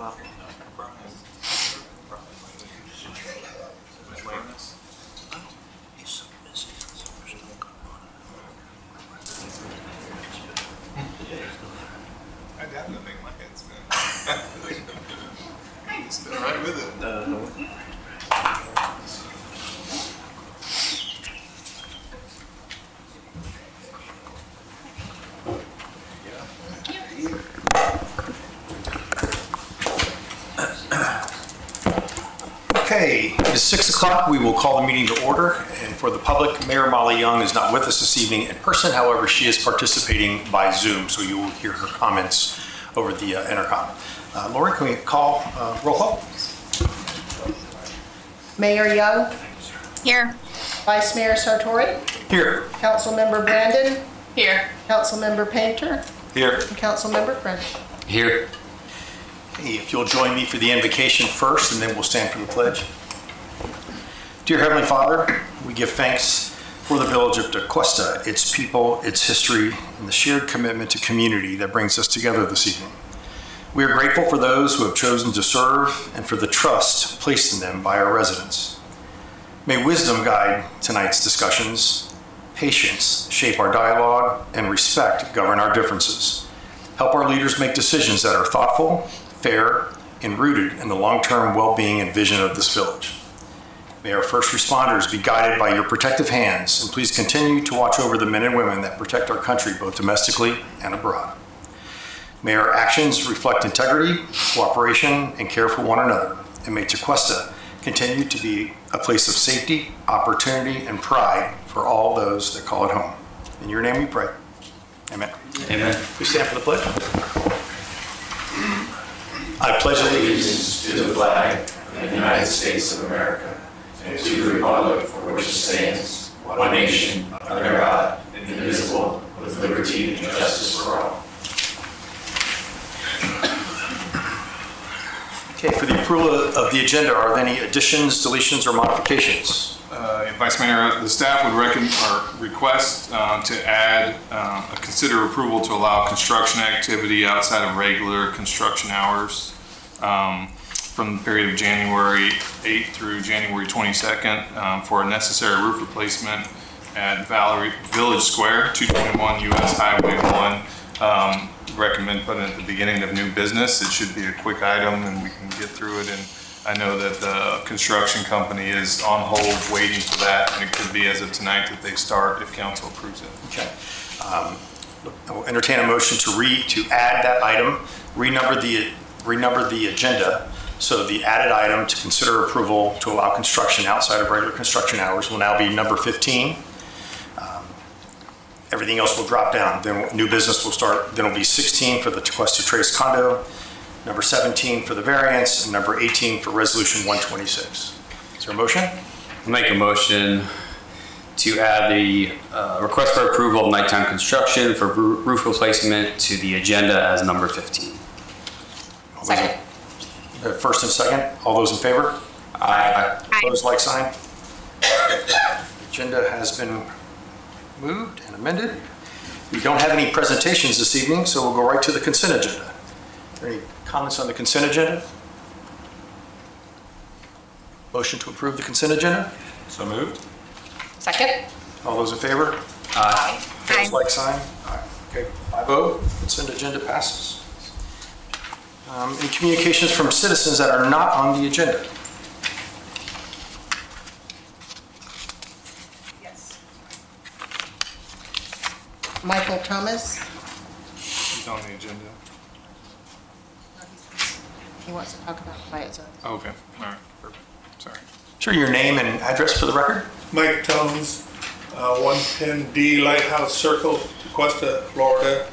I definitely think my head's spin. You spin right with it. Okay, it is 6 o'clock. We will call the meeting to order. And for the public, Mayor Molly Young is not with us this evening in person. However, she is participating by Zoom, so you will hear her comments over the intercom. Lori, can we call roll call? Mayor Young, Here. Vice Mayor Sartory, Here. Councilmember Brandon, Here. Councilmember Painter, Here. and Councilmember French. Here. Hey, if you'll join me for the invocation first, and then we'll stand for the pledge. Dear Heavenly Father, we give thanks for the village of Tequesta, its people, its history, and the shared commitment to community that brings us together this evening. We are grateful for those who have chosen to serve and for the trust placed in them by our residents. May wisdom guide tonight's discussions, patience shape our dialogue, and respect govern our differences. Help our leaders make decisions that are thoughtful, fair, and rooted in the long-term well-being and vision of this village. May our first responders be guided by your protective hands, and please continue to watch over the men and women that protect our country both domestically and abroad. May our actions reflect integrity, cooperation, and care for one another, and may Tequesta continue to be a place of safety, opportunity, and pride for all those that call it home. In your name we pray. Amen. Amen. Please stand for the pledge. I pledge allegiance to the flag of the United States of America and to the republic for which it stands, one nation, under God, indivisible, with liberty and justice for all. Okay, for the approval of the agenda, are there any additions, deletions, or modifications? Vice Mayor, the staff would request to add consider approval to allow construction activity outside of regular construction hours from the period of January 8th through January 22nd for a necessary roof replacement at Village Square, 221 US Highway 1. Recommend putting it at the beginning of new business. It should be a quick item and we can get through it. And I know that the construction company is on hold waiting for that, and it could be as of tonight that they start if council approves it. Okay. I will entertain a motion to add that item, renumber the agenda. So the added item to consider approval to allow construction outside of regular construction hours will now be number 15. Everything else will drop down. Then new business will start. Then it'll be 16 for the Tequesta Trace condo, number 17 for the variance, and number 18 for resolution 126. Is there a motion? I'll make a motion to add the request for approval of nighttime construction for roof replacement to the agenda as number 15. Second. First and second. All those in favor? Aye. Opposed, like sign. Agenda has been moved and amended. We don't have any presentations this evening, so we'll go right to the consent agenda. Are there any comments on the consent agenda? Motion to approve the consent agenda? So moved. Second. All those in favor? Aye. Opposed, like sign. Aye. Okay, 5-0. Consent agenda passes. Any communications from citizens that are not on the agenda? Yes. Michael Thomas, He's on the agenda. he wants to talk about quiet zone. Oh, okay. All right. Perfect. Sorry. Sure, your name and address for the record? Mike Tones, 110D Lighthouse Circle, Tequesta, Florida.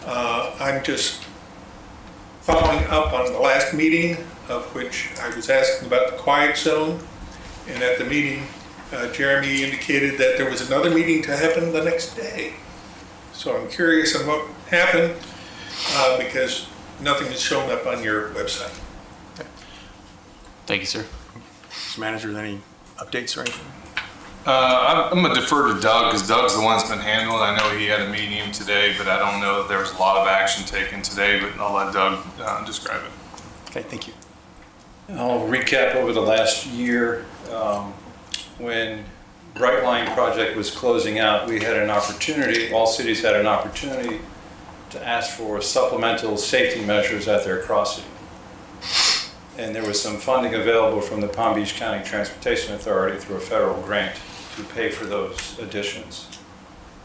I'm just following up on the last meeting, of which I was asking about the quiet zone. And at the meeting, Jeremy indicated that there was another meeting to happen the next day. So I'm curious on what happened because nothing has shown up on your website. Thank you, sir. Mr. Manager, any updates or anything? I'm going to defer to Doug because Doug's the one that's been handling. I know he had a meeting today, but I don't know if there was a lot of action taken today, but I'll let Doug describe it. Okay, thank you. I'll recap over the last year. When Brightline project was closing out, we had an opportunity, all cities had an opportunity to ask for supplemental safety measures at their crossing. And there was some funding available from the Palm Beach County Transportation Authority through a federal grant to pay for those additions.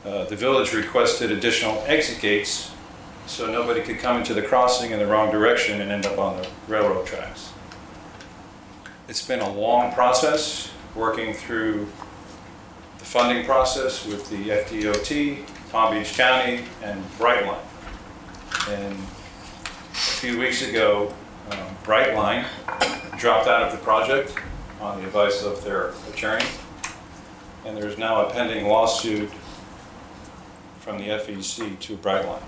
The village requested additional exit gates so nobody could come into the crossing in the wrong direction and end up on the railroad tracks. It's been a long process working through the funding process with the FDOT, Palm Beach County, and Brightline. And a few weeks ago, Brightline dropped out of the project on the advice of their attorney. And there's now a pending lawsuit from the FEC to Brightline.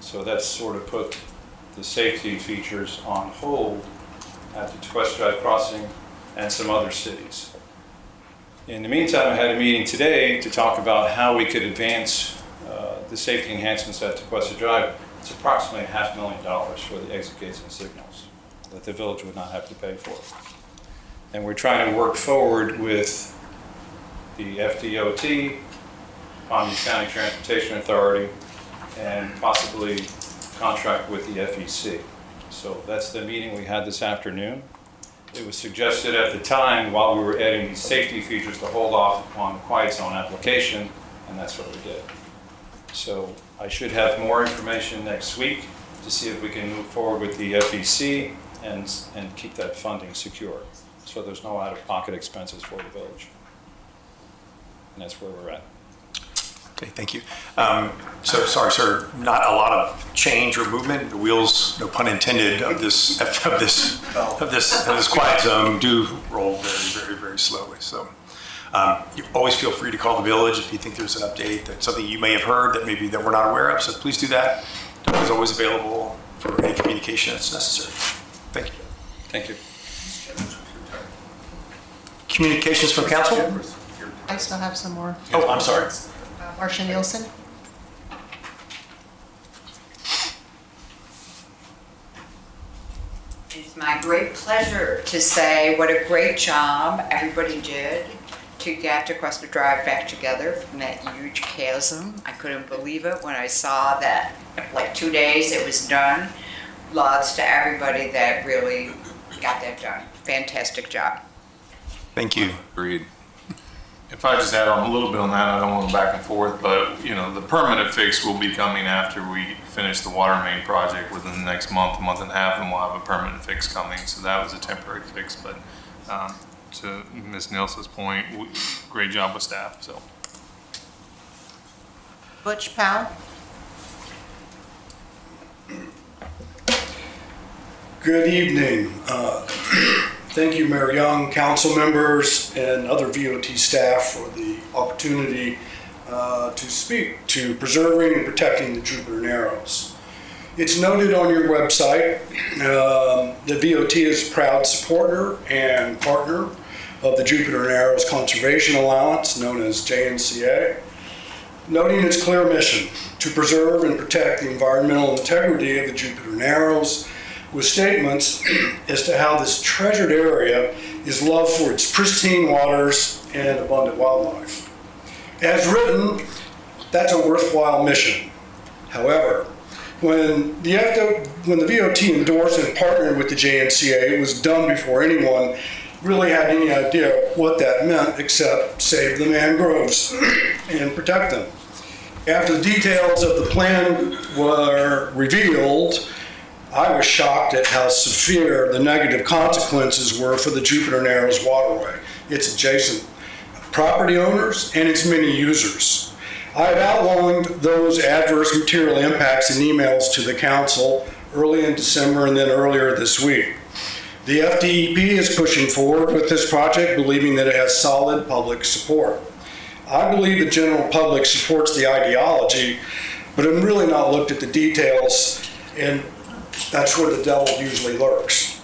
So that's sort of put the safety features on hold at the Tequesta Drive crossing and some other cities. In the meantime, I had a meeting today to talk about how we could advance the safety enhancements at Tequesta Drive. It's approximately $500,000 for the exit gates and signals that the village would not have to pay for. And we're trying to work forward with the FDOT, Palm Beach County Transportation Authority, and possibly contract with the FEC. So that's the meeting we had this afternoon. It was suggested at the time while we were adding these safety features to hold off on the quiet zone application, and that's what we did. So I should have more information next week to see if we can move forward with the FEC and keep that funding secure. So there's no out-of-pocket expenses for the village. And that's where we're at. Okay, thank you. So sorry, sir, not a lot of change or movement. The wheels, no pun intended, of this quiet zone do roll very slowly. So you always feel free to call the village if you think there's an update, that's something you may have heard that maybe that we're not aware of. So please do that. It's always available for any communication that's necessary. Thank you. Thank you. Communications from council? I still have some more. Oh, I'm sorry. Marcia Nielsen. It's my great pleasure to say what a great job everybody did to get Tequesta Drive back together from that huge chasm. I couldn't believe it when I saw that, like 2 days it was done. Lots to everybody that really got that done. Fantastic job. Thank you. Agreed. If I just add on a little bit on that, I don't want to go back and forth, but the permanent fix will be coming after we finish the water main project within the next month and a half, and we'll have a permanent fix coming. So that was a temporary fix, but to Ms. Nielsen's point, great job with staff. So. Butch Powell. Good evening. Thank you, Mayor Young, council members, and other VOT staff for the opportunity to speak to preserving and protecting the Jupiter Narrows. It's noted on your website that VOT is a proud supporter and partner of the Jupiter Narrows Conservation Allowance, known as JNCA, noting its clear mission to preserve and protect the environmental integrity of the Jupiter Narrows, with statements as to how this treasured area is loved for its pristine waters and abundant wildlife. As written, that's a worthwhile mission. However, when the VOT endorsed and partnered with the JNCA, it was done before anyone really had any idea what that meant except save the mangroves and protect them. After the details of the plan were revealed, I was shocked at how severe the negative consequences were for the Jupiter Narrows waterway, its adjacent property owners, and its many users. I have outlined those adverse material impacts in emails to the council early in December and then earlier this week. The FDEP is pushing forward with this project, believing that it has solid public support. I believe the general public supports the ideology, but I'm really not looked at the details, and that's where the devil usually lurks.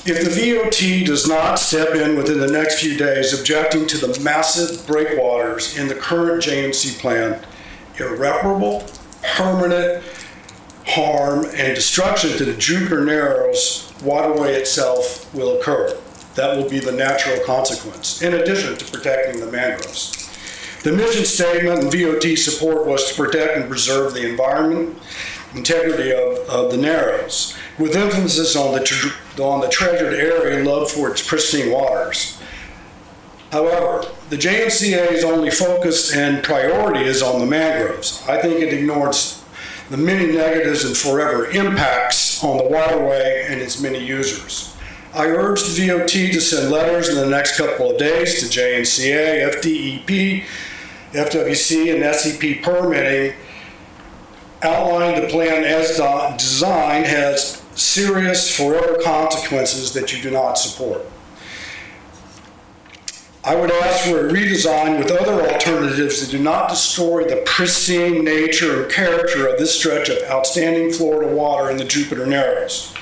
If the VOT does not step in within the next few days objecting to the massive breakwaters in the current JNC plan, irreparable, permanent, harm and destruction to the Jupiter Narrows waterway itself will occur. That will be the natural consequence, in addition to protecting the mangroves. The mission statement and VOT support was to protect and preserve the environment, integrity of the Narrows, with emphasis on the treasured area loved for its pristine waters. However, the JNCA's only focus and priority is on the mangroves. I think it ignores the many negatives and forever impacts on the waterway and its many users. I urge the VOT to send letters in the next couple of days to JNCA, FDEP, FWC, and SEP permitting, outlining the plan as designed has serious forever consequences that you do not support. I would ask for a redesign with other alternatives that do not destroy the pristine nature and character of this stretch of outstanding Florida water in the Jupiter Narrows.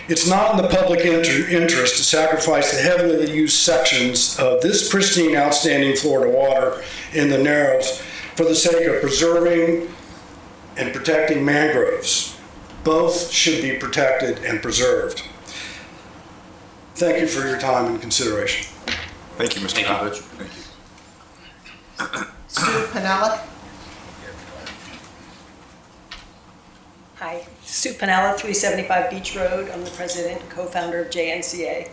It's not in the public interest to sacrifice the heavily used sections of this pristine, outstanding Florida water in the Narrows for the sake of preserving and protecting mangroves. Both should be protected and preserved. Thank you for your time and consideration. Thank you, Mr. College. Sue Pinella. Hi, Sue Pinella, 375 Beach Road. I'm the president and co-founder of JNCA.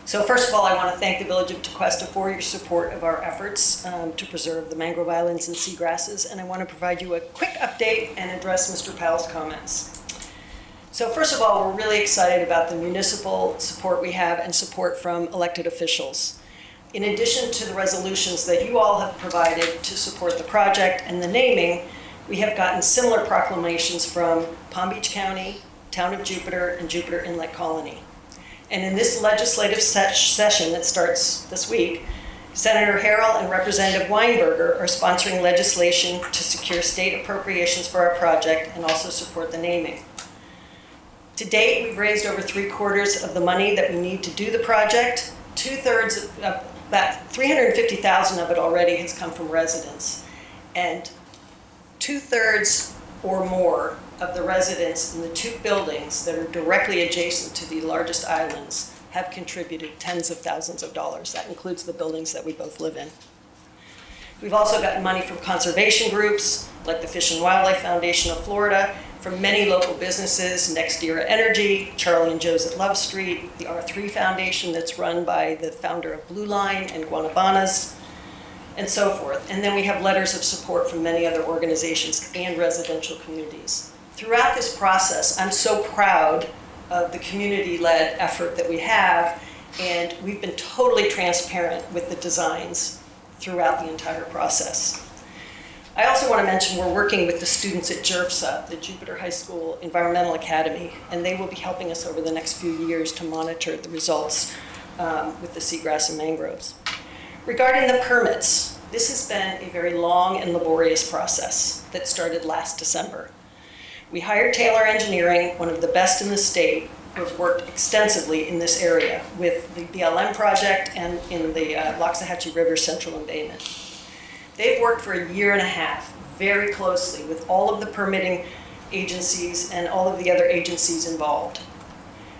So first of all, I want to thank the Village of Tequesta for your support of our efforts to preserve the mangrove islands and seagrasses, and I want to provide you a quick update and address Mr. Powell's comments. So first of all, we're really excited about the municipal support we have and support from elected officials. In addition to the resolutions that you all have provided to support the project and the naming, we have gotten similar proclamations from Palm Beach County, Town of Jupiter, and Jupiter Inlet Colony. And in this legislative session that starts this week, Senator Harrell and Representative Weinberger are sponsoring legislation to secure state appropriations for our project and also support the naming. To date, we've raised over 3/4 of the money that we need to do the project. 2/3, about $350,000 of it already has come from residents. And 2/3 or more of the residents in the two buildings that are directly adjacent to the largest islands have contributed tens of thousands of dollars. That includes the buildings that we both live in. We've also gotten money from conservation groups like the Fish and Wildlife Foundation of Florida, from many local businesses, Next Era Energy, Charlie and Joe's at Love Street, the R3 Foundation that's run by the founder of Blue Line and Guanabanas, and so forth. And then we have letters of support from many other organizations and residential communities. Throughout this process, I'm so proud of the community-led effort that we have, and we've been totally transparent with the designs throughout the entire process. I also want to mention we're working with the students at JERFSA, the Jupiter High School Environmental Academy, and they will be helping us over the next few years to monitor the results with the seagrass and mangroves. Regarding the permits, this has been a very long and laborious process that started last December. We hired Taylor Engineering, one of the best in the state, who have worked extensively in this area with the BLM project and in the Loxahatchee River Central Embayment. They've worked for 1.5 years very closely with all of the permitting agencies and all of the other agencies involved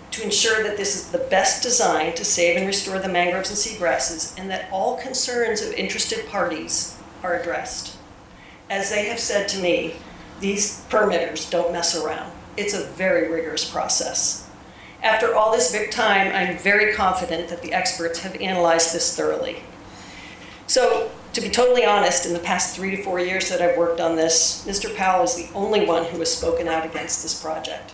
to ensure that this is the best design to save and restore the mangroves and seagrasses, and that all concerns of interested parties are addressed. As they have said to me, these permitters don't mess around. It's a very rigorous process. After all this time, I'm very confident that the experts have analyzed this thoroughly. So, to be totally honest, in the past 3 to 4 years that I've worked on this, Mr. Powell is the only one who has spoken out against this project.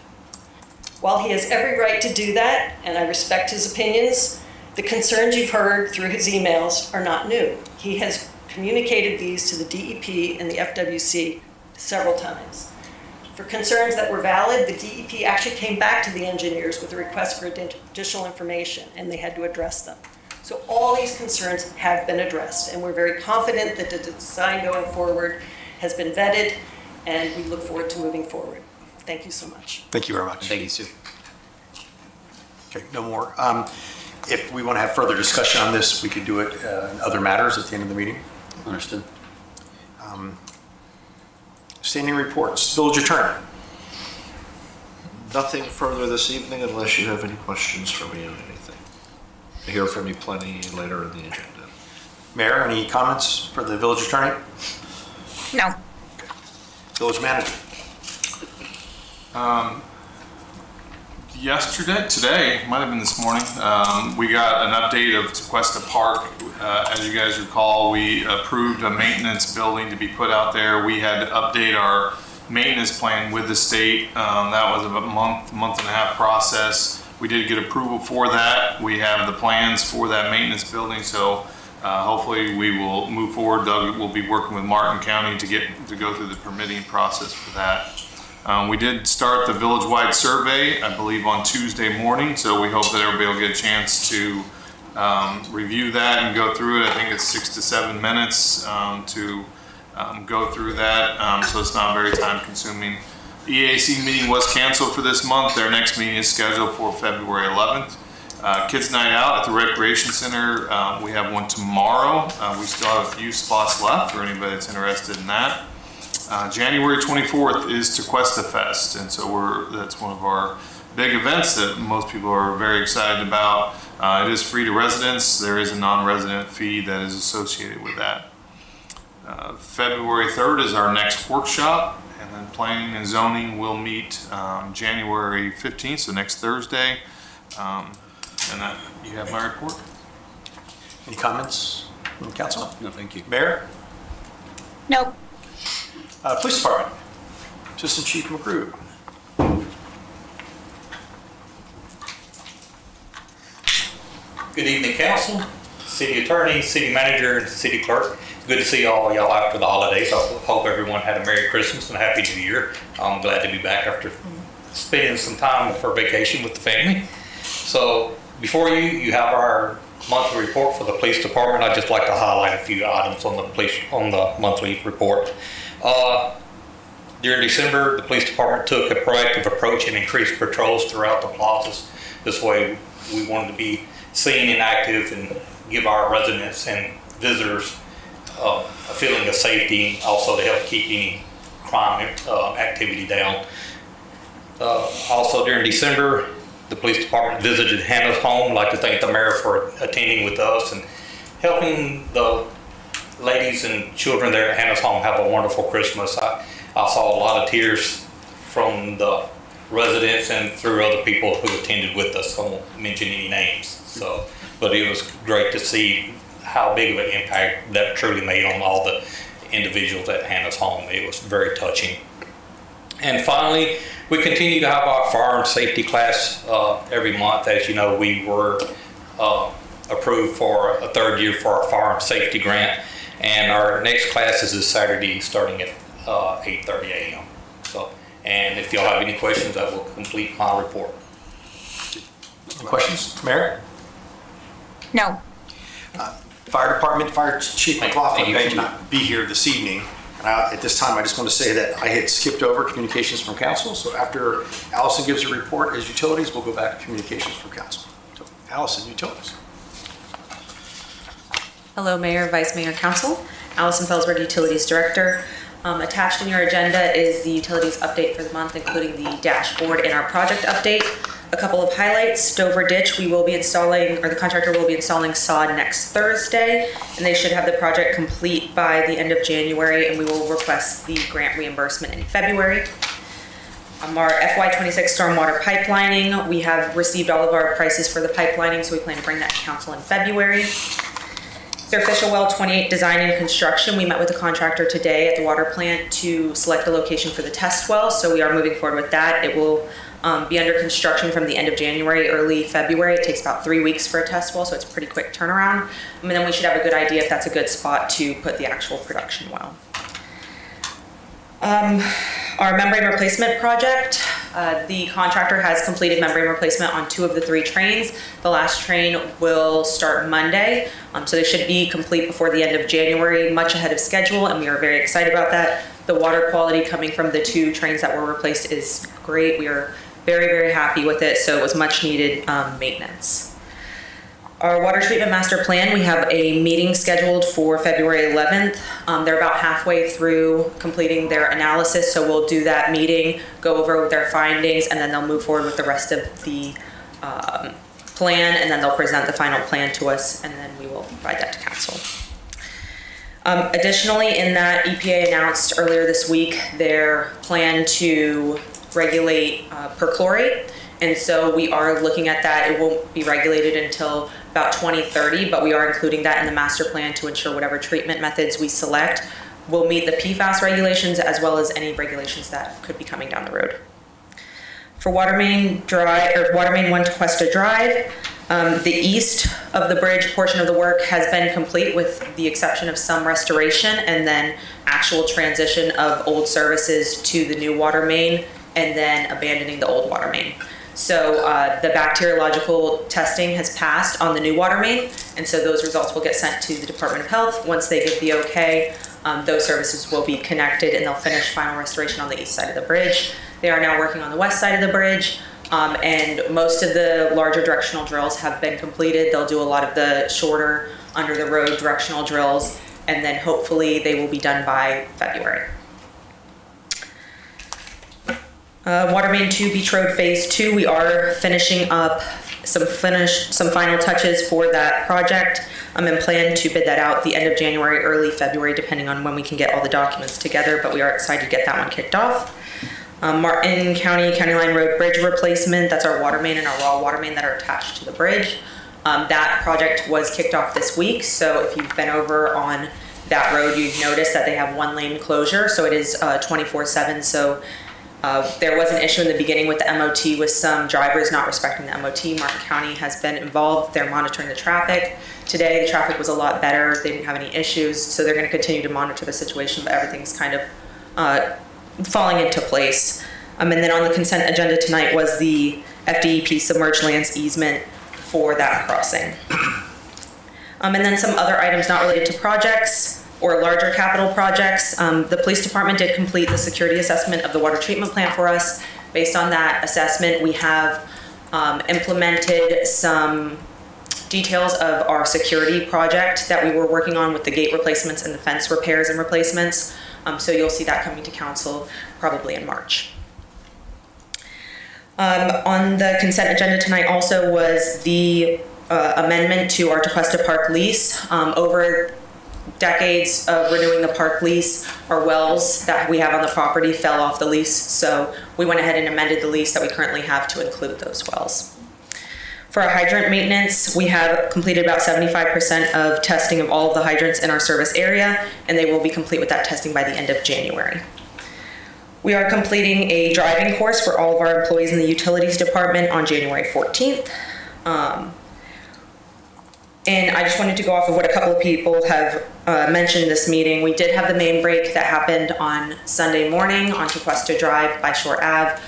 While he has every right to do that, and I respect his opinions, the concerns you've heard through his emails are not new. He has communicated these to the DEP and the FWC several times. For concerns that were valid, the DEP actually came back to the engineers with a request for additional information, and they had to address them. So all these concerns have been addressed, and we're very confident that the design going forward has been vetted, and we look forward to moving forward. Thank you so much. Thank you very much. Thank you, Sue. Okay, no more. If we want to have further discussion on this, we could do it in other matters at the end of the meeting. Understood. Standing reports. Village Attorney. Nothing further this evening unless you have any questions for me on anything. I hear from you plenty later in the agenda. Mayor, any comments for the village attorney? No. Village manager? Today, might have been this morning, we got an update of Tequesta Park. As you guys recall, we approved a maintenance building to be put out there. We had to update our maintenance plan with the state. That was a month and a half process. We did get approval for that. We have the plans for that maintenance building, so hopefully we will move forward. Doug will be working with Martin County to go through the permitting process for that. We did start the village-wide survey, I believe, on Tuesday morning, so we hope that everybody will get a chance to review that and go through it. I think it's 6 to 7 minutes to go through that, so it's not very time-consuming. The EAC meeting was canceled for this month. Their next meeting is scheduled for February 11th. Kids Night Out at the Recreation Center, we have one tomorrow. We still have a few spots left for anybody that's interested in that. January 24th is Tequesta Fest, and so that's one of our big events that most people are very excited about. It is free to residents. There is a non-resident fee that is associated with that. February 3rd is our next workshop, and then planning and zoning will meet January 15th, so next Thursday. And that, you have my report. Any comments from the council? No, thank you. Mayor? Nope. Police Department, Assistant Chief McGrew. Good evening, council, city attorney, city manager, and city clerk. Good to see all y'all after the holidays. I hope everyone had a Merry Christmas and a Happy New Year. I'm glad to be back after spending some time for vacation with the family. So before you have our monthly report for the police department. I'd just like to highlight a few items on the monthly report. During December, the police department took a proactive approach and increased patrols throughout the plazas. This way, we wanted to be seen and active and give our residents and visitors a feeling of safety, also to help keep any crime activity down. Also during December, the police department visited Hannah's home. I'd like to thank the mayor for attending with us and helping the ladies and children there at Hannah's home have a wonderful Christmas. I saw a lot of tears from the residents and through other people who attended with us. I won't mention any names. But it was great to see how big of an impact that truly made on all the individuals at Hannah's home. It was very touching. And finally, we continue to have our firearm safety class every month. As you know, we were approved for a third year for our firearm safety grant. And our next class is this Saturday starting at 8:30 a.m. And if y'all have any questions, I will complete my report. Any questions, Mayor? No. Fire Department, Fire Chief McLaughlin may not be here this evening. At this time, I just want to say that I had skipped over communications from council. So after Allison gives a report as utilities, we'll go back to communications from council. So Allison, utilities. Hello, Mayor, Vice Mayor, Council. Allison Felsberg, Utilities Director. Attached in your agenda is the utilities update for the month, including the dashboard and our project update. A couple of highlights: Dover Ditch, we will be installing, or the contractor will be installing sod next Thursday, and they should have the project complete by the end of January, and we will request the grant reimbursement in February. Our FY26 stormwater pipelining, we have received all of our prices for the pipelining, so we plan to bring that to council in February. Surficial Well 28 design and construction, we met with the contractor today at the water plant to select the location for the test well, so we are moving forward with that. It will be under construction from the end of January, early February. It takes about 3 weeks for a test well, so it's a pretty quick turnaround. And then we should have a good idea if that's a good spot to put the actual production well. Our membrane replacement project, the contractor has completed membrane replacement on 2 of the 3 trains. The last train will start Monday, so they should be complete before the end of January, much ahead of schedule, and we are very excited about that. The water quality coming from the 2 trains that were replaced is great. We are very, very happy with it, so it was much needed maintenance. Our water treatment master plan, we have a meeting scheduled for February 11th. They're about halfway through completing their analysis, so we'll do that meeting, go over their findings, and then they'll move forward with the rest of the plan, and then they'll present the final plan to us, and then we will provide that to council. Additionally, in that, EPA announced earlier this week their plan to regulate perchlorate. And so we are looking at that. It won't be regulated until about 2030, but we are including that in the master plan to ensure whatever treatment methods we select will meet the PFAS regulations as well as any regulations that could be coming down the road. For Water Main 1 to Cuesta Drive, the east of the bridge portion of the work has been complete with the exception of some restoration and then actual transition of old services to the new water main and then abandoning the old water main. So the bacteriological testing has passed on the new water main, and so those results will get sent to the Department of Health. Once they give the okay, those services will be connected and they'll finish final restoration on the east side of the bridge. They are now working on the west side of the bridge, and most of the larger directional drills have been completed. They'll do a lot of the shorter under the road directional drills, and then hopefully they will be done by February. Water Main 2 Beach Road Phase 2, we are finishing up some final touches for that project. I'm in plan to bid that out the end of January, early February, depending on when we can get all the documents together, but we are excited to get that one kicked off. Martin County Line Road Bridge replacement, that's our water main and our raw water main that are attached to the bridge. That project was kicked off this week, so if you've been over on that road, you've noticed that they have one lane closure, so it is 24/7, so there was an issue in the beginning with the MOT with some drivers not respecting the MOT. Martin County has been involved. They're monitoring the traffic. Today, the traffic was a lot better. They didn't have any issues, so they're going to continue to monitor the situation, but everything's kind of falling into place. And then on the consent agenda tonight was the FDEP Submerged Lands easement for that crossing. And then some other items not related to projects or larger capital projects. The police department did complete the security assessment of the water treatment plant for us. Based on that assessment, we have implemented some details of our security project that we were working on with the gate replacements and the fence repairs and replacements. So you'll see that coming to council probably in March. On the consent agenda tonight also was the amendment to our Tequesta Park lease. Over decades of renewing the park lease, our wells that we have on the property fell off the lease, so we went ahead and amended the lease that we currently have to include those wells. For our hydrant maintenance, we have completed about 75% of testing of all of the hydrants in our service area, and they will be complete with that testing by the end of January. We are completing a driving course for all of our employees in the utilities department on January 14th. And I just wanted to go off of what a couple of people have mentioned this meeting. We did have the main break that happened on Sunday morning on Tequesta Drive by Shore Ave.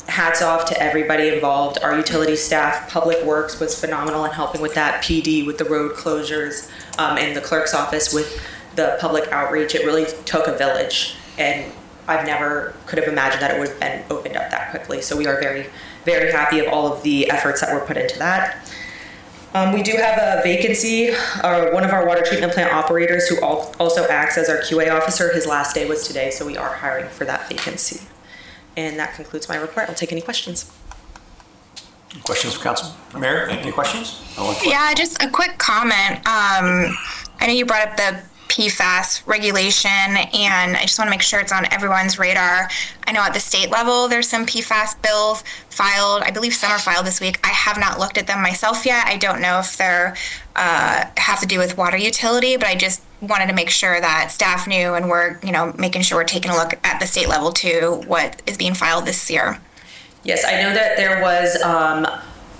Hats off to everybody involved. Our utility staff, Public Works was phenomenal in helping with that, PD with the road closures, and the clerk's office with the public outreach. It really took a village, and I've never could have imagined that it would have been opened up that quickly. So we are very, very happy of all of the efforts that were put into that. We do have a vacancy. One of our water treatment plant operators who also acts as our QA officer, his last day was today, so we are hiring for that vacancy. And that concludes my report. I'll take any questions. Questions for Council? Mayor, any questions? Yeah, just a quick comment. I know you brought up the PFAS regulation, and I just want to make sure it's on everyone's radar. I know at the state level, there's some PFAS bills filed. I believe some are filed this week. I have not looked at them myself yet. I don't know if they're have to do with water utility, but I just wanted to make sure that staff knew, and we're making sure we're taking a look at the state level too, what is being filed this year. Yes, I know that there was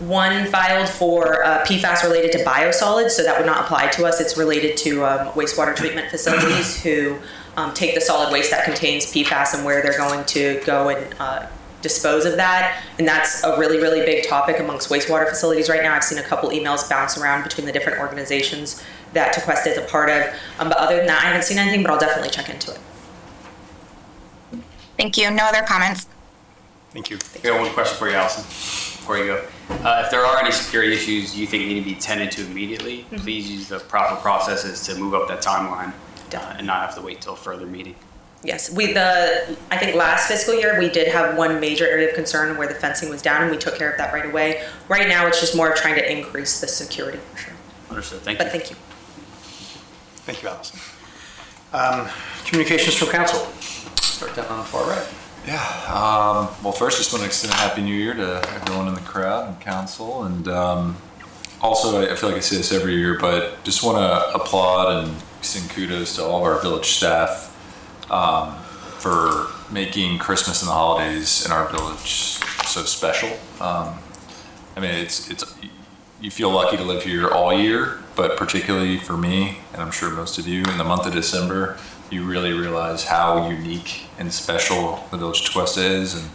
one filed for PFAS related to biosolids, so that would not apply to us. It's related to wastewater treatment facilities who take the solid waste that contains PFAS and where they're going to go and dispose of that. And that's a really, really big topic amongst wastewater facilities right now. I've seen a couple emails bounce around between the different organizations that Tequesta is a part of. But other than that, I haven't seen anything, but I'll definitely check into it. Thank you. No other comments. Thank you. I got one question for you, Allison. before you go. If there are any security issues you think need to be tended to immediately, please use the proper processes to move up that timeline and not have to wait till a further meeting. Yes, I think last fiscal year, we did have one major area of concern where the fencing was down, and we took care of that right away. Right now, it's just more of trying to increase the security, for sure. Understood. Thank you. But thank you. Thank you, Allison. Communications from council. Start down on the far right. Yeah. Well, first, just want to extend a happy new year to everyone in the crowd and council. And also, I feel like I say this every year, but just want to applaud and send kudos to all of our village staff for making Christmas and the holidays in our village so special. I mean, it's you feel lucky to live here all year, but particularly for me, and I'm sure most of you, in the month of December, you really realize how unique and special the Village of Tequesta is, and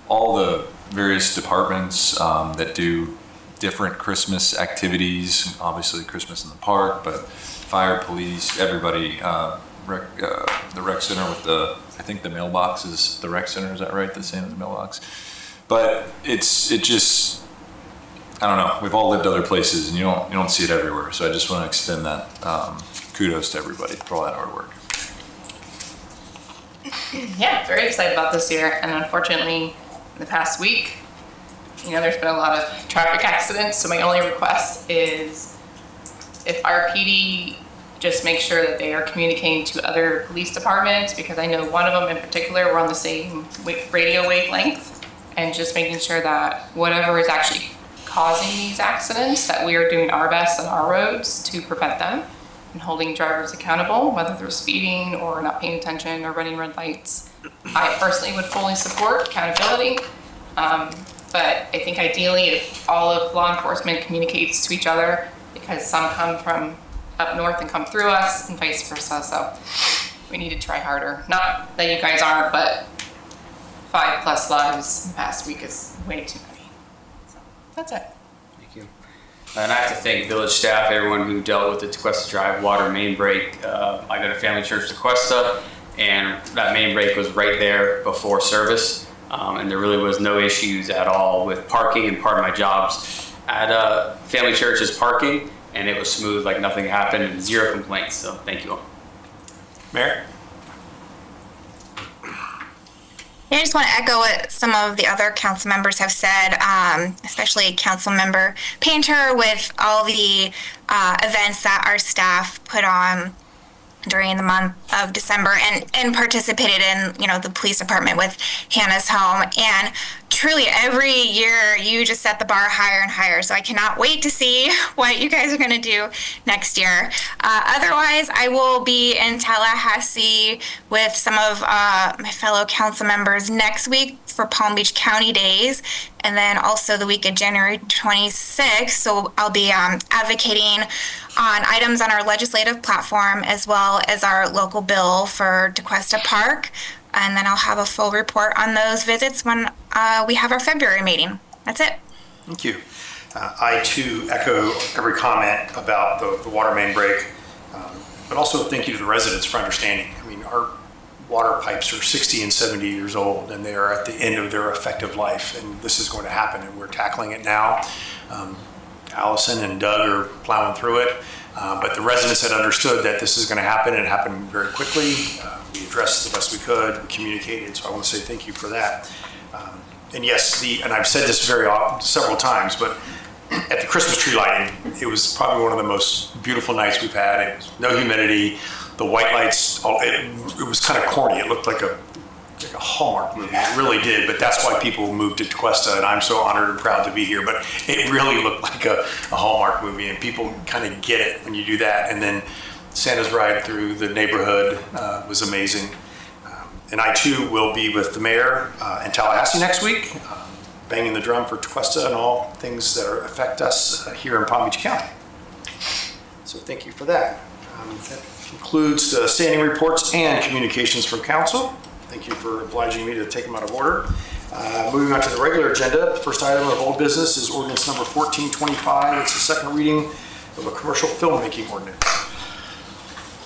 all the various departments that do different Christmas activities, obviously Christmas in the park, but fire, police, everybody, the rec center with I think the mailbox is the rec center, is that right? The same as the mailbox. But it just, I don't know, we've all lived other places and you don't see it everywhere. So I just want to extend that kudos to everybody for all that hard work. Yeah, very excited about this year. And unfortunately, in the past week, there's been a lot of traffic accidents. So my only request is if our PD just make sure that they are communicating to other police departments, because I know one of them in particular, we're on the same radio wavelength, and just making sure that whatever is actually causing these accidents, that we are doing our best on our roads to prevent them and holding drivers accountable, whether they're speeding or not paying attention or running red lights. I personally would fully support accountability, but I think ideally if all of law enforcement communicates to each other, because some come from up north and come through us and vice versa, so we need to try harder. Not that you guys aren't, but 5+ lives in the past week is way too many. So that's it. Thank you. And I have to thank village staff, everyone who dealt with the Tequesta Drive water main break. I go to Family Church Tequesta, and that main break was right there before service, and there really was no issues at all with parking, and part of my jobs at Family Church is parking, and it was smooth, like nothing happened, and 0 complaints, so thank you all. Mayor? Yeah, I just want to echo what some of the other council members have said, especially Council Member Painter, with all the events that our staff put on during the month of December and participated in, the police department with Hannah's Home. And truly every year you just set the bar higher and higher. So I cannot wait to see what you guys are going to do next year. Otherwise, I will be in Tallahassee with some of my fellow council members next week for Palm Beach County Days, and then also the week of January 26th. So I'll be advocating on items on our legislative platform as well as our local bill for Tequesta Park. And then I'll have a full report on those visits when we have our February meeting. That's it. Thank you. I too echo every comment about the water main break, but also thank you to the residents for understanding. I mean, our water pipes are 60 and 70 years old, and they are at the end of their effective life, and this is going to happen, and we're tackling it now. Allison and Doug are plowing through it, but the residents had understood that this is going to happen, and it happened very quickly. We addressed the best we could, we communicated, so I want to say thank you for that. And yes, and I've said this several times, but at the Christmas tree lighting, it was probably one of the most beautiful nights we've had. It was no humidity, the white lights, it was kind of corny. It looked like a Hallmark movie. It really did, but that's why people moved to Tequesta, and I'm so honored and proud to be here. But it really looked like a Hallmark movie, and people kind of get it when you do that. And then Santa's ride through the neighborhood was amazing. And I too will be with the mayor in Tallahassee next week, banging the drum for Tequesta and all things that affect us here in Palm Beach County. So thank you for that. That concludes the standing reports and communications from council. Thank you for obliging me to take them out of order. Moving on to the regular agenda, the first item of old business is ordinance number 1425. It's the second reading of a commercial filmmaking ordinance.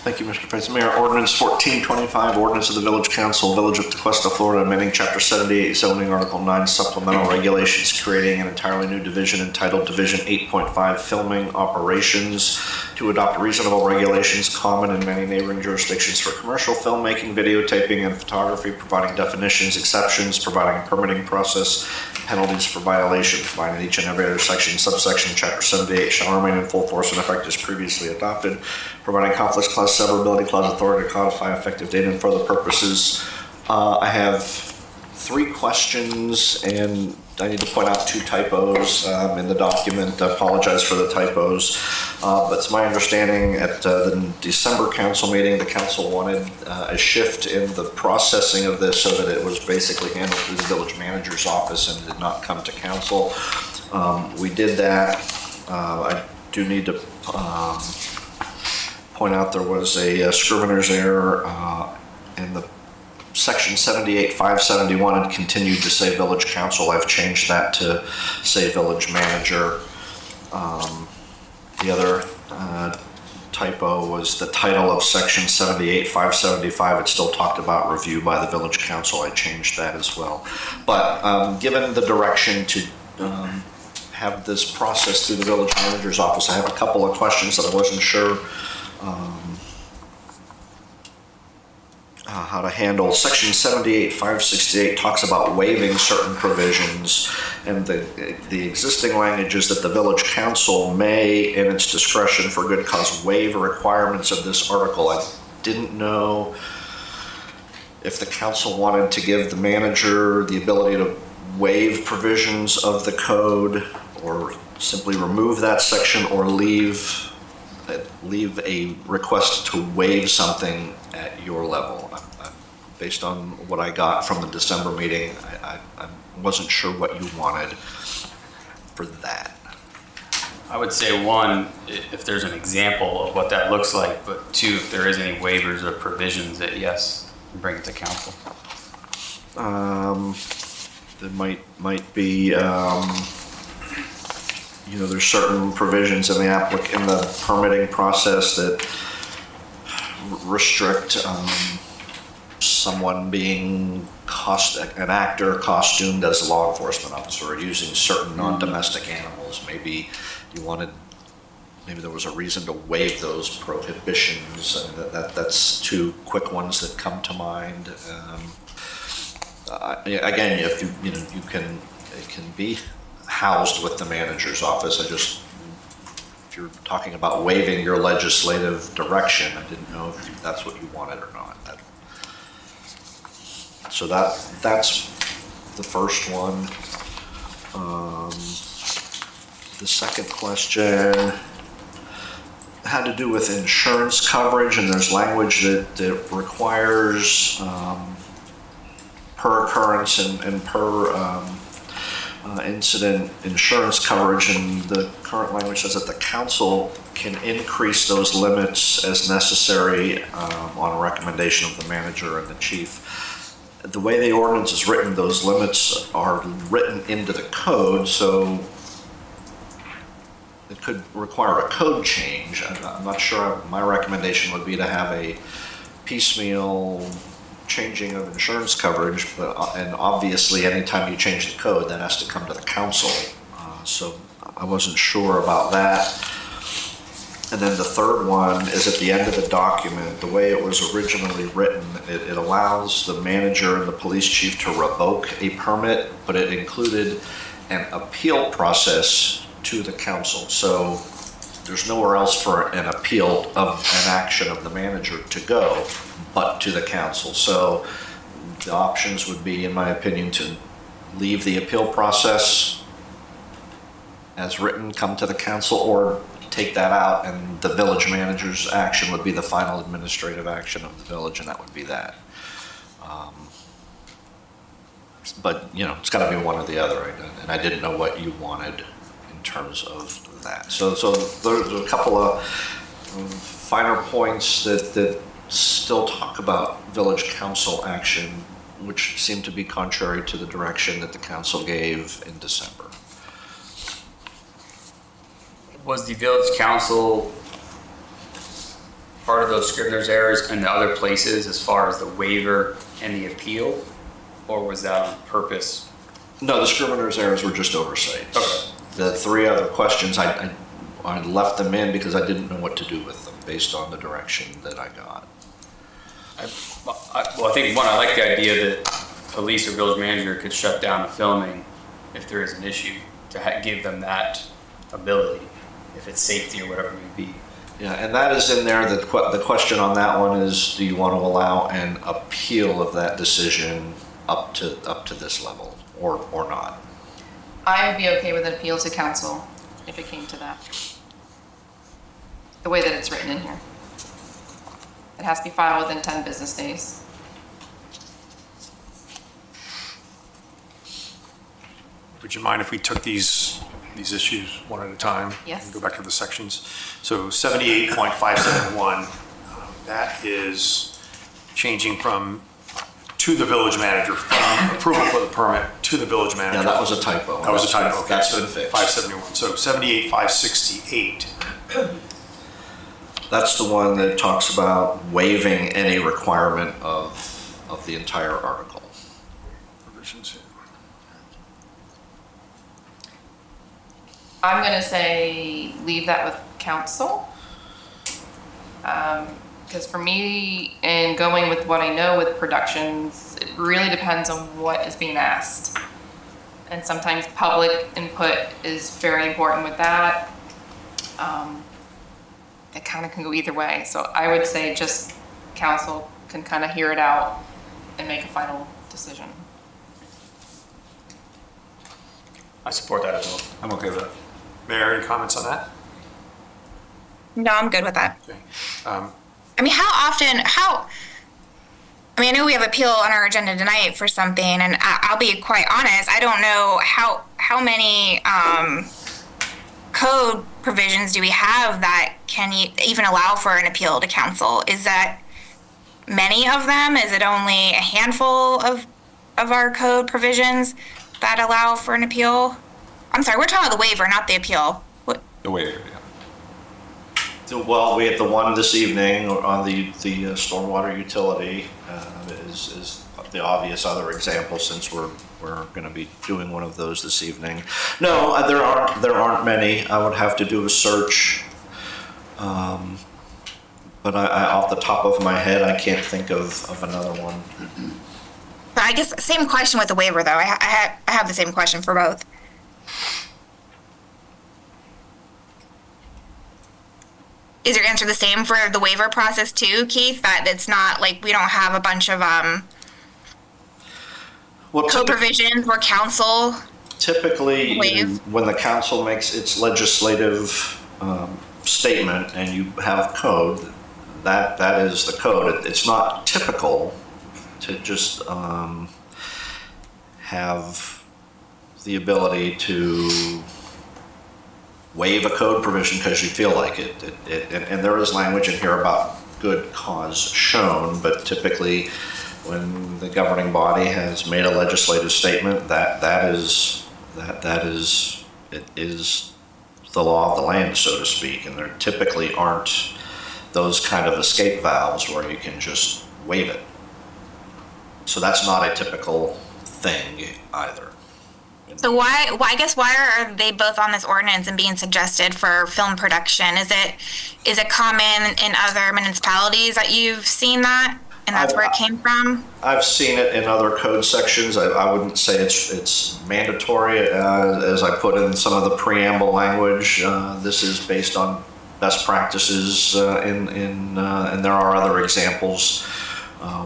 Thank you, Mr. President. Mayor, Ordinance 1425, Ordinance of the Village Council, Village of Tequesta, Florida, amending Chapter 78, Zoning, Article 9, Supplemental Regulations, creating an entirely new division entitled Division 8.5, Filming Operations, to adopt reasonable regulations common in many neighboring jurisdictions for commercial filmmaking, videotaping, and photography, providing definitions, exceptions, providing a permitting process, penalties for violations, providing each and every other section, subsection, Chapter 78 shall remain in full force and effect as previously adopted, providing conflicts clause, severability clause, authority to codify effective date and for other purposes. I have 3 questions, and I need to point out 2 typos in the document. I apologize for the typos, but it's my understanding at the December council meeting, the council wanted a shift in the processing of this so that it was basically handled through the village manager's office and did not come to council. We did that. I do need to point out there was a scrivener's error in the section 78-571. It continued to say village council. I've changed that to say village manager. The other typo was the title of section 78-575. It still talked about review by the village council. I changed that as well. But given the direction to have this process through the village manager's office, I have a couple of questions that I wasn't sure how to handle. Section 78-568 talks about waiving certain provisions, and the existing language is that the village council may, in its discretion for good cause, waive requirements of this article. I didn't know if the council wanted to give the manager the ability to waive provisions of the code, or simply remove that section, or leave a request to waive something at your level. Based on what I got from the December meeting, I wasn't sure what you wanted for that. I would say 1, if there's an example of what that looks like, but 2, if there is any waivers or provisions that, yes, bring it to council. There might be, there's certain provisions in the permitting process that restrict someone being an actor costumed as a law enforcement officer, or using certain non-domestic animals. Maybe there was a reason to waive those prohibitions, and that's 2 quick ones that come to mind. Again, if it can be housed with the manager's office. If you're talking about waiving your legislative direction, I didn't know if that's what you wanted or not. So that's the first one. The second question had to do with insurance coverage, and there's language that requires per occurrence and per incident insurance coverage, and the current language says that the council can increase those limits as necessary on a recommendation of the manager and the chief. The way the ordinance is written, those limits are written into the code, so it could require a code change. I'm not sure. My recommendation would be to have a piecemeal changing of insurance coverage, and obviously anytime you change the code, that has to come to the council. So I wasn't sure about that. And then the third one is at the end of the document. The way it was originally written, it allows the manager and the police chief to revoke a permit, but it included an appeal process to the council. So there's nowhere else for an appeal of an action of the manager to go but to the council. So the options would be, in my opinion, to leave the appeal process as written, come to the council, or take that out, and the village manager's action would be the final administrative action of the village, and that would be that. But, it's got to be one or the other, and I didn't know what you wanted in terms of that. So there's a couple of finer points that still talk about village council action, which seem to be contrary to the direction that the council gave in December. Was the village council part of those Scrivener's errors in the other places as far as the waiver and the appeal? Or was that on purpose? No, the Scrivener's errors were just oversights. Okay. The three other questions, I left them in because I didn't know what to do with them based on the direction that I got. Well, I think, one, I like the idea that police or village manager could shut down the filming if there is an issue, to give them that ability, if it's safety or whatever it may be. Yeah, and that is in there. The question on that one is, do you want to allow an appeal of that decision up to this level or not? I would be okay with an appeal to council if it came to that. The way that it's written in here. It has to be filed within 10 business days. Would you mind if we took these issues one at a time? Yes. And go back to the sections. So 78.571, that is changing from to the village manager, from approval for the permit to the village manager. Yeah, that was a typo. That was a typo. Okay, That's so been fixed. 571. So 78.568. That's the one that talks about waiving any requirement of the entire article. Provisions here. I'm gonna say leave that with council. Because for me, in going with what I know with productions, it really depends on what is being asked. And sometimes public input is very important with that. It kind of can go either way. So I would say just council can kind of hear it out and make a final decision. I support that as well. I'm okay with that. Mayor, any comments on that? No, I'm good with that. Okay. I mean, I know we have appeal on our agenda tonight for something, and I'll be quite honest, I don't know how many code provisions do we have that can even allow for an appeal to council? Is that many of them? Is it only a handful of our code provisions that allow for an appeal? I'm sorry, we're talking about the waiver, not the appeal. The waiver, yeah. Well, we had the one this evening on the stormwater utility is the obvious other example, since we're going to be doing one of those this evening. No, there aren't many. I would have to do a search, but I off the top of my head, I can't think of another one. I guess same question with the waiver, though. I have the same question for both. Is your answer the same for the waiver process too, Keith? That it's not like we don't have a bunch of code provisions where council Typically, waive? when the council makes its legislative statement and you have code, that is the code. It's not typical to just have the ability to waive a code provision because you feel like it. And there is language in here about good cause shown, but typically when the governing body has made a legislative statement, that is the law of the land, so to speak, and there typically aren't those kind of escape valves where you can just waive it. So that's not a typical thing either. So why are they both on this ordinance and being suggested for film production? Is it common in other municipalities that you've seen that, and that's where it came from? I've seen it in other code sections. I wouldn't say it's mandatory, as I put in some of the preamble language. This is based on best practices, and there are other examples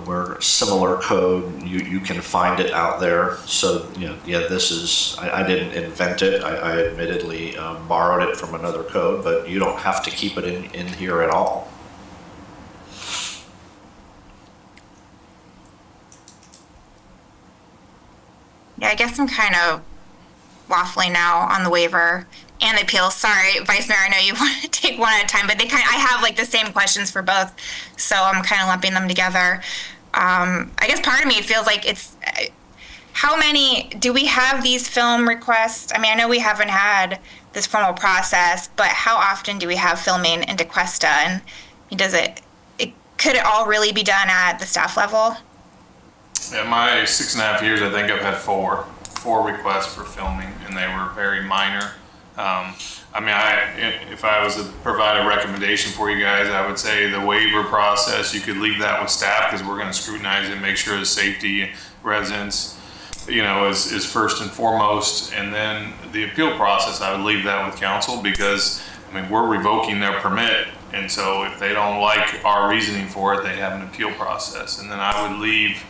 where similar code, you can find it out there. So, this is, I didn't invent it. I admittedly borrowed it from another code, but you don't have to keep it in here at all. Yeah, I guess I'm kind of waffling now on the waiver and the appeal. Sorry, Vice Mayor, I know you want to take one at a time, but I have like the same questions for both, so I'm kind of lumping them together. I guess part of me feels like it's, how many, do we have these film requests? I mean, I know we haven't had this formal process, but how often do we have filming in DeQuesta? Could it all really be done at the staff level? In my 6.5 years, I think I've had four requests for filming, and they were very minor. If I was to provide a recommendation for you guys, I would say the waiver process, you could leave that with staff because we're going to scrutinize it and make sure the safety residents, is first and foremost. And then the appeal process, I would leave that with council because, we're revoking their permit. And so if they don't like our reasoning for it, they have an appeal process. And then I would leave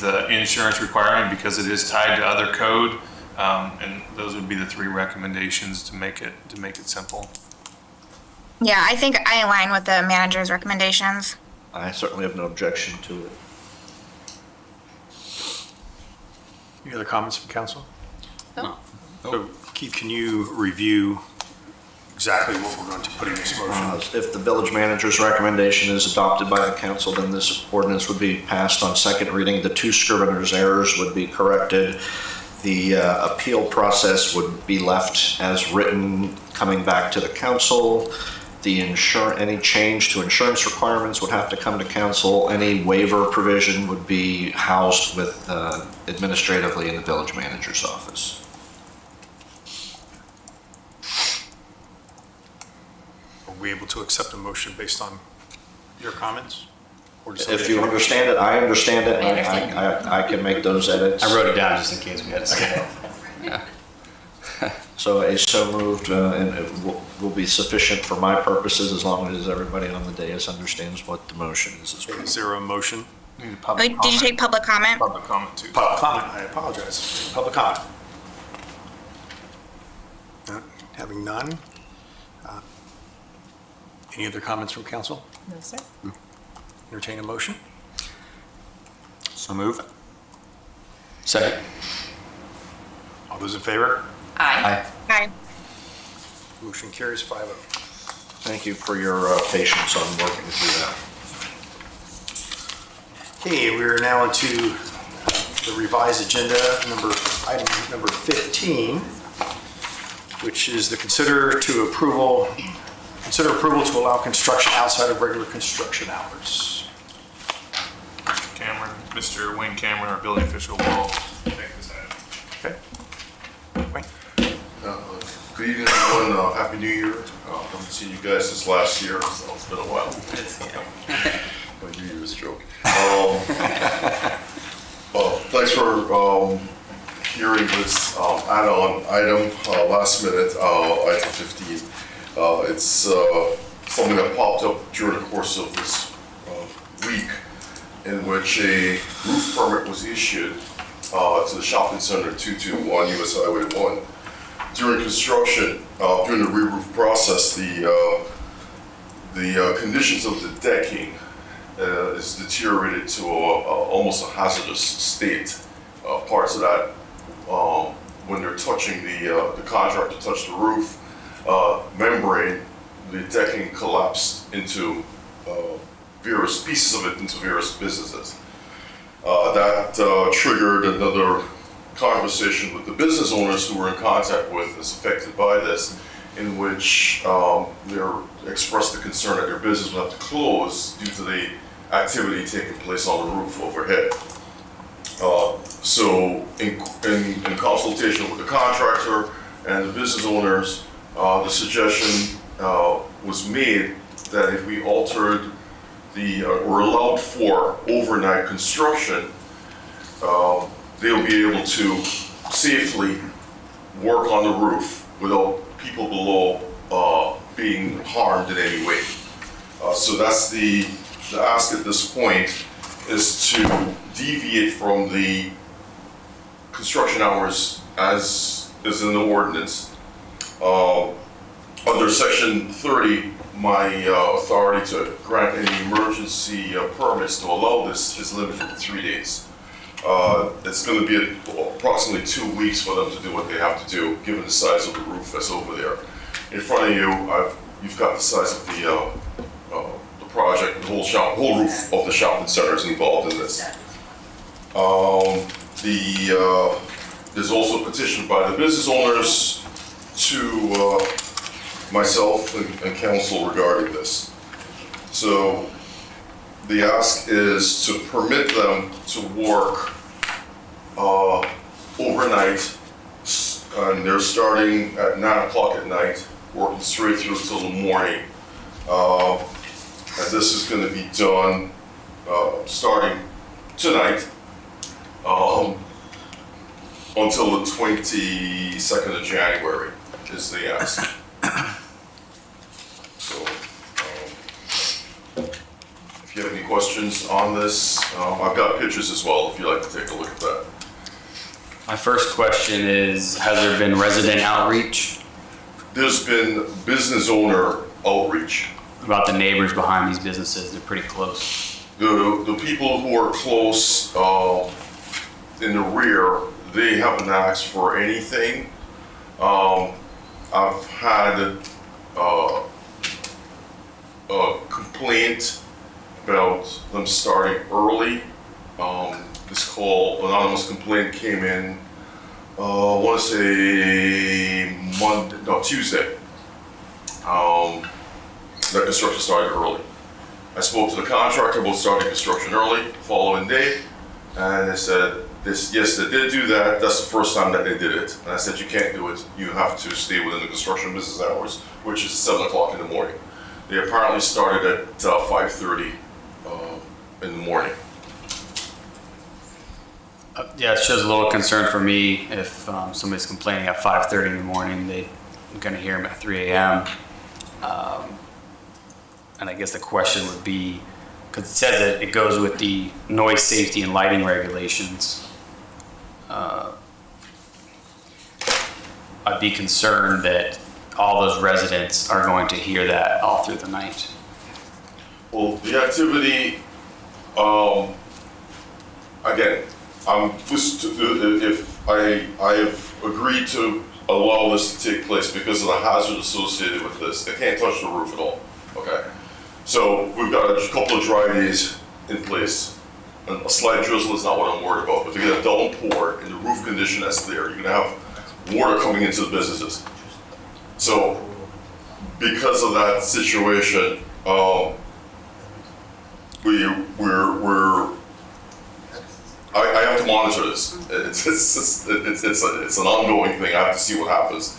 the insurance requirement because it is tied to other code. And those would be the 3 recommendations to make it simple. Yeah, I think I align with the manager's recommendations. I certainly have no objection to it. Any other comments from council? No. So Keith, can you review exactly what we're going to put in this motion? If the village manager's recommendation is adopted by the council, then this ordinance would be passed on second reading. The 2 scrivener's errors would be corrected. The appeal process would be left as written, coming back to the council. Any change to insurance requirements would have to come to council. Any waiver provision would be housed with administratively in the village manager's office. Are we able to accept a motion based on your comments? Or just If you understand it, I understand it. I can make those edits. I wrote it down just in case we had to say it. So a so moved, and it will be sufficient for my purposes as long as everybody on the dais understands what the motion is as well. Is there a motion? Need a public Did you comment. take public comment? Public comment too. Public comment, I apologize. Public comment. Having none. Any other comments from council? No, sir. Entertain a motion? So move. Second. All those in favor? Aye. Aye. Motion carries 5-0. Thank you for your patience on working through that. Okay, we are now into the revised agenda, item number 15, which is the consider approval to allow construction outside of regular construction hours. Mr. Wayne Cameron, our building official, will take this item. Okay. Wayne? Good evening, everyone. Happy New Year. I haven't seen you guys since last year, so it's been a while. My New Year's joke. Thanks for hearing this add-on item, last minute, item 15. It's something that popped up during the course of this week, in which a roof permit was issued to the shopping center 221 US Highway 1. During construction, during the re-roof process, the conditions of the decking is deteriorated to almost a hazardous state. Parts of that, when they're touching the contractor touched the roof membrane, the decking collapsed into various pieces of it into various businesses. That triggered another conversation with the business owners who were in contact with us affected by this, in which they expressed the concern that their business would have to close due to the activity taking place on the roof overhead. So in consultation with the contractor and the business owners, the suggestion was made that if we altered or allowed for overnight construction, they'll be able to safely work on the roof without people below being harmed in any way. So that's the ask at this point, is to deviate from the construction hours as is in the ordinance. Under section 30, my authority to grant any emergency permits to allow this is limited to 3 days. It's going to be approximately 2 weeks for them to do what they have to do, given the size of the roof that's over there. In front of you, you've got the size of the project. The whole roof of the shopping center is involved in this. There's also a petition by the business owners to myself and council regarding this. So the ask is to permit them to work overnight, and they're starting at 9 o'clock at night, working straight through till the morning. And this is going to be done starting tonight until the 22nd of January is the ask. So, if you have any questions on this, I've got pictures as well if you'd like to take a look at that. My first question is, has there been resident outreach There's been business owner outreach. about the neighbors behind these businesses? They're pretty close. The people who are close in the rear, they haven't asked for anything. I've had a complaint about them starting early. This anonymous complaint came in, I want to say Tuesday. That construction started early. I spoke to the contractor about starting construction early, the following day, and they said, yes, they did do that. That's the first time that they did it. And I said, you can't do it. You have to stay within the construction business hours, which is 7 o'clock in the morning. They apparently started at 5:30 in the morning. Yeah, it shows a little concern for me if somebody's complaining at 5:30 in the morning, they're going to hear them at 3 a.m. And I guess the question would be, because it says that it goes with the noise safety and lighting regulations. I'd be concerned that all those residents are going to hear that all through the night. Well, the activity, again, if I have agreed to allow this to take place because of the hazard associated with this. They can't touch the roof at all, okay? So we've got a couple of dry days in place. A slight drizzle is not what I'm worried about, but to get a downpour in the roof condition that's there, you're gonna have water coming into the businesses. So because of that situation, I have to monitor this. It's an ongoing thing. I have to see what happens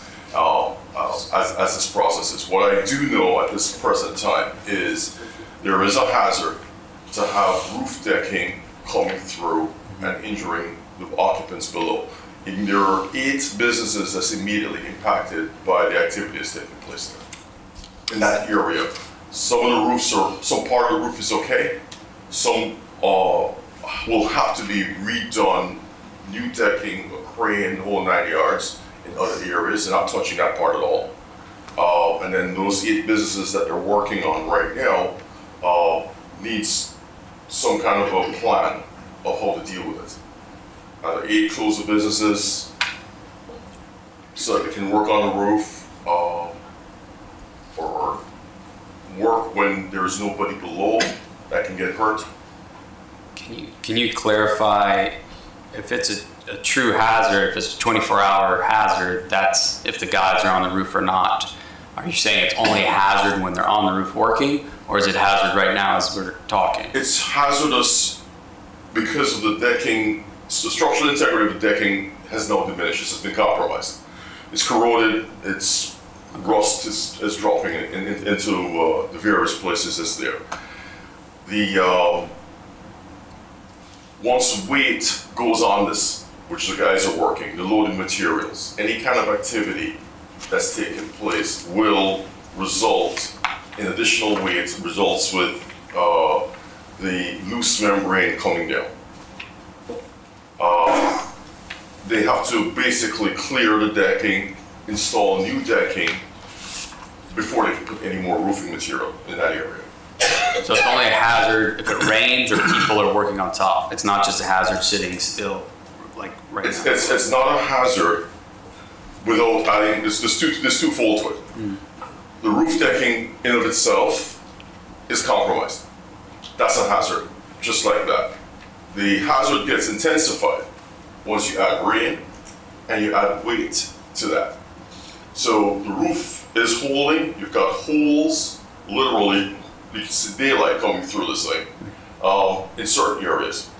as this processes. What I do know at this present time is there is a hazard to have roof decking coming through and injuring the occupants below. And there are 8 businesses that's immediately impacted by the activities taking place there. In that area, some part of the roof is okay. Some will have to be redone, new decking, a crane, the whole 9 yards in other areas. They're not touching that part at all. And then those 8 businesses that they're working on right now needs some kind of a plan of how to deal with it. Either 8 close the businesses so that they can work on the roof, or work when there's nobody below that can get hurt. Can you clarify if it's a true hazard, if it's a 24-hour hazard, that's if the guys are on the roof or not? Are you saying it's only a hazard when they're on the roof working, or is it hazard right now as we're talking? It's hazardous because of the decking. The structural integrity of the decking has now diminished. It has been compromised. It's corroded. Its rust is dropping into the various places that's there. Once weight goes on this, which the guys are working, the loading materials, any kind of activity that's taking place will result in additional weight, results with the loose membrane coming down. They have to basically clear the decking, install new decking before they can put any more roofing material in that area. So it's only a hazard if it rains or people are working on top. It's not just a hazard sitting still, like right now. It's not a hazard without adding, there's twofold to it. The roof decking in of itself is compromised. That's a hazard, just like that. The hazard gets intensified once you add rain and you add weight to that. So the roof is holding, you've got holes literally you can see daylight coming through this thing in certain areas.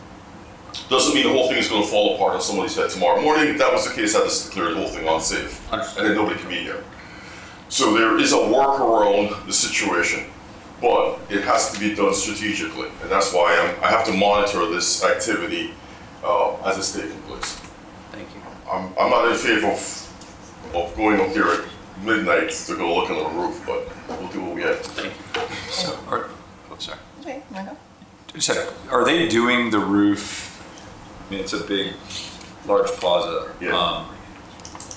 Doesn't mean the whole thing is going to fall apart on somebody's head tomorrow morning. If that was the case, I'd just declare the whole thing unsafe, and then nobody can be here. So there is a work around the situation, but it has to be done strategically, and that's why I have to monitor this activity as it's taking place. Thank you. I'm not in favor of going up there at midnight to go look on the roof, but we'll do what we have to do. So, sorry. Okay, you wanna go? Just a second. Are they doing the roof? I mean, it's a big, large plaza. Yeah.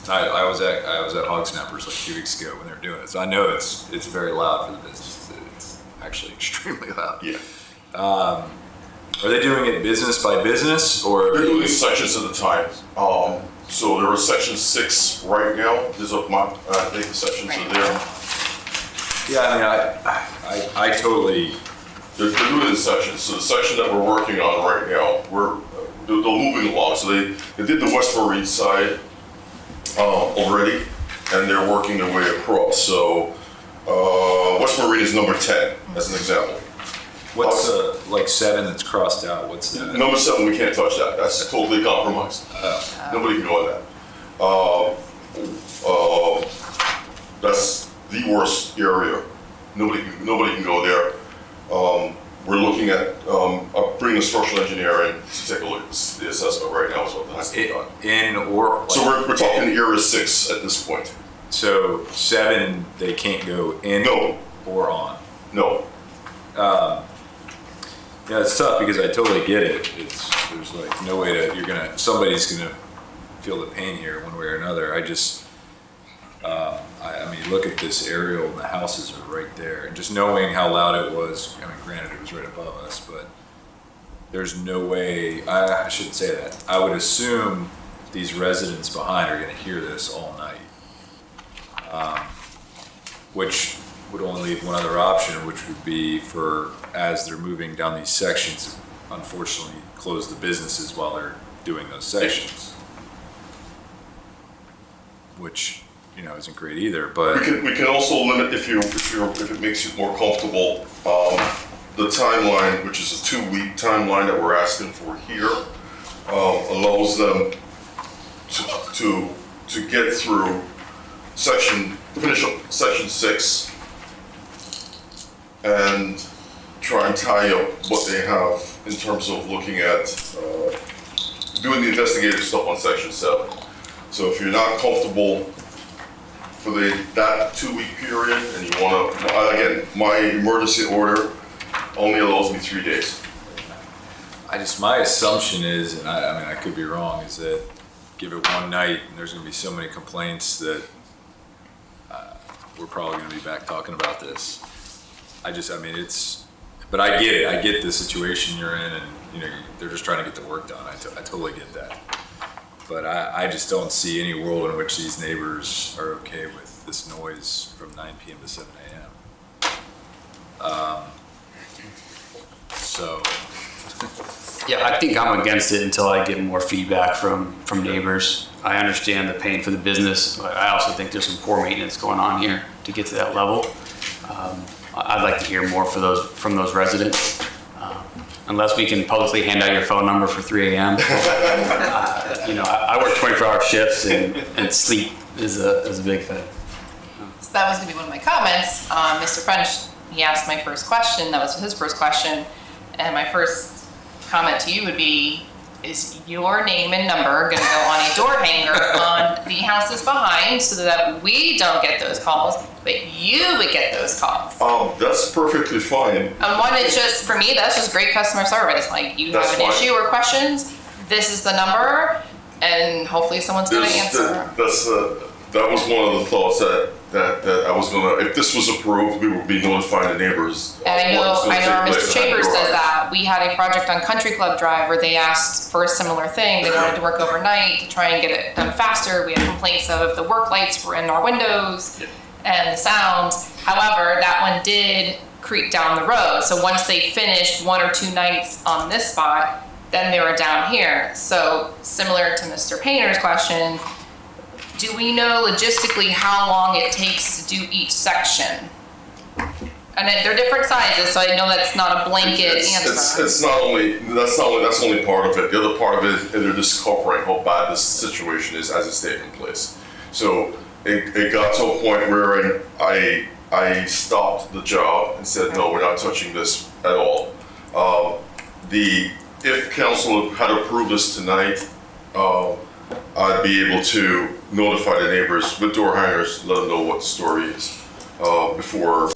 I was at Hog Snappers like 2 weeks ago when they were doing it, so I know it's very loud for the business. It's actually extremely loud. Yeah. Are they doing it business by business, or They're doing sections at a time. So there are section 6 right now. There's a map. I think the sections are there. Yeah, I mean, I totally. They're doing it in sections. So the section that we're working on right now, they're moving along. So they did the West Marine side already, and they're working their way across. So West Marine is number 10, as an example. What's like 7 that's crossed out? What's that? Number 7, we can't touch that. That's totally compromised. Nobody can go in that. That's the worst area. Nobody can go there. We're looking at bringing a structural engineer in to take a look at the assessment right now is what has to be done. So we're talking area 6 at this point. So 7, they can't go in No. or on. No. Yeah, it's tough because I totally get it. There's like no way somebody's gonna feel the pain here one way or another. I mean, look at this aerial and the houses are right there. And just knowing how loud it was, I mean, granted it was right above us, but there's no way, I shouldn't say that. I would assume these residents behind are gonna hear this all night. Which would only leave one other option, which would be for, as they're moving down these sections, unfortunately, close the businesses while they're doing those sections. Which, isn't great either, but. We can also limit, if it makes you more comfortable, the timeline, which is a 2-week timeline that we're asking for here, allows them to get through finish up section 6 and try and tie up what they have in terms of looking at doing the investigative stuff on section 7. So if you're not comfortable for that 2-week period and you want to, again, my emergency order only allows me 3 days. My assumption is, and I mean, I could be wrong, is that give it one night and there's gonna be so many complaints that we're probably gonna be back talking about this. But I get it. I get the situation you're in, and they're just trying to get the work done. I totally get that. But I just don't see any world in which these neighbors are okay with this noise from 9 p.m. to 7 a.m. So. Yeah, I think I'm against it until I get more feedback from neighbors. I understand the pain for the business, but I also think there's some poor maintenance going on here to get to that level. I'd like to hear more from those residents. Unless we can publicly hand out your phone number for 3 a.m. I work 24-hour shifts and sleep is a big thing. So that was gonna be one of my comments. Mr. French, he asked my first question, that was his first question. And my first comment to you would be, is your name and number gonna go on a door hanger on the houses behind so that we don't get those calls, but you would get those calls? That's perfectly fine. And one is just, for me, that's just great customer service. Like, you have an issue or questions, this is the number, and hopefully someone's gonna answer. That was one of the thoughts that I was gonna, if this was approved, we would be notifying the neighbors. And I know Mr. Chambers does that. We had a project on Country Club Drive where they asked for a similar thing. They wanted to work overnight to try and get it done faster. We had complaints of the work lights were in our windows and the sounds. However, that one did creep down the road. So once they finished 1 or 2 nights on this spot, then they were down here. So similar to Mr. Painter's question, do we know logistically how long it takes to do each section? And they're different sizes, so I know that's not a blanket answer. It's not only, that's only part of it. The other part of it is they're just covering how bad this situation is as it's taking place. So it got to a point where I stopped the job and said, no, we're not touching this at all. If council had approved this tonight, I'd be able to notify the neighbors with door hangers, let them know what the story is before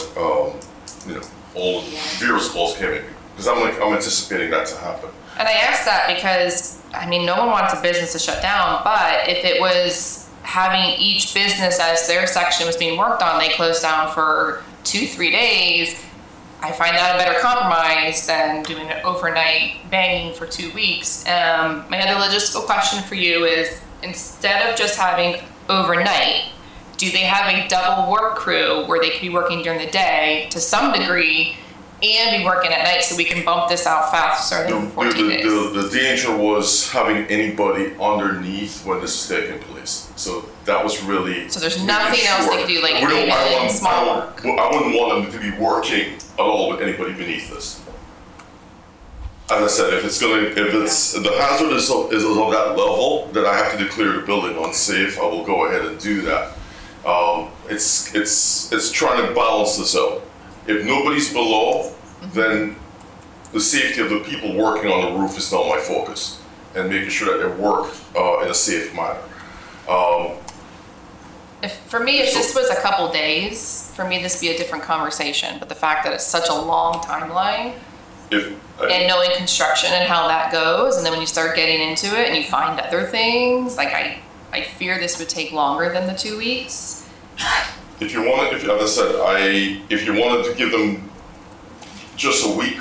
all Vera's calls came in, because I'm anticipating that to happen. And I asked that because, I mean, no one wants a business to shut down, but if it was having each business as their section was being worked on, they closed down for 2-3 days, I find that a better compromise than doing an overnight banging for 2 weeks. My other logistical question for you is, instead of just having overnight, do they have a double work crew where they could be working during the day to some degree and be working at night so we can bump this out faster than 14 days? The danger was having anybody underneath when this is taking place. So that was really. So there's nothing else they can do, like small work? I wouldn't want them to be working at all with anybody beneath us. As I said, if the hazard is of that level, then I have to declare the building unsafe. I will go ahead and do that. It's trying to balance this out. If nobody's below, then the safety of the people working on the roof is not my focus, and making sure that they work in a safe manner. For me, if this was a couple days, for me, this would be a different conversation. But the fact that it's such a long timeline, and knowing construction and how that goes, and then when you start getting into it and you find other things, like I fear this would take longer than the 2 weeks. If you wanted, as I said, if you wanted to give them just a week,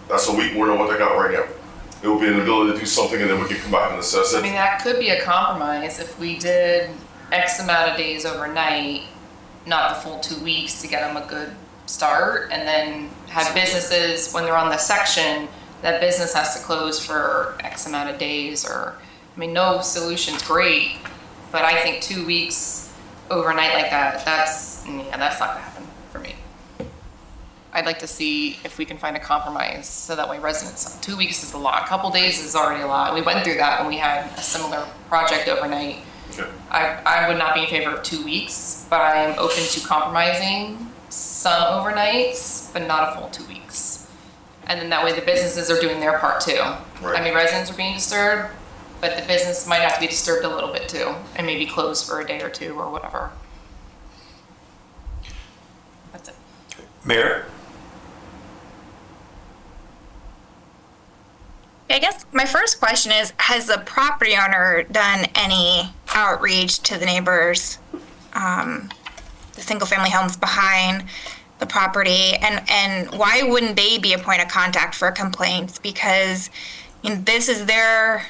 that's a week more than what they got right now. It will be an ability to do something, and then we can come back and assess it. I mean, that could be a compromise if we did X amount of days overnight, not the full 2 weeks to get them a good start, and then have businesses, when they're on the section, that business has to close for X amount of days, or, I mean, no solution's great, but I think 2 weeks overnight like that, that's not gonna happen for me. I'd like to see if we can find a compromise so that way residents, 2 weeks is a lot, a couple days is already a lot. We went through that when we had a similar project overnight. Okay. I would not be in favor of 2 weeks, but I am open to compromising some overnights, but not a full 2 weeks. And then that way the businesses are doing their part too. Right. I mean, residents are being disturbed, but the business might have to be disturbed a little bit too, and maybe closed for a day or two or whatever. That's it. Mayor? I guess my first question is, has the property owner done any outreach to the neighbors, the single family homes behind the property, and why wouldn't they be a point of contact for complaints? Because this is their,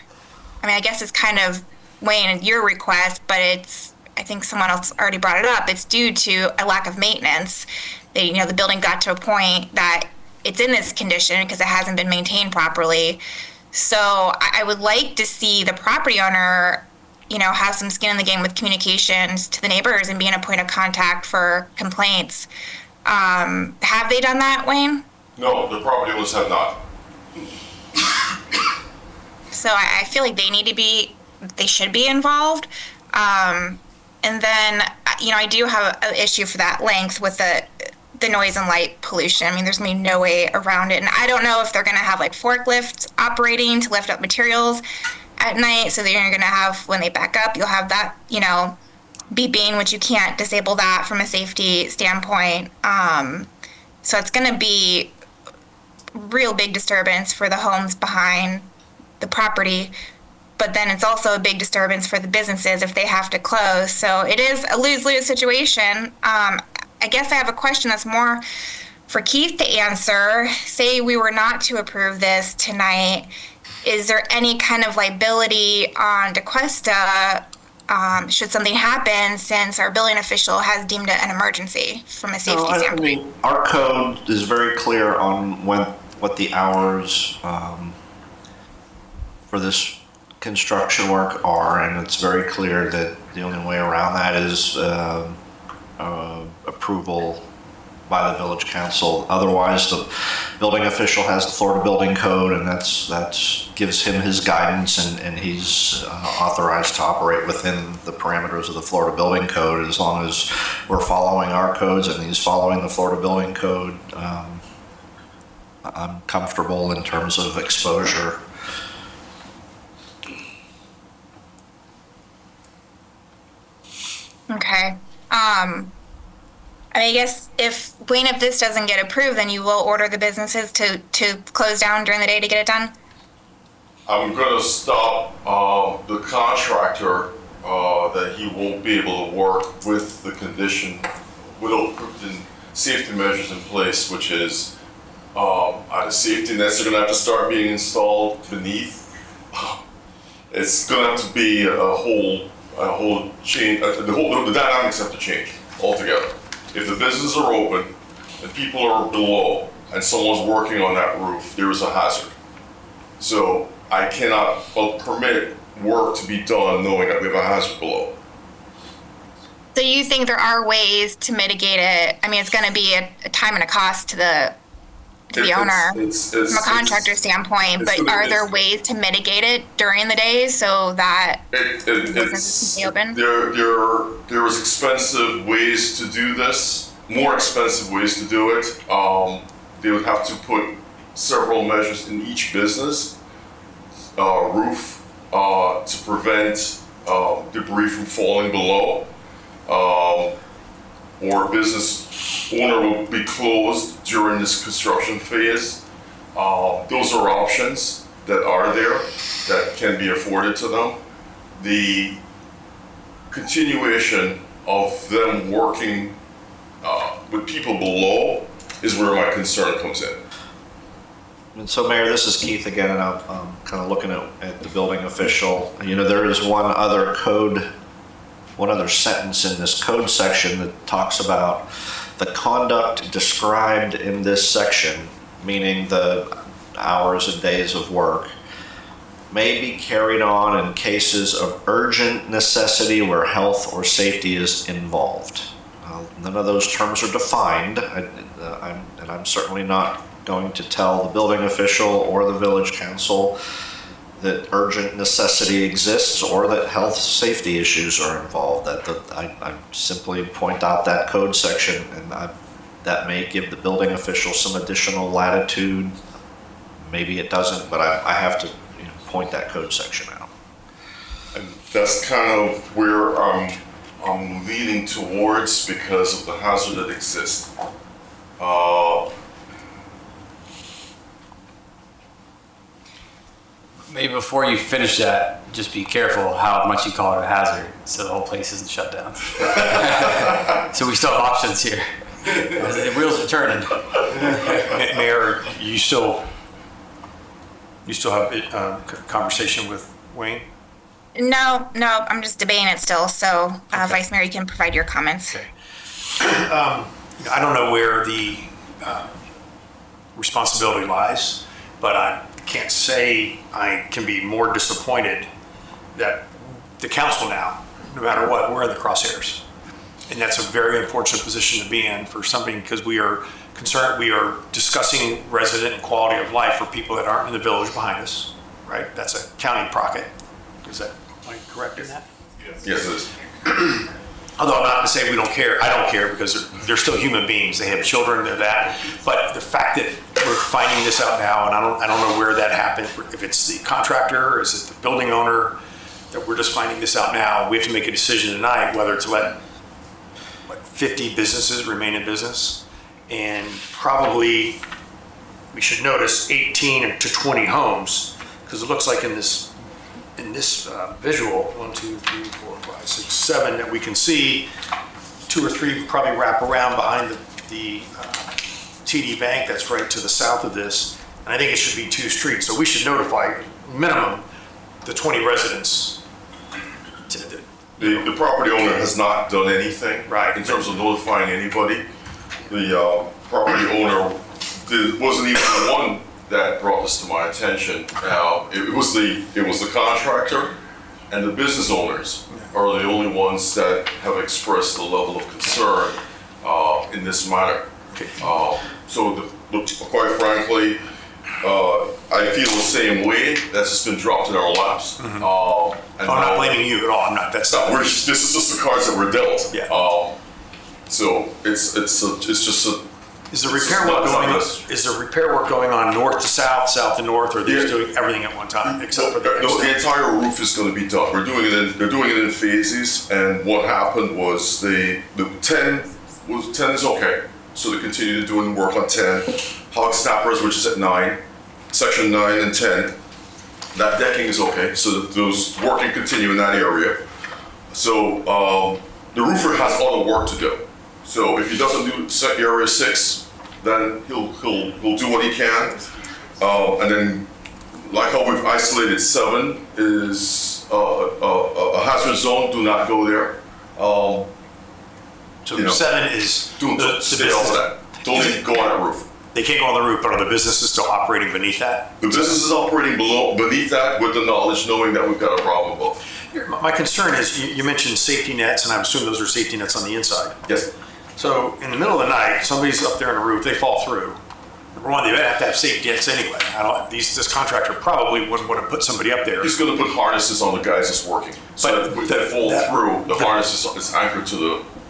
I guess it's kind of weighing your request, but I think someone else already brought it up, it's due to a lack of maintenance. The building got to a point that it's in this condition because it hasn't been maintained properly. So I would like to see the property owner, have some skin in the game with communications to the neighbors and being a point of contact for complaints. Have they done that, Wayne? No, the property owners have not. So I feel like they should be involved. And then, I do have an issue for that length with the noise and light pollution. There's going to be no way around it. And I don't know if they're going to have forklifts operating to lift up materials at night. So that you're going to have, when they back up, you'll have that, beeping, which you can't disable that from a safety standpoint. So it's going to be real big disturbance for the homes behind the property. But then it's also a big disturbance for the businesses if they have to close. So it is a lose-lose situation. I guess I have a question that's more for Keith to answer. Say we were not to approve this tonight, is there any kind of liability on DeQuesta should something happen, since our building official has deemed it an emergency from a safety standpoint? Our code is very clear on what the hours for this construction work are, and it's very clear that the only way around that is approval by the village council. Otherwise, the building official has the Florida Building Code, and that's gives him his guidance, and he's authorized to operate within the parameters of the Florida Building Code. As long as we're following our codes and he's following the Florida Building Code, I'm comfortable in terms of exposure. Okay. I guess if this doesn't get approved, then you will order the businesses to close down during the day to get it done? I'm gonna stop the contractor that he won't be able to work with the condition, without putting safety measures in place, which is the safety nets are gonna have to start being installed beneath. It's gonna have to be a whole change. The dynamics have to change altogether. If the businesses are open and people are below and someone's working on that roof, there is a hazard. So I cannot permit work to be done knowing that we have a hazard below. So you think there are ways to mitigate it? I mean, it's going to be a time and a cost to the owner from a contractor standpoint, but are there ways to mitigate it during the day so that businesses can stay open? There is expensive ways to do this, more expensive ways to do it. They would have to put several measures in each business roof to prevent debris from falling below, or business owner will be closed during this construction phase. Those are options that are there that can be afforded to them. The continuation of them working with people below is where my concern comes in. And so, Mayor, this is Keith again, and I'm kind of looking at the building official. You know, there is one other sentence in this code section that talks about the conduct described in this section, meaning the hours and days of work, may be carried on in cases of urgent necessity where health or safety is involved. None of those terms are defined, and I'm certainly not going to tell the building official or the village council that urgent necessity exists or that health safety issues are involved. I simply point out that code section, and that may give the building official some additional latitude. Maybe it doesn't, but I have to point that code section out. And that's kind of where I'm leaning towards because of the hazard that exists. Maybe before you finish that, just be careful how much you call it a hazard, so the whole place isn't shut down. So we still have options here. The wheels are turning. Mayor, you still have a conversation with Wayne? No, I'm just debating it still. So, Vice Mayor, you can provide your comments. Okay. I don't know where the responsibility lies, but I can't say I can be more disappointed that the council now, no matter what, we're in the crosshairs. And that's a very unfortunate position to be in for something, because we are concerned, we are discussing resident and quality of life for people that aren't in the village behind us, right? That's a county procket. Am I correct in that? Yes, it is. Although I'm not to say we don't care. I don't care, because they're still human beings. They have children, they're that. But the fact that we're finding this out now, and I don't know where that happened, if it's the contractor or is it the building owner, that we're just finding this out now. We have to make a decision tonight whether to let 50 businesses remain in business, and probably we should notice 18 to 20 homes, because it looks like in this visual, 1, 2, 3, 4, 5, 6, 7 that we can see, 2 or 3 probably wrap around behind the TD Bank that's right to the south of this, and I think it should be 2 streets. So we should notify minimum the 20 residents. The property owner has not done anything, Right. in terms of notifying anybody. The property owner wasn't even the one that brought this to my attention. It was the contractor and the business owners are the only ones that have expressed the level of concern in this matter. So quite frankly, I feel the same way. That's just been dropped in our laps. And I'm not blaming you at all. I'm not. That's not. this is just the cards that were dealt. Yeah. So it's just a. Is the repair work going on? Is the repair work going on north to south, south to north, or are they just doing everything at one time except for the The entire roof is going to be done. They're doing it in phases. And what happened was the 10 is okay. So they continue to do work on 10. Hog snappers, which is at 9, section 9 and 10. That decking is okay. So those work can continue in that area. So the roofer has all the work to do. So if he doesn't do area 6, then he'll do what he can. And then, like how we've isolated 7 is a hazard zone. Do not go there. So 7 is Stay off of that. Don't even go on that roof. They can't go on the roof, but are the businesses still operating beneath that? The business is operating beneath that with the knowledge, knowing that we've got a problem above. My concern is you mentioned safety nets, and I assume those are safety nets on the inside. Yes. So in the middle of the night, somebody's up there on the roof, they fall through. Number one, they have to have safety nets anyway. This contractor probably wouldn't want to put somebody up there. He's going to put harnesses on the guys that's working. So But if they fall through, the harness is anchored to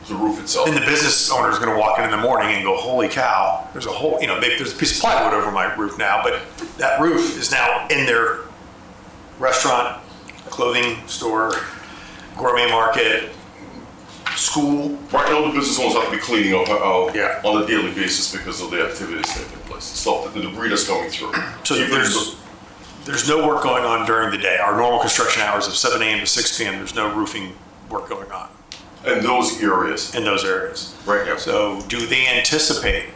the roof itself. And the business owner is going to walk in the morning and go, holy cow, there's a whole, there's a piece of plywood over my roof now, but that roof is now in their restaurant, clothing store, gourmet market, school. Right now, the business owners have to be cleaning up on a daily basis because of the activities taking place. Stuff, the debris that's coming through. So there's no work going on during the day. Our normal construction hours of 7 a.m. to 6 p.m., there's no roofing work going on. In those areas. In those areas. Right now. So do they anticipate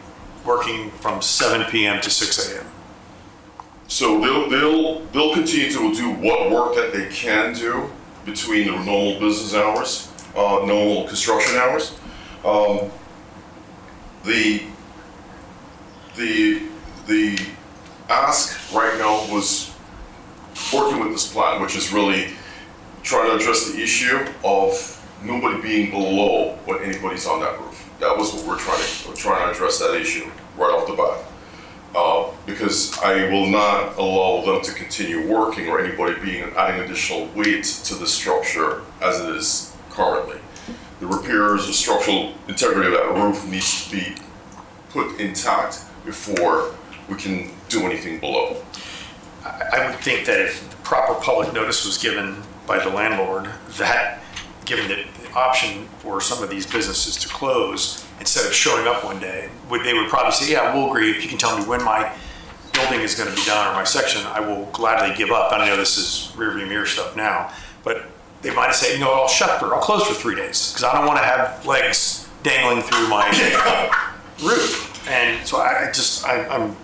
working from 7 p.m. to 6 a.m.? So they'll continue to do what work that they can do between the normal business hours, normal construction hours. The ask right now was working with this plan, which is really trying to address the issue of nobody being below when anybody's on that roof. That was what we're trying to address that issue right off the bat. Because I will not allow them to continue working or anybody adding additional weight to the structure as it is currently. The repairs, the structural integrity of that roof needs to be put intact before we can do anything below. I would think that if the proper public notice was given by the landlord, that given the option for some of these businesses to close, instead of showing up one day, they would probably say, yeah, we'll agree. If you can tell me when my building is going to be done or my section, I will gladly give up. I know this is rearview mirror stuff now, but they might have said, I'll close for 3 days because I don't want to have legs dangling through my roof. And so I'm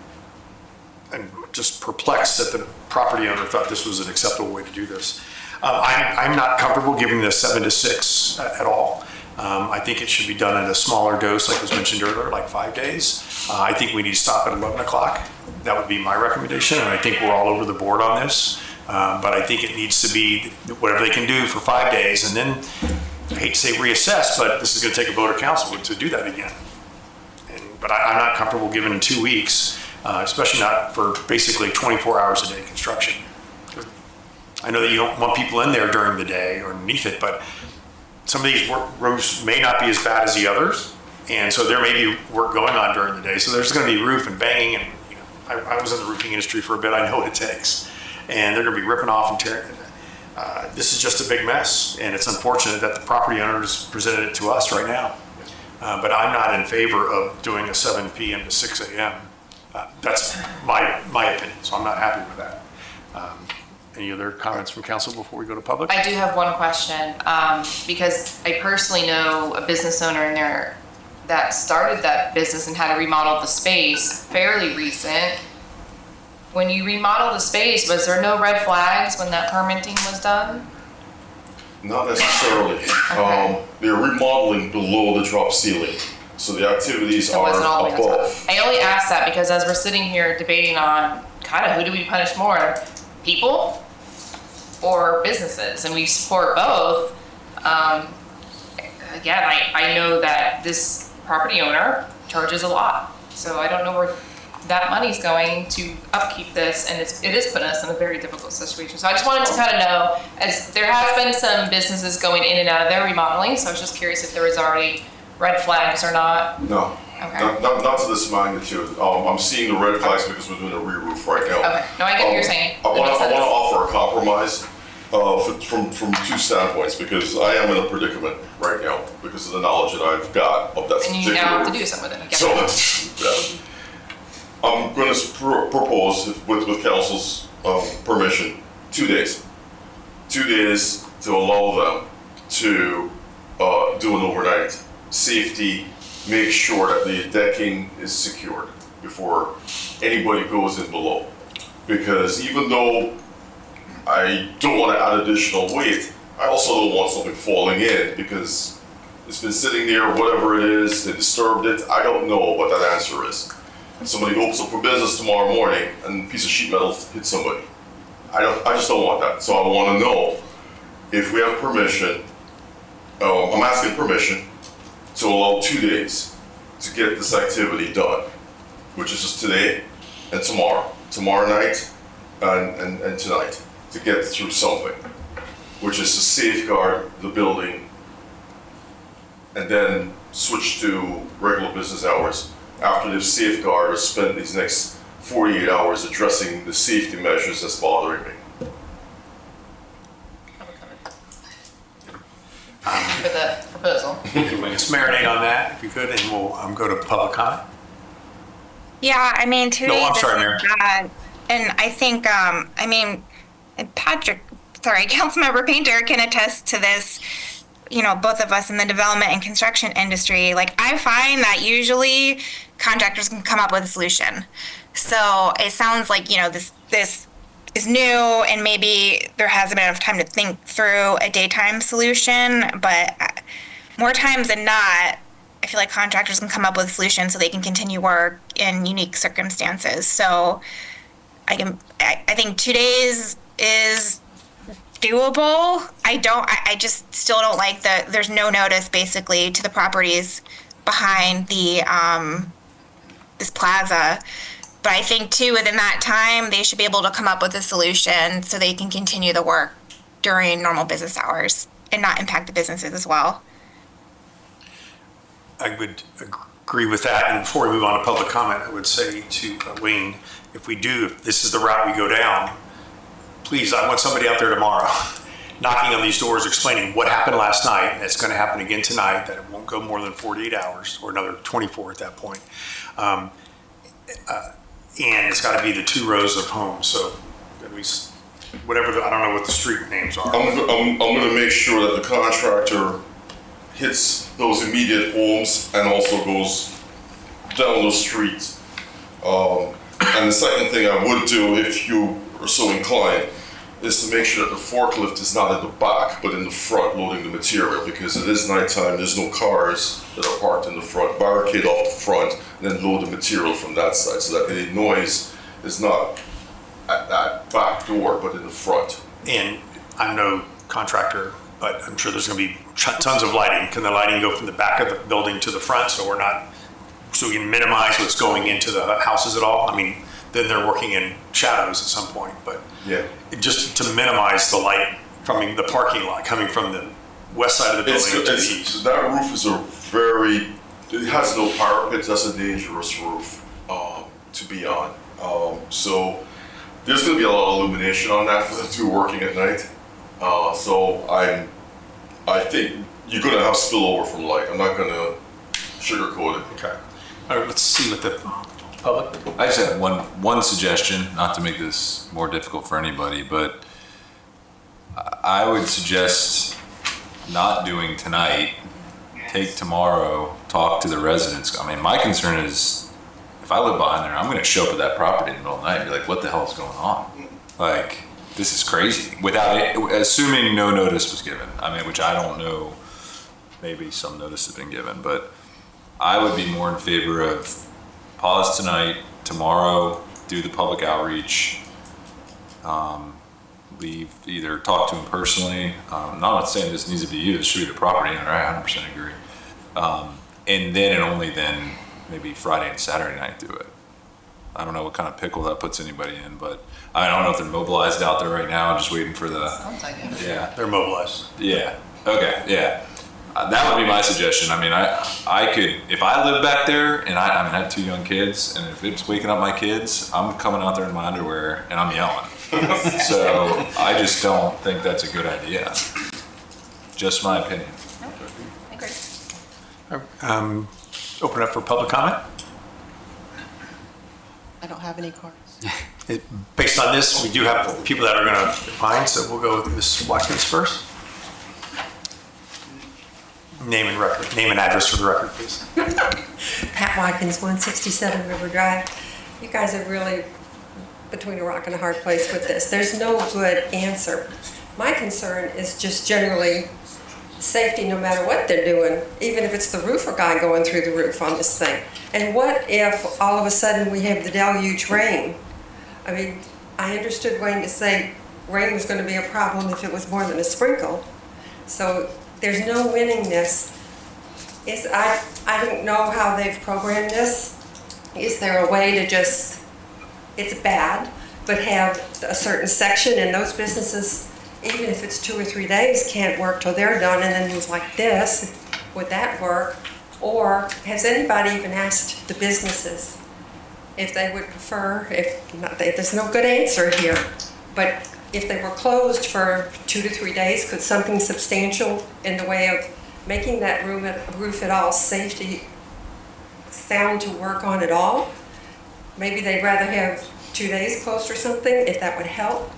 just perplexed that the property owner thought this was an acceptable way to do this. I'm not comfortable giving this 7 to 6 at all. I think it should be done in a smaller dose, like was mentioned earlier, like 5 days. I think we need to stop at 11 o'clock. That would be my recommendation, and I think we're all over the board on this. But I think it needs to be whatever they can do for 5 days, and then, I hate to say reassess, but this is going to take a vote of council to do that again. But I'm not comfortable giving 2 weeks, especially not for basically 24 hours a day construction. I know that you don't want people in there during the day or underneath it, but some of these roofs may not be as bad as the others, and so there may be work going on during the day. So there's going to be roof and banging, and I was in the roofing industry for a bit. I know what it takes, and they're going to be ripping off and tearing. This is just a big mess, and it's unfortunate that the property owners presented it to us right now. But I'm not in favor of doing a 7 p.m. to 6 a.m. That's my opinion, so I'm not happy with that. Any other comments from council before we go to public? I do have one question, because I personally know a business owner in there that started that business and had to remodel the space fairly recent. When you remodel the space, was there no red flags when that permitting was done? Not necessarily. Okay. They're remodeling below the drop ceiling, so the activities It are wasn't all the way on above. top. I only asked that because as we're sitting here debating on kind of who do we punish more, people or businesses, and we support both. Again, I know that this property owner charges a lot. So I don't know where that money's going to upkeep this, and it is putting us in a very difficult situation. So I just wanted to kind of know, as there has been some businesses going in and out of their remodeling, so I was just curious if there was already red flags or not. No. Okay. Not to this magnitude. I'm seeing the red flags because we're doing a re-roof right now. Okay, no, I get what you're saying. I That want makes to sense. offer a compromise from two standpoints, because I am in a predicament right now because of the knowledge that I've got of that And particular you now have to roof. do something with it. I get So it. I'm going to propose, with council's permission, 2 days. 2 days to allow them to do an overnight safety, make sure that the decking is secured before anybody goes in below. Because even though I don't want to add additional weight, I also don't want something falling in because it's been sitting there, whatever it is, they disturbed it. I don't know what that answer is. Somebody opens up for business tomorrow morning and a piece of sheet metal hits somebody. I just don't want that. So I want to know if we have permission. I'm asking permission to allow 2 days to get this activity done, which is just today and tomorrow night and tonight, to get through something, which is to safeguard the building and then switch to regular business hours after they've safeguarded or spent these next 48 hours addressing the safety measures that's bothering me. For the proposal. Let's marinate on that if you could, and we'll go to public comment. Yeah, I mean, 2 No, days I'm sorry, isn't Mayor. bad. And I think, Councilmember Painter can attest to this, both of us in the development and construction industry. Like, I find that usually contractors can come up with a solution. So it sounds like, this is new, and maybe there hasn't been enough time to think through a daytime solution, but more times than not, I feel like contractors can come up with a solution so they can continue work in unique circumstances. So I think 2 days is doable. I just still don't like there's no notice basically to the properties behind the this plaza. But I think too, within that time, they should be able to come up with a solution so they can continue the work during normal business hours and not impact the businesses as well. I would agree with that. And before we move on to public comment, I would say to Wayne, if this is the route we go down, please, I want somebody out there tomorrow knocking on these doors, explaining what happened last night, and it's going to happen again tonight, that it won't go more than 48 hours or another 24 at that point. And it's got to be the 2 rows of homes. So at least whatever I don't know what the street names are. I'm going to make sure that the contractor hits those immediate homes and also goes down the street. And the second thing I would do, if you are so inclined, is to make sure that the forklift is not at the back, but in the front loading the material, because it is nighttime, there's no cars that are parked in the front. Barricade off the front, and then load the material from that side, so that any noise is not at that back door, but in the front. And I'm no contractor, but I'm sure there's going to be tons of lighting. Can the lighting go from the back of the building to the front so we can minimize what's going into the houses at all? I mean, then they're working in shadows at some point, but Yeah. just to minimize the light from the parking lot coming from the west side of the building to the east. That roof is it has no parapet. That's a dangerous roof to be on. So there's going to be a lot of illumination on that for the 2 working at night. So I think you're going to have spillover from light. I'm not going to sugarcoat it. Okay. All right, let's see what the public. I just have one suggestion, not to make this more difficult for anybody, but I would suggest not doing tonight. Take tomorrow, talk to the residents. I mean, my concern is if I live behind there, I'm going to show up at that property in the middle of the night and be like, what the hell is going on? Like, this is crazy. Assuming no notice was given. I mean, which I don't know, maybe some notice has been given, but I would be more in favor of pause tonight, tomorrow, do the public outreach, either talk to them personally. I'm not saying this needs to be you, this should be the property owner, I 100% agree. And then and only then maybe Friday and Saturday night do it. I don't know what kind of pickle that puts anybody in, but I don't know if they're mobilized out there right now, just waiting for the, Sounds like it. yeah. They're mobilized. Yeah. Okay. Yeah. That would be my suggestion. I mean, I could, if I lived back there and I have 2 young kids, and if it's waking up my kids, I'm coming out there in my underwear and I'm yelling. So I just don't think that's a good idea. Just my opinion. I agree. Open up for public comment. I don't have any cards. Based on this, we do have people that are going to opine, so we'll go with Ms. Watkins first. Name and address for the record, please. Pat Watkins, 167 River Drive. You guys are really between a rock and a hard place with this. There's no good answer. My concern is just generally safety no matter what they're doing, even if it's the roofer guy going through the roof on this thing. And what if all of a sudden we have the deluge rain? I mean, I understood Wayne to say rain was going to be a problem if it was more than a sprinkle. So there's no winning this. I don't know how they've programmed this. Is there a way to just, it's bad, but have a certain section, and those businesses, even if it's 2 or 3 days, can't work till they're done, and then things like this, would that work? Or has anybody even asked the businesses if they would prefer, if not, there's no good answer here, but if they were closed for 2 to 3 days, could something substantial in the way of making that roof at all safety sound to work on at all? Maybe they'd rather have 2 days closed or something, if that would help.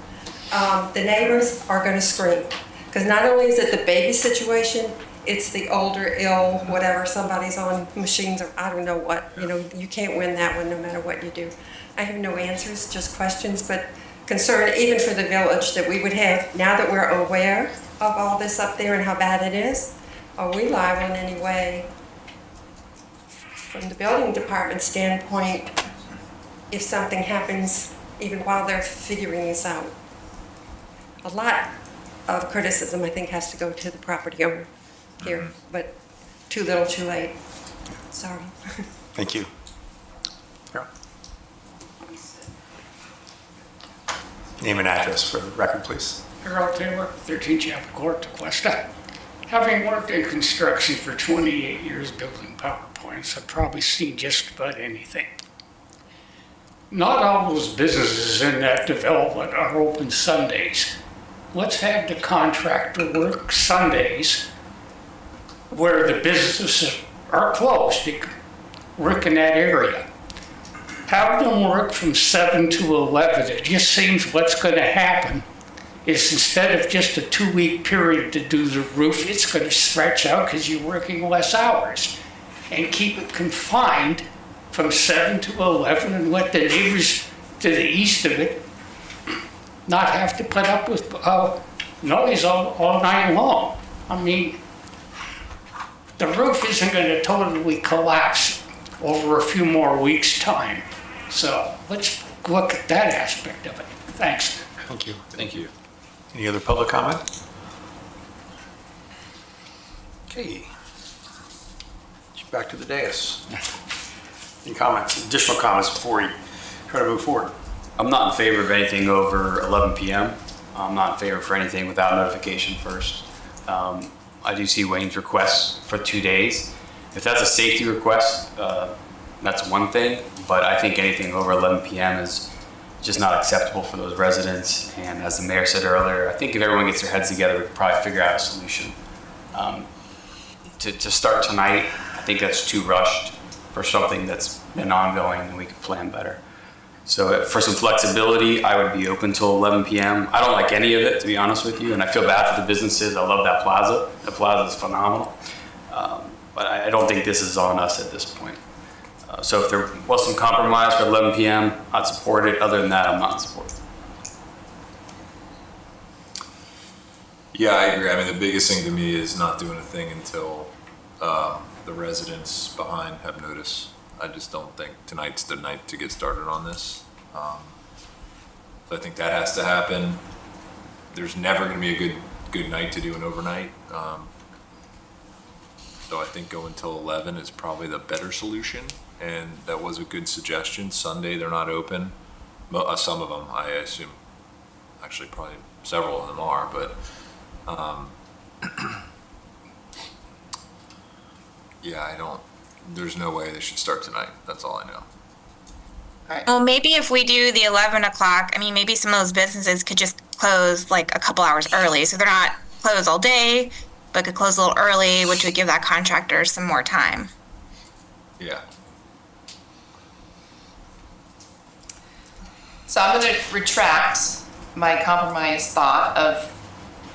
The neighbors are going to scream, because not only is it the baby situation, it's the older, ill, whatever, somebody's on machines or I don't know what, you can't win that one no matter what you do. I have no answers, just questions, but concern even for the village that we would have, now that we're aware of all this up there and how bad it is, are we liable in any way from the building department standpoint if something happens even while they're figuring this out? A lot of criticism, I think, has to go to the property owner here, but too little, too late. Sorry. Thank you. Carol. Name and address for the record, please. Harold Taylor, 13 Chapel Court, Tequesta. Having worked in construction for 28 years building PowerPoints, I've probably seen just about anything. Not all those businesses in that development are open Sundays. Let's have the contractor work Sundays where the businesses are closed, work in that area. Have them work from 7 to 11. It just seems what's going to happen is instead of just a 2-week period to do the roof, it's going to stretch out because you're working less hours. And keep it confined from 7 to 11 and let the neighbors to the east of it not have to put up with noise all night long. I mean, the roof isn't going to totally collapse over a few more weeks' time. So let's look at that aspect of it. Thanks. Thank you. Thank you. Any other public comment? Okay. Back to the dais. Any comments, additional comments before we try to move forward? I'm not in favor of anything over 11 p.m. I'm not in favor for anything without notification first. I do see Wayne's request for 2 days. If that's a safety request, that's one thing, but I think anything over 11 p.m. is just not acceptable for those residents. And as the mayor said earlier, I think if everyone gets their heads together, we could probably figure out a solution. To start tonight, I think that's too rushed for something that's been ongoing and we could plan better. So for some flexibility, I would be open till 11 p.m. I don't like any of it, to be honest with you, and I feel bad for the businesses. I love that plaza. The plaza is phenomenal. But I don't think this is on us at this point. So if there was some compromise for 11 p.m., I'd support it. Other than that, I'm not in support. Yeah, I agree. I mean, the biggest thing to me is not doing a thing until the residents behind have notice. I just don't think tonight's the night to get started on this. So I think that has to happen. There's never going to be a good night to do an overnight. So I think going till 11 is probably the better solution, and that was a good suggestion. Sunday, they're not open. Some of them, I assume, actually probably several of them are, but yeah, there's no way they should start tonight. That's all I know. Well, maybe if we do the 11 o'clock, I mean, maybe some of those businesses could just close like a couple hours early. So they're not closed all day, but could close a little early, which would give that contractor some more time. Yeah. So I'm going to retract my compromise thought of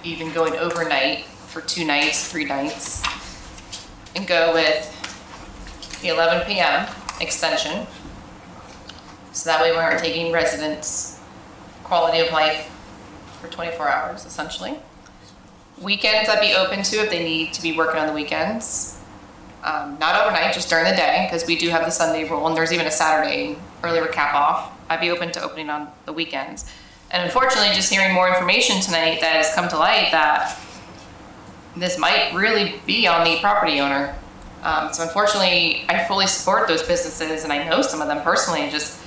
even going overnight for 2 nights, 3 nights, and go with the 11 p.m. extension. So that way we aren't taking residents' quality of life for 24 hours, essentially. Weekends I'd be open to if they need to be working on the weekends. Not overnight, just during the day, because we do have the Sunday rule, and there's even a Saturday earlier cap off. I'd be open to opening on the weekends. And unfortunately, just hearing more information tonight that has come to light that this might really be on the property owner. So unfortunately, I fully support those businesses, and I know some of them personally, and just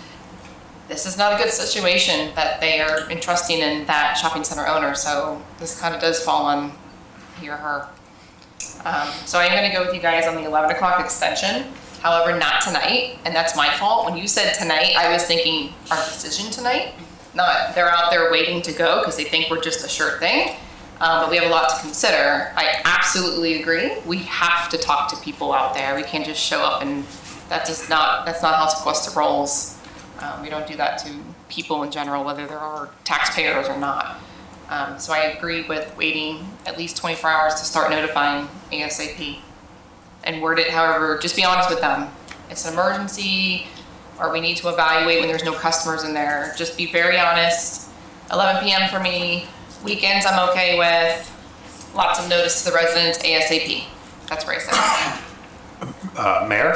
this is not a good situation that they are entrusting in that shopping center owner. So this kind of does fall on he or her. So I'm going to go with you guys on the 11 o'clock extension. However, not tonight, and that's my fault. When you said tonight, I was thinking our decision tonight, not they're out there waiting to go because they think we're just a sure thing. But we have a lot to consider. I absolutely agree. We have to talk to people out there. We can't just show up, and that's not how Sequesta rolls. We don't do that to people in general, whether they're our taxpayers or not. So I agree with waiting at least 24 hours to start notifying ASAP. And word it however, just be honest with them. It's an emergency, or we need to evaluate when there's no customers in there. Just be very honest. 11 p.m. for me. Weekends I'm okay with. Lots of notice to the residents ASAP. That's where I said. Mayor?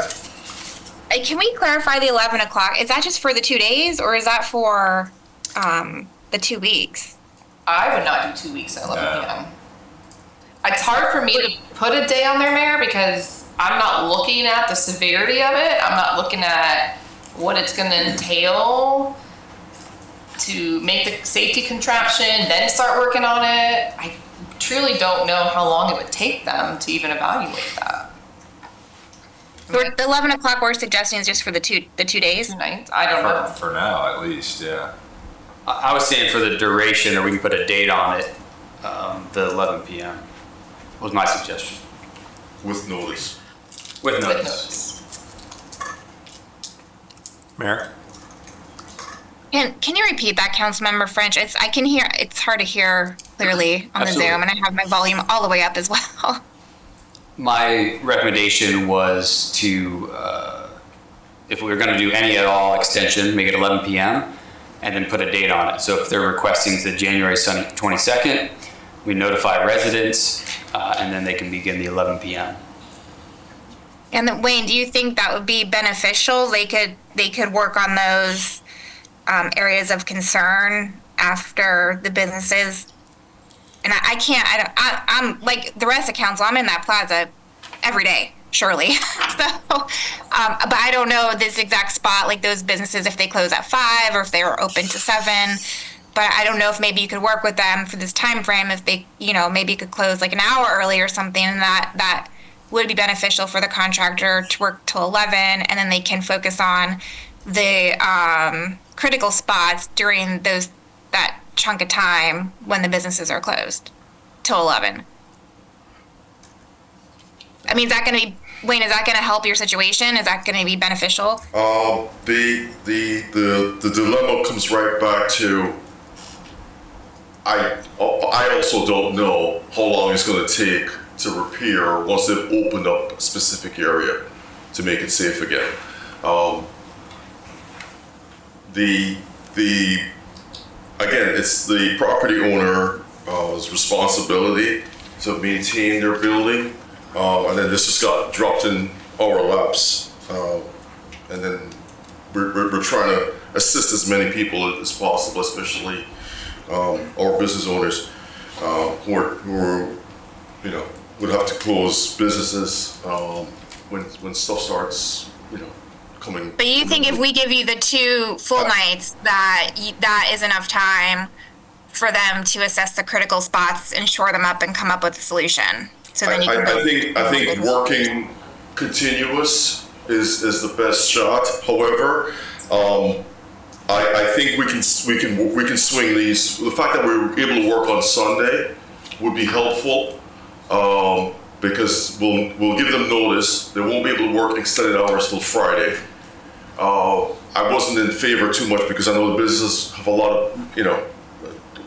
Can we clarify the 11 o'clock? Is that just for the 2 days, or is that for the 2 weeks? I would not do 2 weeks at 11 p.m. It's hard for me to put a day on there, Mayor, because I'm not looking at the severity of it. I'm not looking at what it's going to entail to make the safety contraption, then start working on it. I truly don't know how long it would take them to even evaluate that. The 11 o'clock we're suggesting is just for the two days? 2 nights? I don't know. For now, at least, yeah. I was saying for the duration, or we can put a date on it, the 11 p.m. was my suggestion. With notice. With With notice. notice. Mayor? Can you repeat that, Councilmember French? I can hear, it's hard to hear clearly on the Absolutely. Zoom, and I have my volume all the way up as well. My recommendation was to, if we were going to do any at all extension, make it 11 p.m. and then put a date on it. So if they're requesting the January 22nd, we notify residents, and then they can begin the 11 p.m. And then, Wayne, do you think that would be beneficial? They could work on those areas of concern after the businesses. And I'm like the rest of council, I'm in that plaza every day, surely. So, but I don't know this exact spot, like those businesses, if they close at 5 or if they were open to 7. But I don't know if maybe you could work with them for this time frame, if they, maybe you could close like an hour early or something, and that would be beneficial for the contractor to work till 11, and then they can focus on the critical spots during that chunk of time when the businesses are closed till 11. I mean, Wayne, is that going to help your situation? Is that going to be beneficial? The dilemma comes right back to I also don't know how long it's going to take to repair once they've opened up a specific area to make it safe again. Again, it's the property owner's responsibility to maintain their building, and then this just got dropped in our laps, and then we're trying to assist as many people as possible, especially our business owners who are would have to close businesses when stuff starts, coming. But you think if we give you the 2 full nights, that is enough time for them to assess the critical spots and shore them up and come up with a solution? So then you can I think working continuous is the best shot. However, I think we can swing these. The fact that we were able to work on Sunday would be helpful, because we'll give them notice. They won't be able to work extended hours till Friday. I wasn't in favor too much because I know the businesses have a lot of,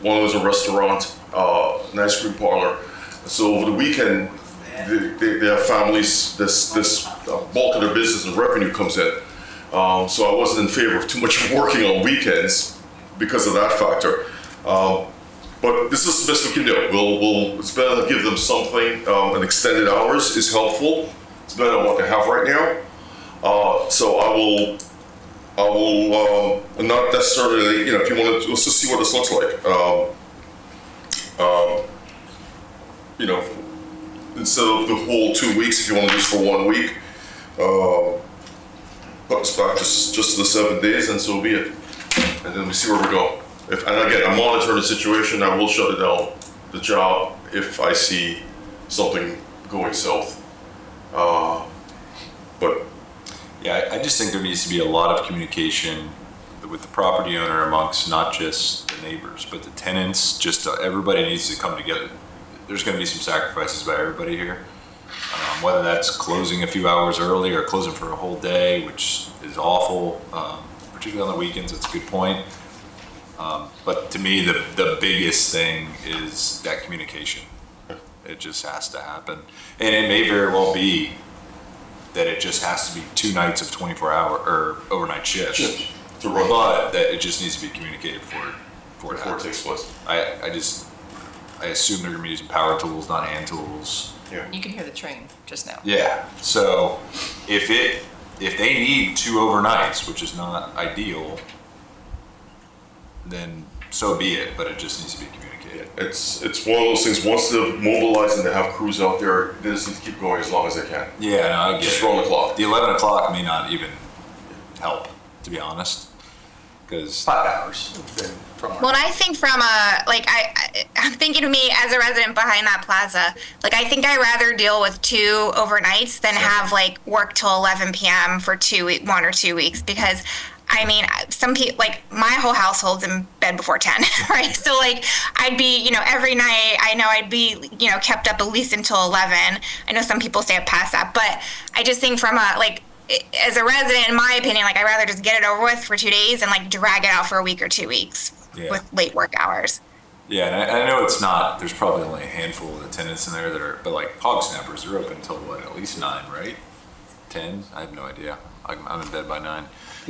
one of those a restaurant, an ice cream parlor. So over the weekend, they have families. This bulk of their business and revenue comes in. So I wasn't in favor of too much working on weekends because of that factor. But this is the best we can do. It's better to give them something. And extended hours is helpful. It's better than what they have right now. So I will not necessarily, if you want to, let's just see what this looks like. Instead of the whole 2 weeks, if you want to do this for 1 week, put us back just to the 7 days, and so be it. And then we see where we go. And again, I'm monitoring the situation. I will shut it down, the job, if I see something going south. But Yeah, I just think there needs to be a lot of communication with the property owner amongst not just the neighbors, but the tenants. Everybody needs to come together. There's going to be some sacrifices by everybody here. Whether that's closing a few hours early or closing for a whole day, which is awful, particularly on the weekends. That's a good point. But to me, the biggest thing is that communication. It just has to happen. And it may very well be that it just has to be 2 nights of 24-hour or overnight shifts. To run, But that it just needs to be communicated before it takes place. I assume they're going to be using power tools, not hand tools. You can hear the train just now. Yeah. So if they need 2 overnights, which is not ideal, then so be it. But it just needs to be communicated. It's one of those things. Once they're mobilized and they have crews out there, they just need to keep going as long as they can. Yeah, no, I get Just it. run the clock. The 11 o'clock may not even help, to be honest, because 5 hours. Well, and I think I'm thinking of me as a resident behind that plaza. I think I'd rather deal with 2 overnights than have work till 11 p.m. for 1 or 2 weeks, because some people, my whole household's in bed before 10, right? So I'd be, every night I know I'd be, kept up at least until 11. I know some people stay up past that, but I just think from as a resident, in my opinion, I'd rather just get it over with for 2 days and drag it out for a week or 2 weeks with late work hours. Yeah, and I know it's not. There's probably only a handful of tenants in there that are, but hog snappers, they're open until what? At least 9, right? 10? I have no idea. I'm in bed by 9.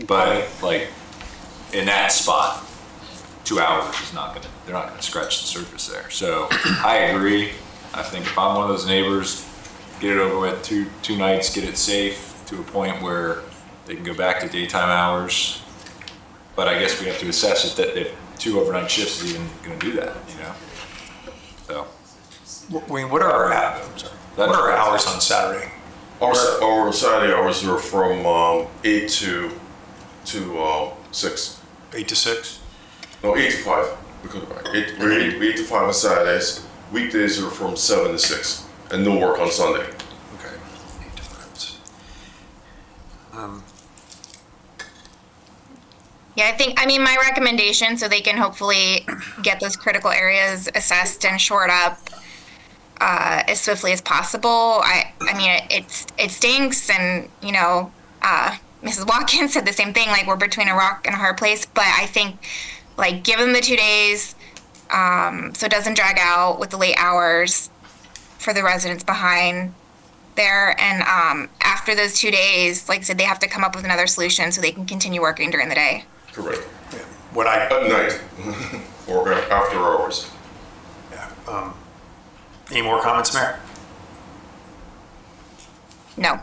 But in that spot, 2 hours is not gonna. They're not gonna scratch the surface there. So I agree. I think if I'm one of those neighbors, get it over with. 2 nights, get it safe to a point where they can go back to daytime hours. But I guess we have to assess if 2 overnight shifts is even going to do that, So. What are our hours on Saturday? Our Saturday hours are from 8 to 6. 8 to 6? No, 8 to 5. We're 8 to 5 on Saturdays. Weekdays are from 7 to 6, and no work on Sunday. Okay, 8 to 5. Yeah, my recommendation, so they can hopefully get those critical areas assessed and shored up as swiftly as possible. It stinks, and Mrs. Watkins said the same thing. We're between a rock and a hard place. But I think, give them the 2 days, so it doesn't drag out with the late hours for the residents behind there. And after those 2 days, like I said, they have to come up with another solution so they can continue working during the day. Correct. Yeah. At night or after hours. Yeah. Any more comments, Mayor? No.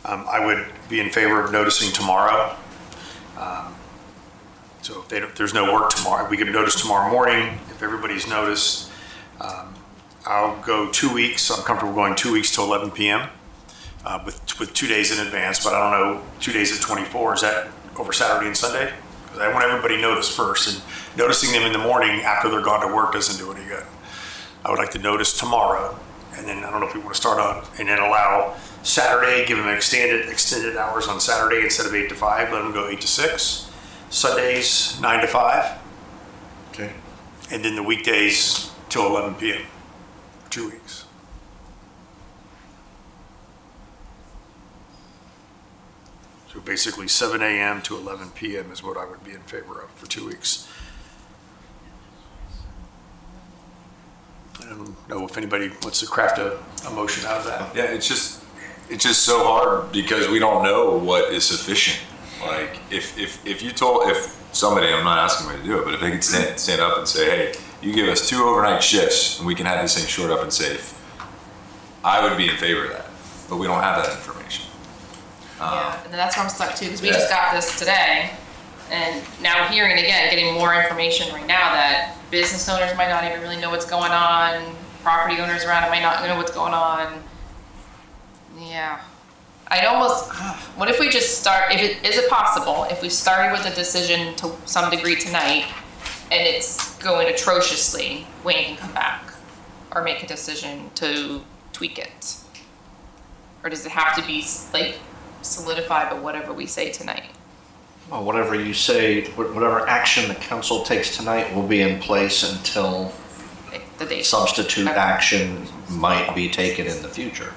I would be in favor of noticing tomorrow. So if there's no work tomorrow, we could notice tomorrow morning. If everybody's noticed, I'll go 2 weeks. I'm comfortable going 2 weeks to 11 p.m. With 2 days in advance, but I don't know, 2 days at 24, is that over Saturday and Sunday? Because I want everybody to notice first, and noticing them in the morning after they're gone to work doesn't do any good. I would like to notice tomorrow, and then I don't know if we want to start on, and then allow Saturday, give them extended hours on Saturday instead of 8 to 5, let them go 8 to 6. Sundays, 9 to 5, Okay. and then the weekdays till 11 p.m. 2 weeks. So basically 7 a.m. to 11 p.m. is what I would be in favor of for 2 weeks. I don't know if anybody wants to craft a motion out of that. Yeah, it's just so hard because we don't know what is sufficient. Like if somebody, I'm not asking them to do it, but if they could stand up and say, hey, you give us 2 overnight shifts and we can have this thing short up and safe, I would be in favor of that, but we don't have that information. Yeah, and that's where I'm stuck too, because we just got this today, and now we're hearing again, getting more information right now that business owners might not even really know what's going on, property owners around it might not know what's going on. Yeah. I'd almost, what if we just start, is it possible, if we started with a decision to some degree tonight, and it's going atrociously, Wayne can come back, or make a decision to tweak it? Or does it have to be like solidified by whatever we say tonight? Well, whatever you say, whatever action the council takes tonight will be in place until The date. substitute Okay. action might be taken in the future.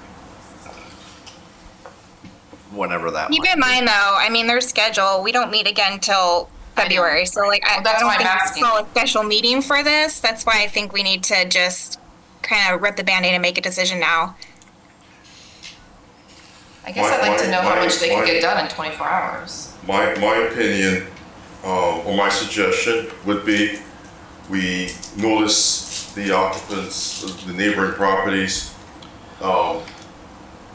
Whenever that Keep might in be. mind though, I mean, their schedule, we don't meet again till February. So like, Well, that's I why don't I'm think asking. we call a special meeting for this. That's why I think we need to just kind of rip the Band-Aid and make a decision now. I guess I'd like to know how much they can my- get done in 24 hours. My opinion, or my suggestion would be, we notice the occupants of the neighboring properties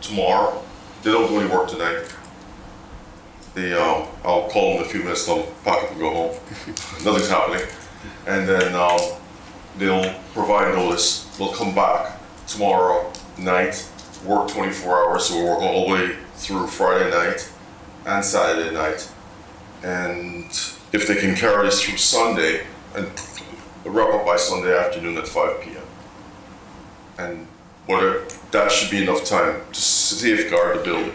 tomorrow. They don't do any work tonight. I'll call them in a few minutes, they'll pack up and go home. Nothing's happening. And then they'll provide notice. They'll come back tomorrow night, work 24 hours, so we'll work all the way through Friday night and Saturday night. And if they can carry this through Sunday and wrap up by Sunday afternoon at 5 p.m. And that should be enough time to safeguard the building.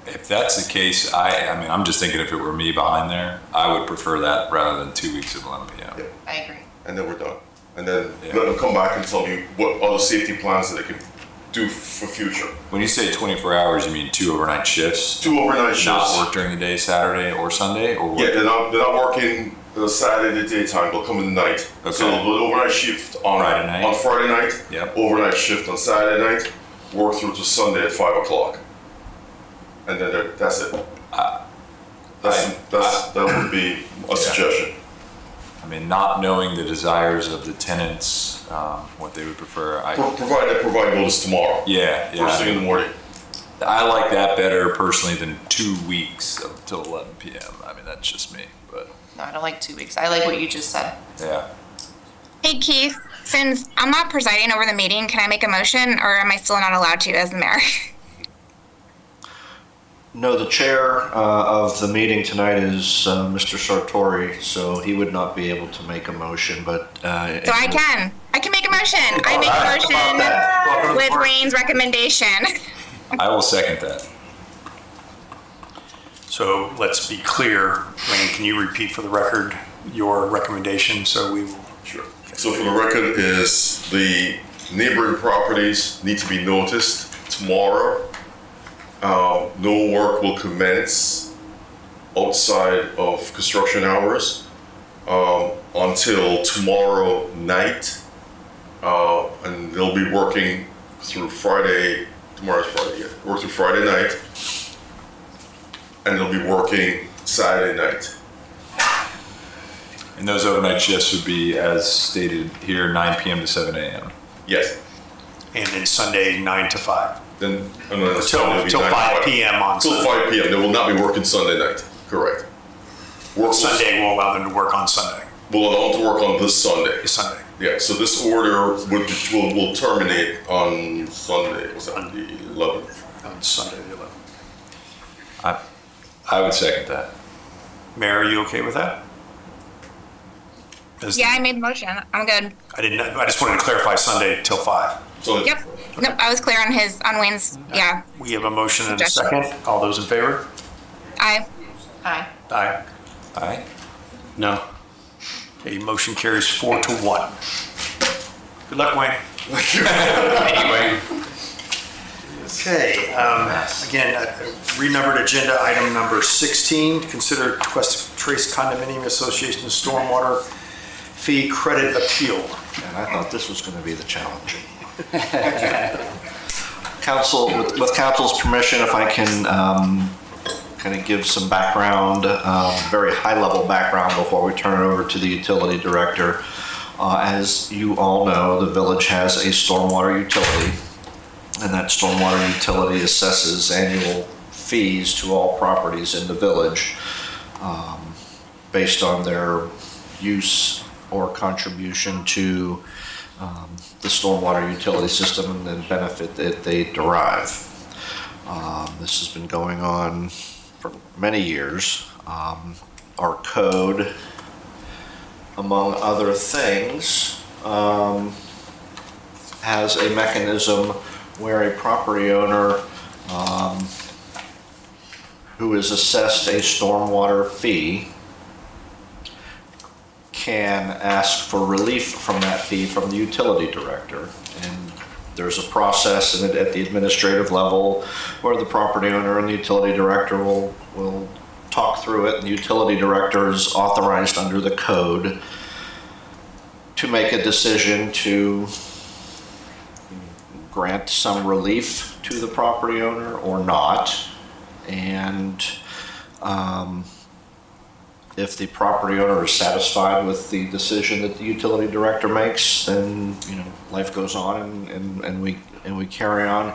If that's the case, I mean, I'm just thinking if it were me behind there, I would prefer that rather than 2 weeks of 11 p.m. Yeah. I agree. And then we're done. And then Yeah. let them come back and tell me what other safety plans that they can do for future. When you say 24 hours, you mean 2 overnight shifts? 2 overnight shifts. Not work during the day, Saturday or Sunday, or what? Yeah, they're not working Saturday the daytime. They'll come in the night. Okay. So they'll do an overnight shift on Friday night. On Friday night. Yep. Overnight shift on Saturday night. Work through to Sunday at 5 o'clock. And then that's it. That would be a suggestion. I mean, not knowing the desires of the tenants, what they would prefer. Provide notice tomorrow. Yeah. First thing in the morning. I like that better personally than 2 weeks until 11 p.m. I mean, that's just me, but No, I don't like 2 weeks. I like what you just said. yeah. Hey Keith, since I'm not presiding over the meeting, can I make a motion or am I still not allowed to as the mayor? No, the chair of the meeting tonight is Mr. Sartory, so he would not be able to make a motion, but... So I can make a motion. I make How a about that? motion Welcome to the with party. Wayne's recommendation. I will second that. So let's be clear, Wayne, can you repeat for the record your recommendation so we will? Sure. So for the record is the neighboring properties need to be noticed tomorrow. No work will commence outside of construction hours until tomorrow night. And they'll be working through Friday, tomorrow's Friday, yeah. Work through Friday night. And they'll be working Saturday night. And those overnight shifts would be, as stated here, 9 p.m. to 7 a.m. Yes. And then Sunday, 9 to 5. Then, and then Sunday will be Till 9 to 5 p.m. on Till Sunday. 5 p.m. They will not be working Sunday night. Correct. Work Sunday will allow them to work on Sunday, will allow them to work on this Sunday. this Sunday. Yeah, so this order will terminate on Sunday, was that the 11th? On Sunday, the 11th. I would second that. Mayor, are you okay with that? Yeah, I made the motion. I'm good. I just wanted to clarify Sunday till 5. So Yep. Nope, I was clear on Wayne's, yeah. We have a motion and a Suggestion. second. All those in favor? Aye. Aye. Aye. Aye. No. Okay, motion carries 4-1. Good luck, Wayne. Anyway, Okay, again, renumbered agenda item number 16, consider Quest Trace Condominium Association stormwater fee credit appeal. And I thought this was going to be the challenge. Council, with council's permission, if I can kind of give some background, very high-level background before we turn it over to the utility director. As you all know, the village has a stormwater utility, and that stormwater utility assesses annual fees to all properties in the village based on their use or contribution to the stormwater utility system and the benefit that they derive. This has been going on for many years. Our code, among other things, has a mechanism where a property owner who is assessed a stormwater fee can ask for relief from that fee from the utility director. And there's a process at the administrative level where the property owner and the utility director will talk through it, and the utility director is authorized under the code to make a decision to grant some relief to the property owner or not. And if the property owner is satisfied with the decision that the utility director makes, then life goes on and we carry on.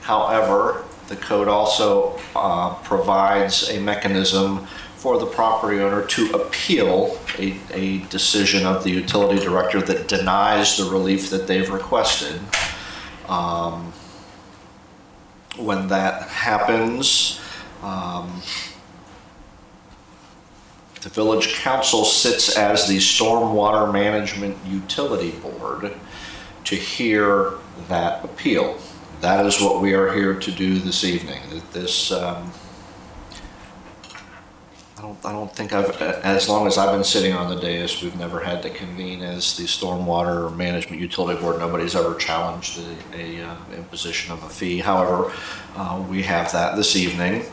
However, the code also provides a mechanism for the property owner to appeal a decision of the utility director that denies the relief that they've requested. When that happens, the village council sits as the stormwater management utility board to hear that appeal. That is what we are here to do this evening. This, I don't think as long as I've been sitting on the dais, we've never had to convene as the stormwater management utility board. Nobody's ever challenged a imposition of a fee. However, we have that this evening.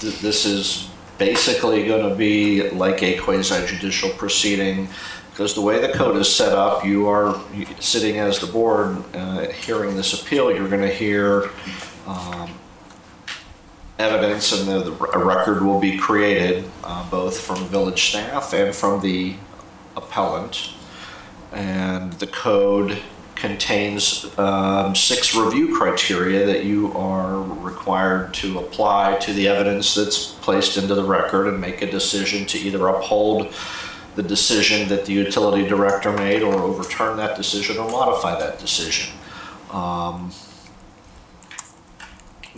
This is basically going to be like a quasi-judicial proceeding, because the way the code is set up, you are sitting as the board hearing this appeal. You're going to hear evidence, and a record will be created both from village staff and from the appellant. And the code contains 6 review criteria that you are required to apply to the evidence that's placed into the record and make a decision to either uphold the decision that the utility director made or overturn that decision or modify that decision.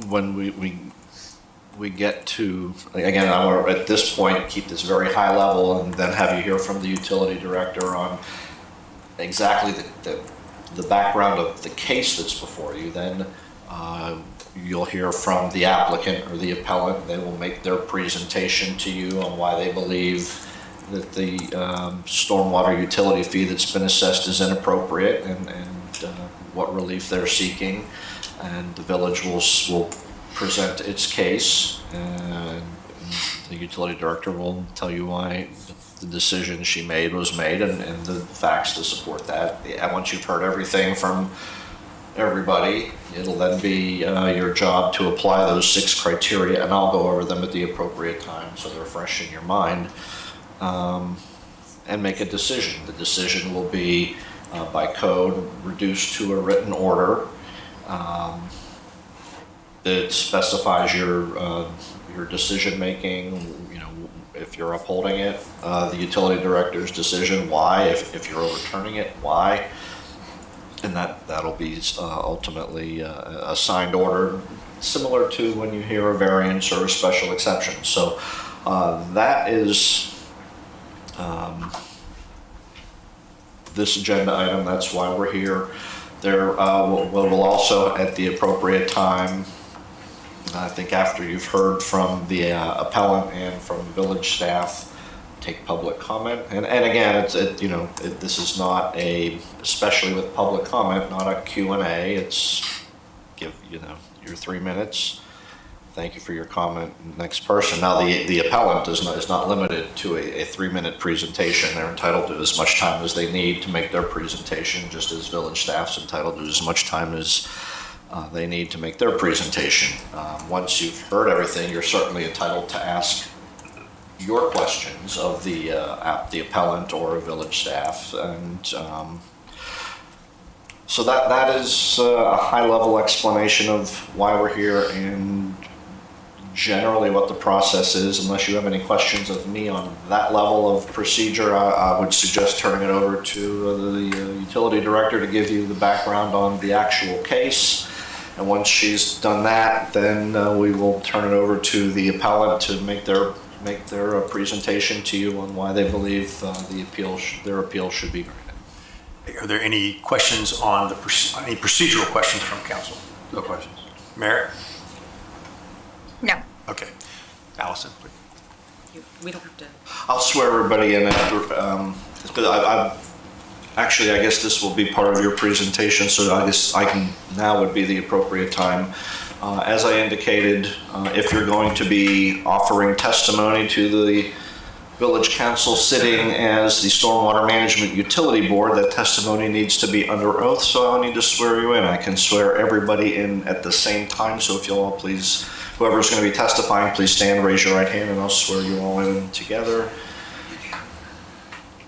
When we get to, again, I want to, at this point, keep this very high level and then have you hear from the utility director on exactly the background of the case that's before you. Then you'll hear from the applicant or the appellant. They will make their presentation to you on why they believe that the stormwater utility fee that's been assessed is inappropriate and what relief they're seeking. And the village will present its case, and the utility director will tell you why the decision she made was made and the facts to support that. And once you've heard everything from everybody, it'll then be your job to apply those 6 criteria, and I'll go over them at the appropriate time so they're fresh in your mind, and make a decision. The decision will be by code reduced to a written order that specifies your decision making, if you're upholding it, the utility director's decision, why, if you're overturning it, why. And that'll be ultimately a signed order, similar to when you hear a variance or a special exception. So that is this agenda item. That's why we're here. There will also, at the appropriate time, I think after you've heard from the appellant and from village staff, take public comment. And again, this is not especially with public comment, not a Q&A. It's give your 3 minutes. Thank you for your comment. Next person. Now the appellant is not limited to a 3-minute presentation. They're entitled to as much time as they need to make their presentation, just as village staff's entitled to as much time as they need to make their presentation. Once you've heard everything, you're certainly entitled to ask your questions of the appellant or village staff, and so that is a high-level explanation of why we're here and generally what the process is. Unless you have any questions of me on that level of procedure, I would suggest turning it over to the utility director to give you the background on the actual case. And once she's done that, then we will turn it over to the appellant to make their presentation to you on why they believe their appeal should be granted. Are there any questions on any procedural questions from council? No questions. Mayor? No. Okay. Allison, please. We don't have to. I'll swear everybody in after. Actually, I guess this will be part of your presentation, so I guess now would be the appropriate time. As I indicated, if you're going to be offering testimony to the village council sitting as the Stormwater Management Utility Board, that testimony needs to be under oath, so I'll need to swear you in. I can swear everybody in at the same time, so if you'll all please, whoever's going to be testifying, please stand, raise your right hand, and I'll swear you all in together.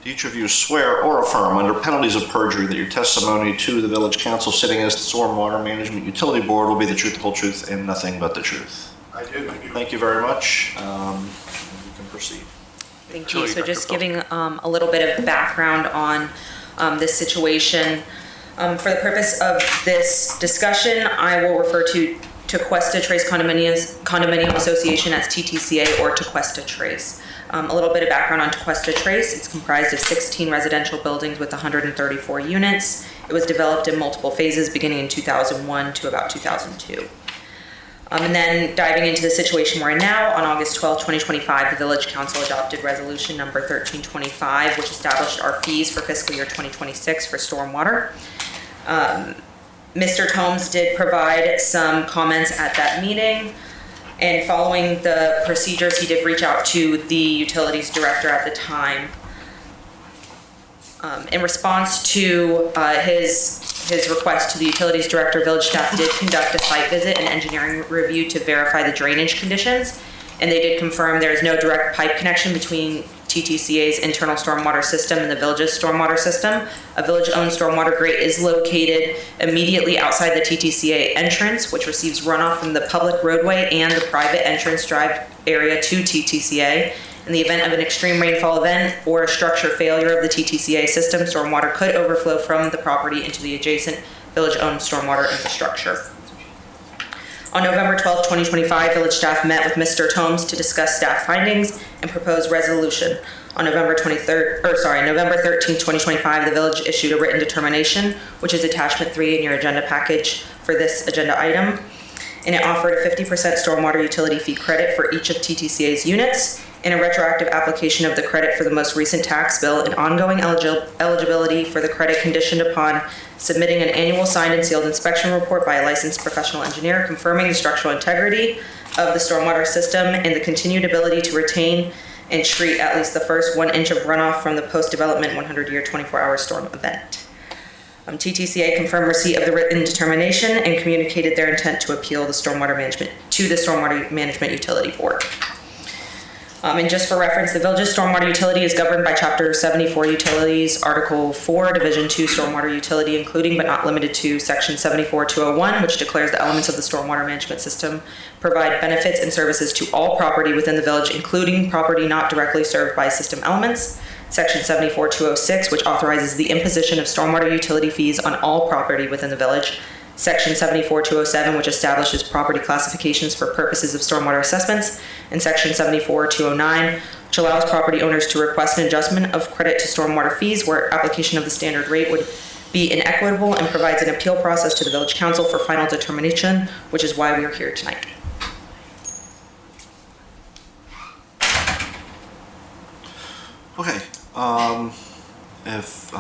Do each of you swear or affirm under penalties of perjury that your testimony to the village council sitting as the Stormwater Management Utility Board will be the truth, the whole truth, and nothing but the truth? I do. Thank you very much. You can proceed. Thank you. So just giving a little bit of background on this situation. For the purpose of this discussion, I will refer to Tequesta Trace Condominium Association as TTCA or Tequesta Trace. A little bit of background on Tequesta Trace. It's comprised of 16 residential buildings with 134 units. It was developed in multiple phases beginning in 2001 to about 2002. And then diving into the situation we're in now, on August 12, 2025, the Village Council adopted Resolution Number 1325, which established our fees for fiscal year 2026 for stormwater. Mr. Tomes did provide some comments at that meeting, and following the procedures, he did reach out to the utilities director at the time. In response to his request to the utilities director, village staff did conduct a site visit and engineering review to verify the drainage conditions, and they did confirm there is no direct pipe connection between TTCA's internal stormwater system and the village's stormwater system. A village-owned stormwater grate is located immediately outside the TTCA entrance, which receives runoff from the public roadway and the private entrance drive area to TTCA. In the event of an extreme rainfall event or a structure failure of the TTCA system, stormwater could overflow from the property into the adjacent village-owned stormwater infrastructure. On November 12, 2025, village staff met with Mr. Tomes to discuss staff findings and proposed resolution. On November 13, 2025, the village issued a written determination, which is attachment 3 in your agenda package for this agenda item. And it offered a 50% stormwater utility fee credit for each of TTCA's units, and a retroactive application of the credit for the most recent tax bill, and ongoing eligibility for the credit conditioned upon submitting an annual signed and sealed inspection report by a licensed professional engineer confirming the structural integrity of the stormwater system and the continued ability to retain and treat at least the first 1 inch of runoff from the post-development 100-year 24-hour storm event. TTCA confirmed receipt of the written determination and communicated their intent to appeal the stormwater management to the Stormwater Management Utility Board. And just for reference, the village's stormwater utility is governed by Chapter 74 Utilities, Article 4, Division 2 Stormwater Utility, including but not limited to Section 74-201, which declares the elements of the stormwater management system provide benefits and services to all property within the village, including property not directly served by system elements. Section 74-206, which authorizes the imposition of stormwater utility fees on all property within the village. Section 74-207, which establishes property classifications for purposes of stormwater assessments, and Section 74-209, which allows property owners to request an adjustment of credit to stormwater fees where application of the standard rate would be inequitable, and provides an appeal process to the village council for final determination, which is why we are here tonight. Okay, if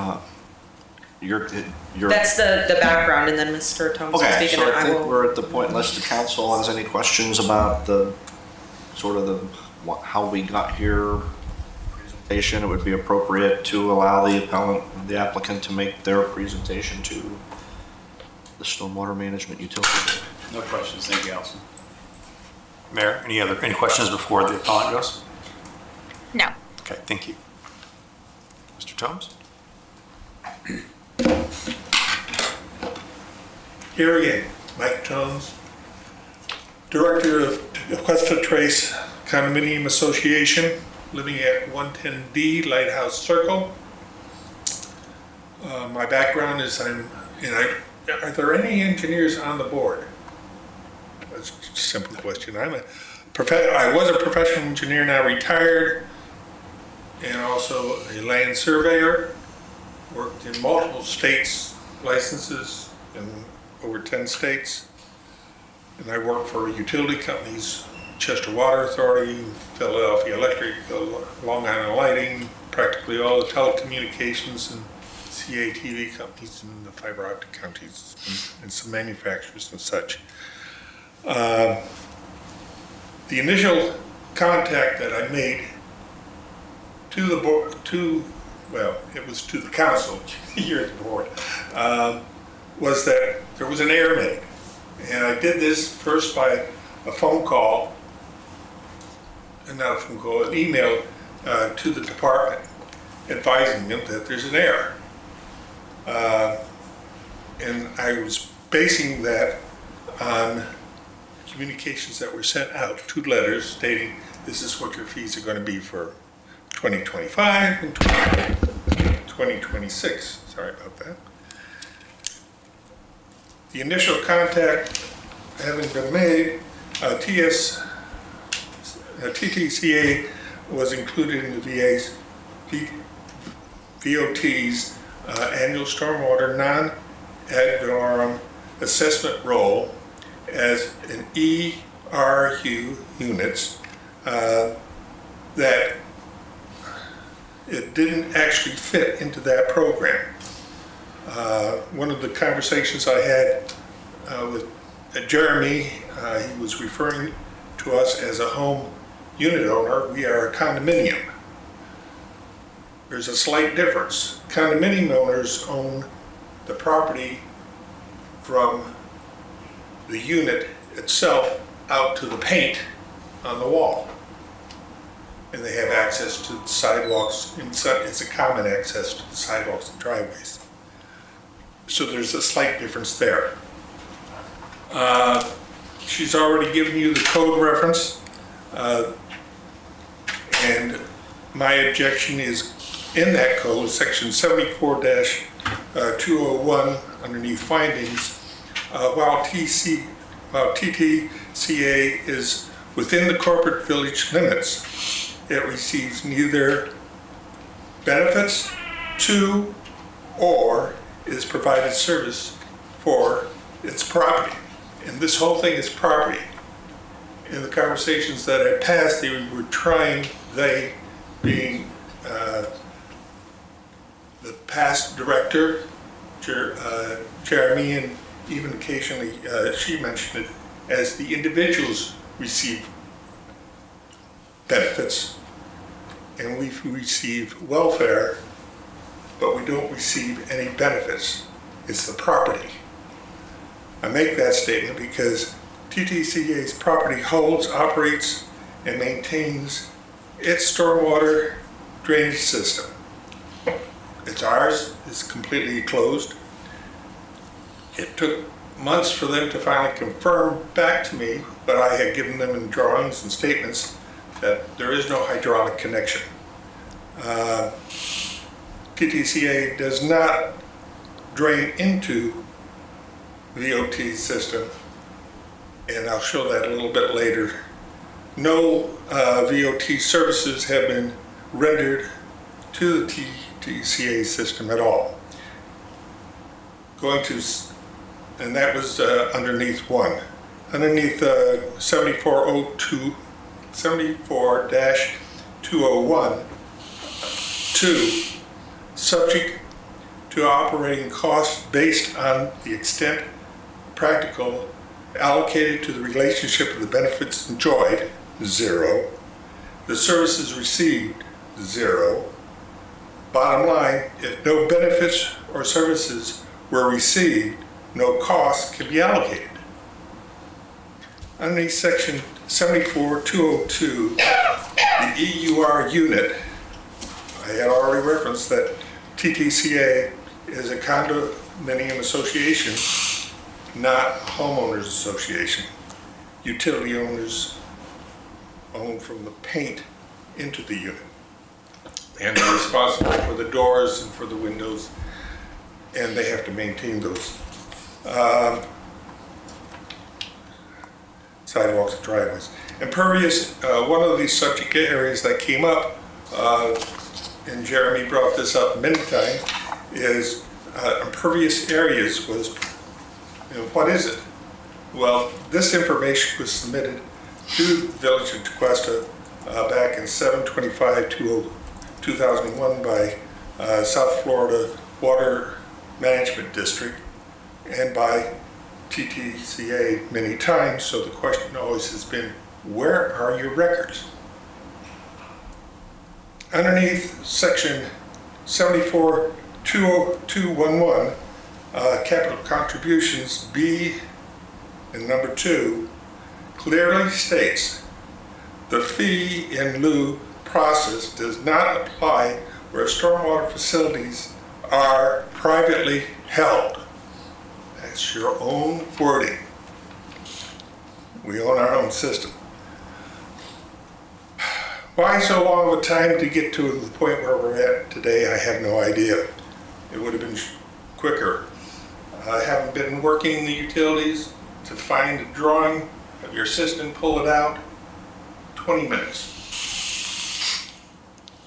you're That's the background, and then Mr. Tomes will okay, speak, so and then I I think will. we're at the point unless the council has any questions about the sort of how we got here presentation. It would be appropriate to allow the applicant to make their presentation to the stormwater management utility. No questions. Thank you, Allison. Mayor, any questions before the appellant goes? No. Okay, thank you. Mr. Tomes? Here again, Mike Jones, Director of Aquesta Trace Condominium Association, living at 110D Lighthouse Circle. My background is are there any engineers on the board? That's a simple question. I was a professional engineer, now retired, and also a land surveyor. Worked in multiple states, licenses in over 10 states. And I worked for utility companies, Chester Water Authority, Philadelphia Electric, Long Island Lighting, practically all the telecommunications and CATV companies in the fiber optic counties, and some manufacturers and such. The initial contact that I made to the board, it was to the council, here at the board, was that there was an error made. And I did this first by a phone call, and not a phone call, an email to the department advising them that there's an error. And I was basing that on communications that were sent out, 2 letters stating this is what your fees are going to be for 2025 and 2026. Sorry about that. The initial contact having been made, TTCA was included in the VOT's annual stormwater non-ad valorem assessment role as an ERU units that it didn't actually fit into that program. One of the conversations I had with Jeremy, he was referring to us as a home unit owner. We are a condominium. There's a slight difference. Condominium owners own the property from the unit itself out to the paint on the wall. And they have access to the sidewalks. It's a common access to the sidewalks and driveways. So there's a slight difference there. She's already given you the code reference. And my objection is in that code, section 74-201, underneath findings, while TTCA is within the corporate village limits, it receives neither benefits to or is provided service for its property. And this whole thing is property. In the conversations that had passed, they were trying, they being the past director, Jeremy, and even occasionally she mentioned it, as the individuals receive benefits and we receive welfare, but we don't receive any benefits. It's the property. I make that statement because TTCA's property holds, operates, and maintains its stormwater drainage system. It's ours, it's completely closed. It took months for them to finally confirm back to me, but I had given them in drawings and statements that there is no hydraulic connection. TTCA does not drain into the OT system, and I'll show that a little bit later. No VOT services have been rendered to the TTCA system at all. And that was underneath one. Underneath 7402, 74-201, 2, subject to operating costs based on the extent practical allocated to the relationship of the benefits enjoyed, 0. The services received, 0. Bottom line, if no benefits or services were received, no costs can be allocated. Underneath section 74-202, the EUR unit, I had already referenced that TTCA is a condominium association, not a homeowners association. Utility owners own from the paint into the unit. And they're responsible for the doors and for the windows, and they have to maintain those. Sidewalks and driveways. Impervious, one of these subject areas that came up, and Jeremy brought this up many times, is impervious areas was, what is it? Well, this information was submitted to the Village of Tequesta back in 7/25/2001 by South Florida Water Management District and by TTCA many times, so the question always has been, where are your records? Underneath section 74-211, capital contributions, B and number 2, clearly states the fee in lieu process does not apply where stormwater facilities are privately held. That's your own wording. We own our own system. Why so long of a time to get to the point where we're at today, I have no idea. It would have been quicker. I haven't been working in the utilities to find a drawing of your system, pull it out, 20 minutes.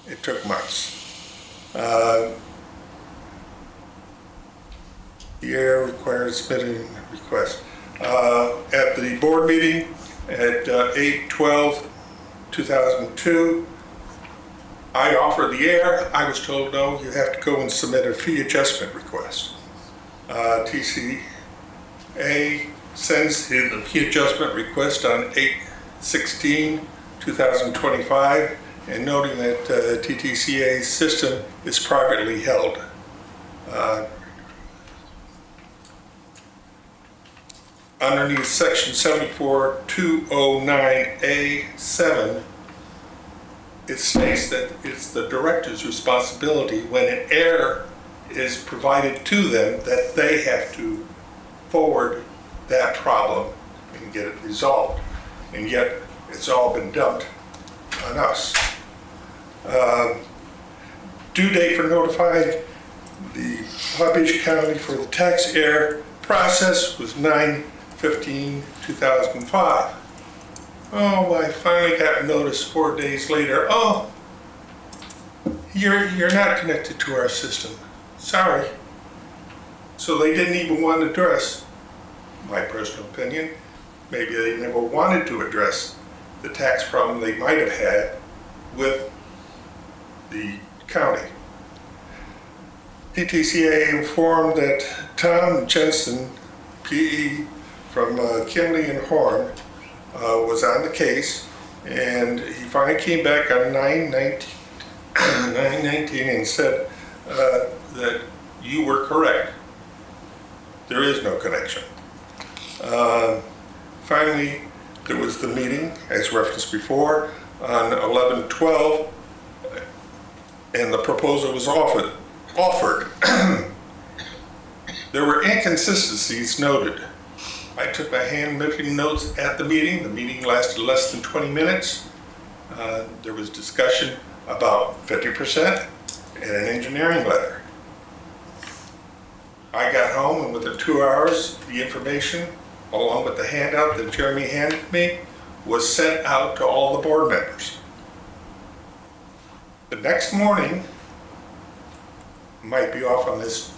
It took months. The air requires submitting a request. At the board meeting at 8/12/2002, I offered the air. I was told, no, you have to go and submit a fee adjustment request. TCA sends the fee adjustment request on 8/16/2025 and noting that TTCA's system is privately held. Underneath section 74-209A7, it states that it's the director's responsibility when an error is provided to them that they have to forward that problem and get it resolved. And yet it's all been dumped on us. Due date for notifying the Palm Beach County for the tax error process was 9/15/2005. Oh, I finally got notice 4 days later. Oh, you're not connected to our system. Sorry. So they didn't even want to address, my personal opinion, maybe they never wanted to address the tax problem they might have had with the county. TTCA informed that Tom Jensen, PE, from Kinley and Horn, was on the case, and he finally came back on 9/19 and said that you were correct. There is no connection. Finally, there was the meeting, as referenced before. on 11/12, and the proposal was offered. There were inconsistencies noted. I took my handwritten notes at the meeting. The meeting lasted less than 20 minutes. There was discussion about 50% and an engineering letter. I got home, and within 2 hours, the information, along with the handout that Jeremy handed me, was sent out to all the board members. The next morning, might be off on this,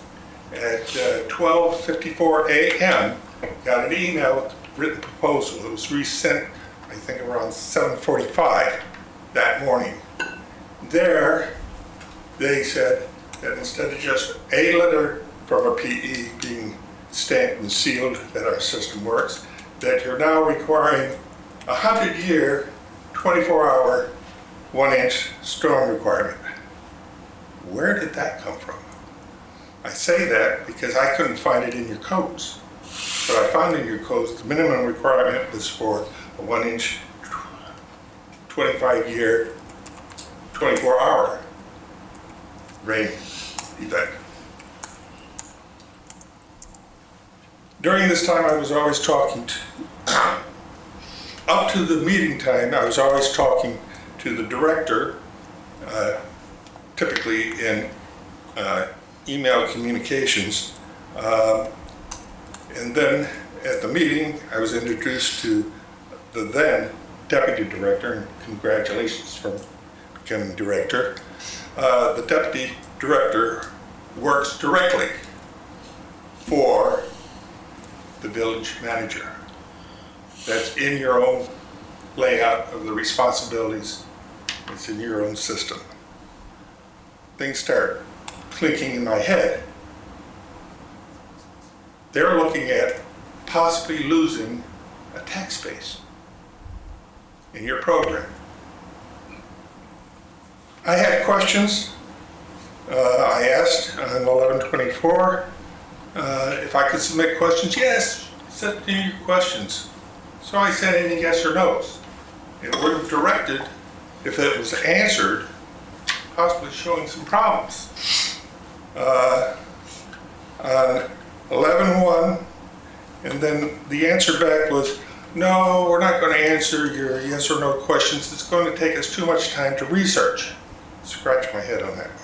at 12:54 a.m., got an email with a written proposal. It was resent, I think, around 7:45 that morning. There, they said that instead of just a letter from a PE being stamped and sealed that our system works, that you're now requiring a 100-year, 24-hour, 1-inch storm requirement. Where did that come from? I say that because I couldn't find it in your codes. But I found in your codes the minimum requirement was for a 1-inch, 25-year, 24-hour rain event. During this time, I was always talking to, up to the meeting time, I was always talking to the director, typically in email communications. And then at the meeting, I was introduced to the then deputy director, and congratulations for becoming director. The deputy director works directly for the village manager. That's in your own layout of the responsibilities. It's in your own system. Things start clinking in my head. They're looking at possibly losing a tax base in your program. I had questions. I asked on 11/24 if I could submit questions. Yes, send in your questions. So I sent in yes or no's. It would have directed, if it was answered, possibly showing some problems. On 11/1, and then the answer back was, no, we're not going to answer your yes or no questions. It's going to take us too much time to research. Scratch my head on that one.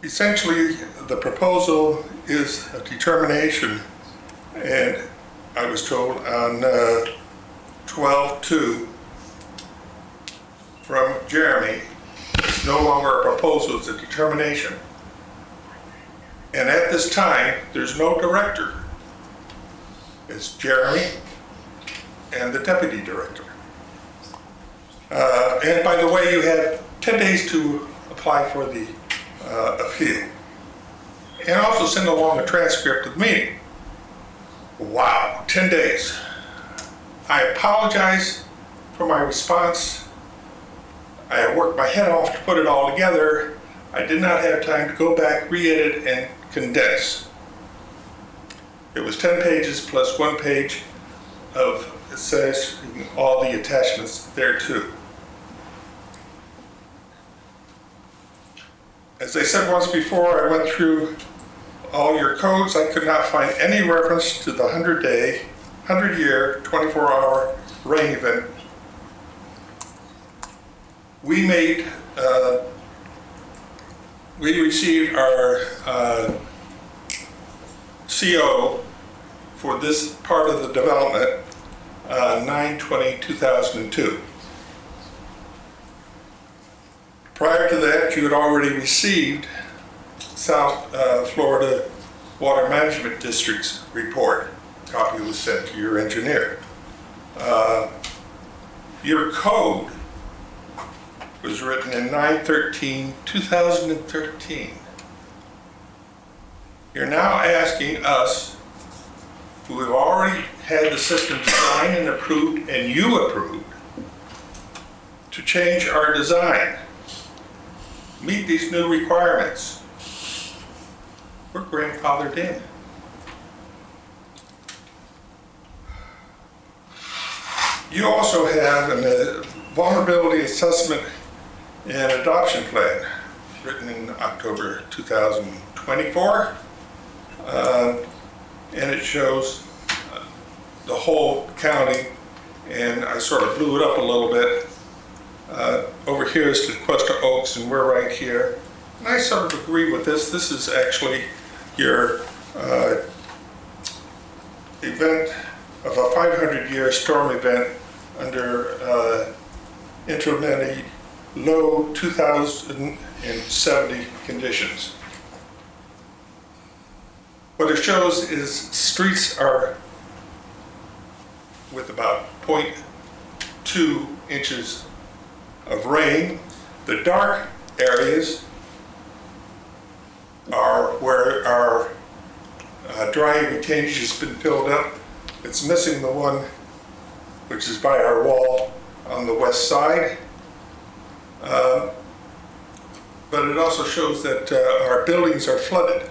Essentially, the proposal is a determination, and I was told on 12/2 from Jeremy, it's no longer a proposal, it's a determination. And at this time, there's no director. It's Jeremy and the deputy director. And by the way, you have 10 days to apply for the appeal. And also send along a transcript of the meeting. Wow, 10 days. I apologize for my response. I worked my head off to put it all together. I did not have time to go back, re-edit, and condense. It was 10 pages plus 1 page of, it says, all the attachments there too. As I said once before, I went through all your codes. I could not find any reference to the 100-day, 100-year, 24-hour rain event. We received our CO for this part of the development 9/20/2002. Prior to that, you had already received South Florida Water Management District's report. A copy was sent to your engineer. Your code was written in 9/13/2013. You're now asking us, who have already had the system designed and approved, and you approved, to change our design, meet these new requirements. We're grandfathered in. You also have a vulnerability assessment and adoption plan written in October 2024. And it shows the whole county, and I sort of blew it up a little bit. Over here is Tequesta Oaks, and we're right here. And I sort of agree with this. This is actually your event of a 500-year storm event under intermittent low 2070 conditions. What it shows is streets are with about 0.2 inches of rain. The dark areas are where our dry retainage has been filled up. It's missing the one which is by our wall on the west side. But it also shows that our buildings are flooded.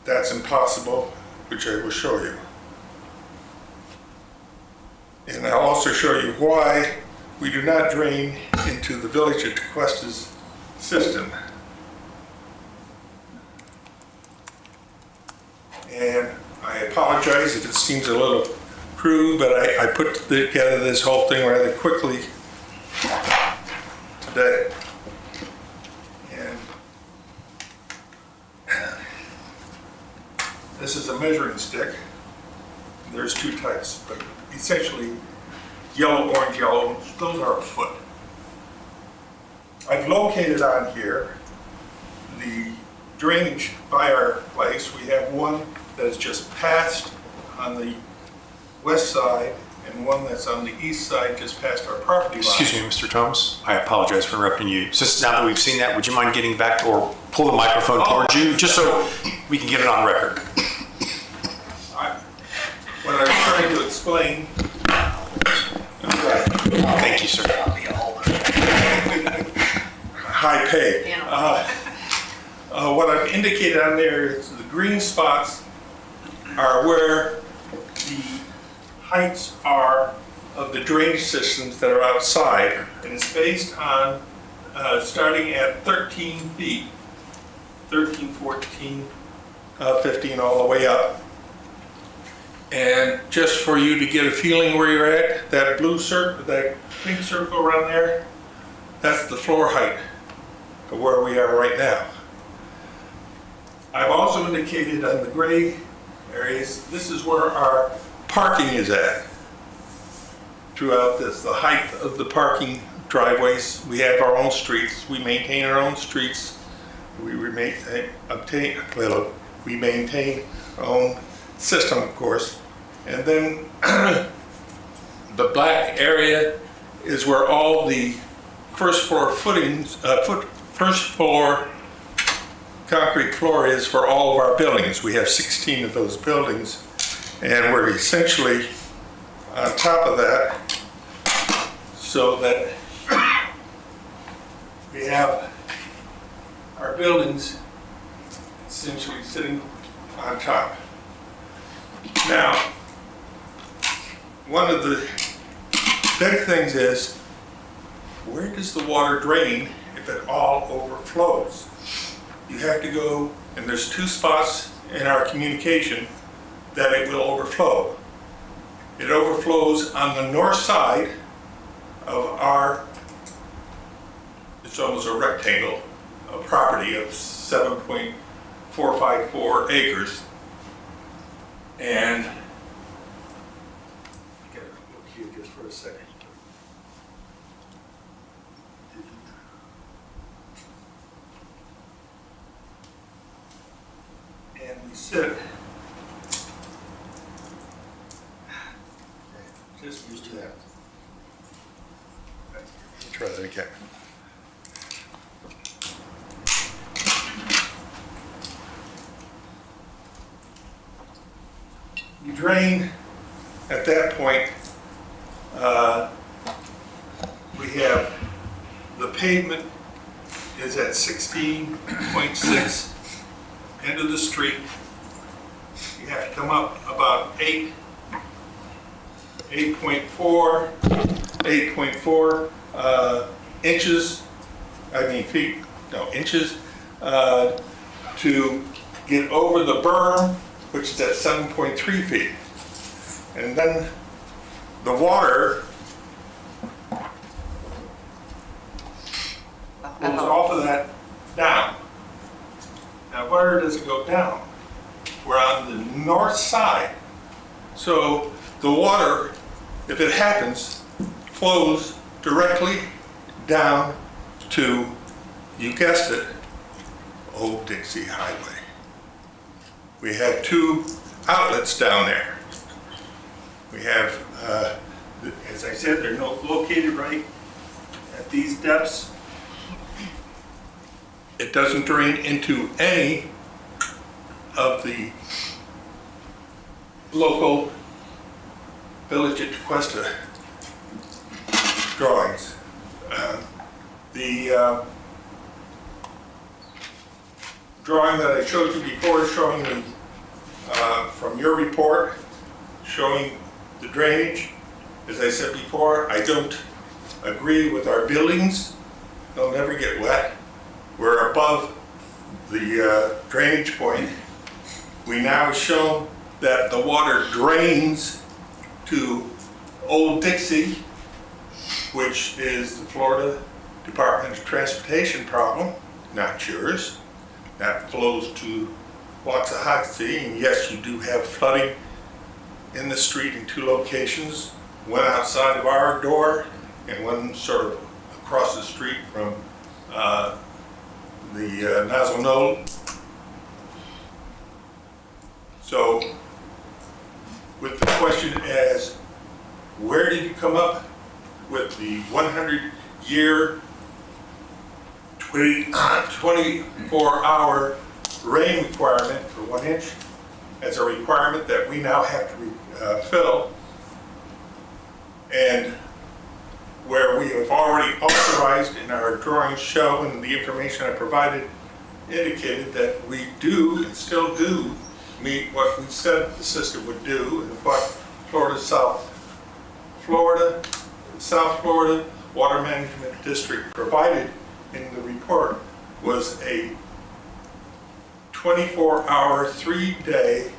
That's impossible, which I will show you. And I'll also show you why we do not drain into the village of Tequesta's system. And I apologize if it seems a little crude, but I put together this whole thing rather quickly today. And this is a measuring stick. There's two types, but essentially yellow, orange, yellow, those are a foot. I've located on here the drainage by our place. We have one that is just past on the west side and one that's on the east side just past our property line. Excuse me, Mr. Thomas. I apologize for interrupting you. Since now that we've seen that, would you mind getting back or pull the microphone towards you, just so we can get it on record? What I'm trying to explain. Thank you, sir. High pay. What I've indicated on there is the green spots are where the heights are of the drainage systems that are outside, and it's based on starting at 13 feet, 13, 14, 15, all the way up. And just for you to get a feeling where you're at, that blue circle, that pink circle around there, that's the floor height of where we are right now. I've also indicated on the gray areas, this is where our parking is at. Throughout this, the height of the parking driveways, we have our own streets, we maintain our own streets, we maintain our own system, of course. And then the black area is where all the first floor footings, first floor concrete floor is for all of our buildings. We have 16 of those buildings, and we're essentially on top of that, so that we have our buildings essentially sitting on top. Now, one of the big things is, where does the water drain if it all overflows? You have to go, and there's two spots in our communication that it will overflow. It overflows on the north side of our, it's almost a rectangle, a property of 7.454 acres. And, I gotta look here just for a second. And we sit, just use that. Let's try that again. You drain at that point, we have the pavement is at 16.6 end of the street. You have to come up about 8 8.4 inches, inches, to get over the berm, which is at 7.3 feet. And then the water goes off of that down. Now, where does it go down? We're on the north side. So the water, if it happens, flows directly down to, you guessed it, Old Dixie Highway. We have two outlets down there. We have, as I said, they're located right at these depths. It doesn't drain into any of the local Village at Tequesta drawings. The drawing that I showed you before is showing the, from your report, showing the drainage. As I said before, I don't agree with our buildings. They'll never get wet. We're above the drainage point. We now have shown that the water drains to Old Dixie, which is the Florida Department of Transportation problem, not yours. That flows to Waxahachie, and yes, you do have flooding in the street in two locations, one outside of our door and one sort of across the street from the Nozzle Knoll. So, with the question as where did you come up with the 100-year, 24-hour rain requirement for 1 inch as a requirement that we now have to fill, and where we have already authorized in our drawings show and the information I provided indicated that we do and still do meet what we said the system would do, and what South Florida Water Management District provided in the report was a 24-hour, 3-day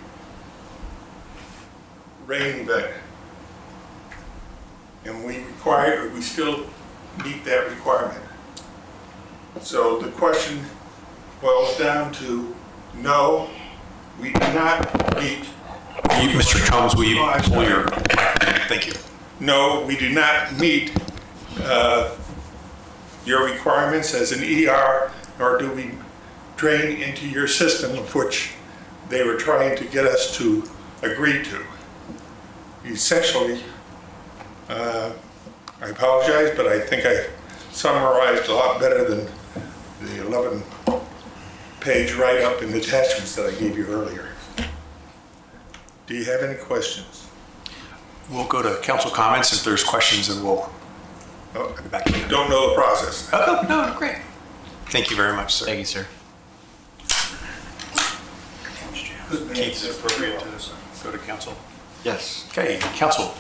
rain event. And we still meet that requirement. So the question boils down to no, we do not meet. Mr. Combs, will you pull your, thank you. No, we do not meet your requirements as an ER, nor do we drain into your system, of which they were trying to get us to agree to. Essentially, I apologize, but I think I summarized a lot better than the 11-page write-up and attachments that I gave you earlier. Do you have any questions? We'll go to council comments. If there's questions, then we'll go back to you. Don't know the process. Oh, no, great. Thank you very much, sir. Thank you, sir. Keith, is it appropriate to go to council? Yes. Okay, council.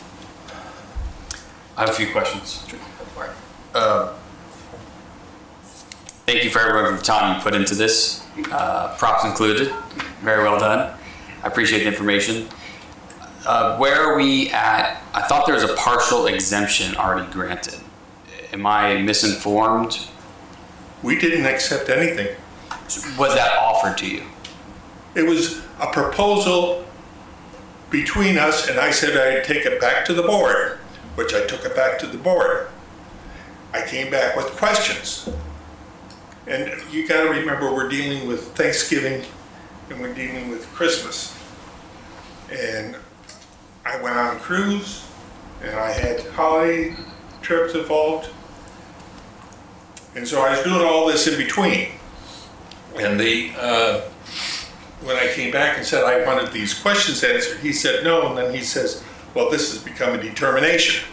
I have a few questions. Thank you for everyone for the time you put into this. Props included. Very well done. I appreciate the information. Where are we at? I thought there was a partial exemption already granted. Am I misinformed? We didn't accept anything. Was that offered to you? It was a proposal between us, and I said I'd take it back to the board, which I took it back to the board. I came back with questions. And you gotta remember, we're dealing with Thanksgiving and we're dealing with Christmas. And I went on a cruise and I had holiday trips involved. And so I was doing all this in between. And when I came back and said I wanted these questions answered, he said no, and then he says, well, this has become a determination.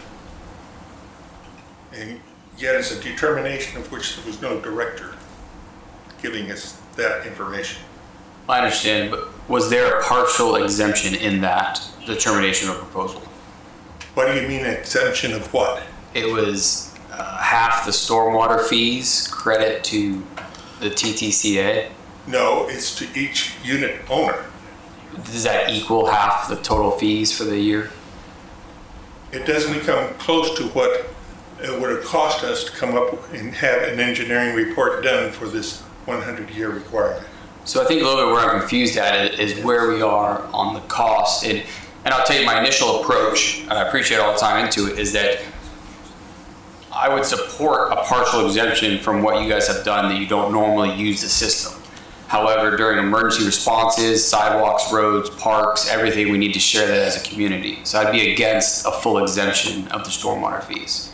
And yet it's a determination of which there was no director giving us that information. I understand, but was there a partial exemption in that determination or proposal? What do you mean exemption of what? It was half the stormwater fees credit to the TTCA. No, it's to each unit owner. Does that equal half the total fees for the year? It doesn't come close to what it would have cost us to come up and have an engineering report done for this 100-year requirement. So I think a little bit where I'm confused at is where we are on the cost. And I'll tell you my initial approach, and I appreciate all the time into it, is that I would support a partial exemption from what you guys have done that you don't normally use the system. However, during emergency responses, sidewalks, roads, parks, everything, we need to share that as a community. So I'd be against a full exemption of the stormwater fees.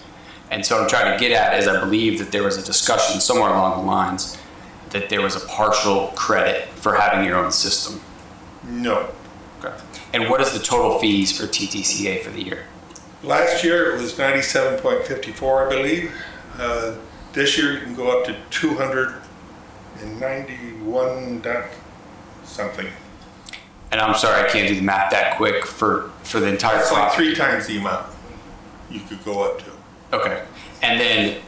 And so what I'm trying to get at is I believe that there was a discussion somewhere along the lines that there was a partial credit for having your own system. No. Okay. And what is the total fees for TTCA for the year? Last year it was 97.54, I believe. This year you can go up to 291 something. And I'm sorry, I can't do the math that quick for the entire It's like property. 3 times the amount you could go up to. Okay. And then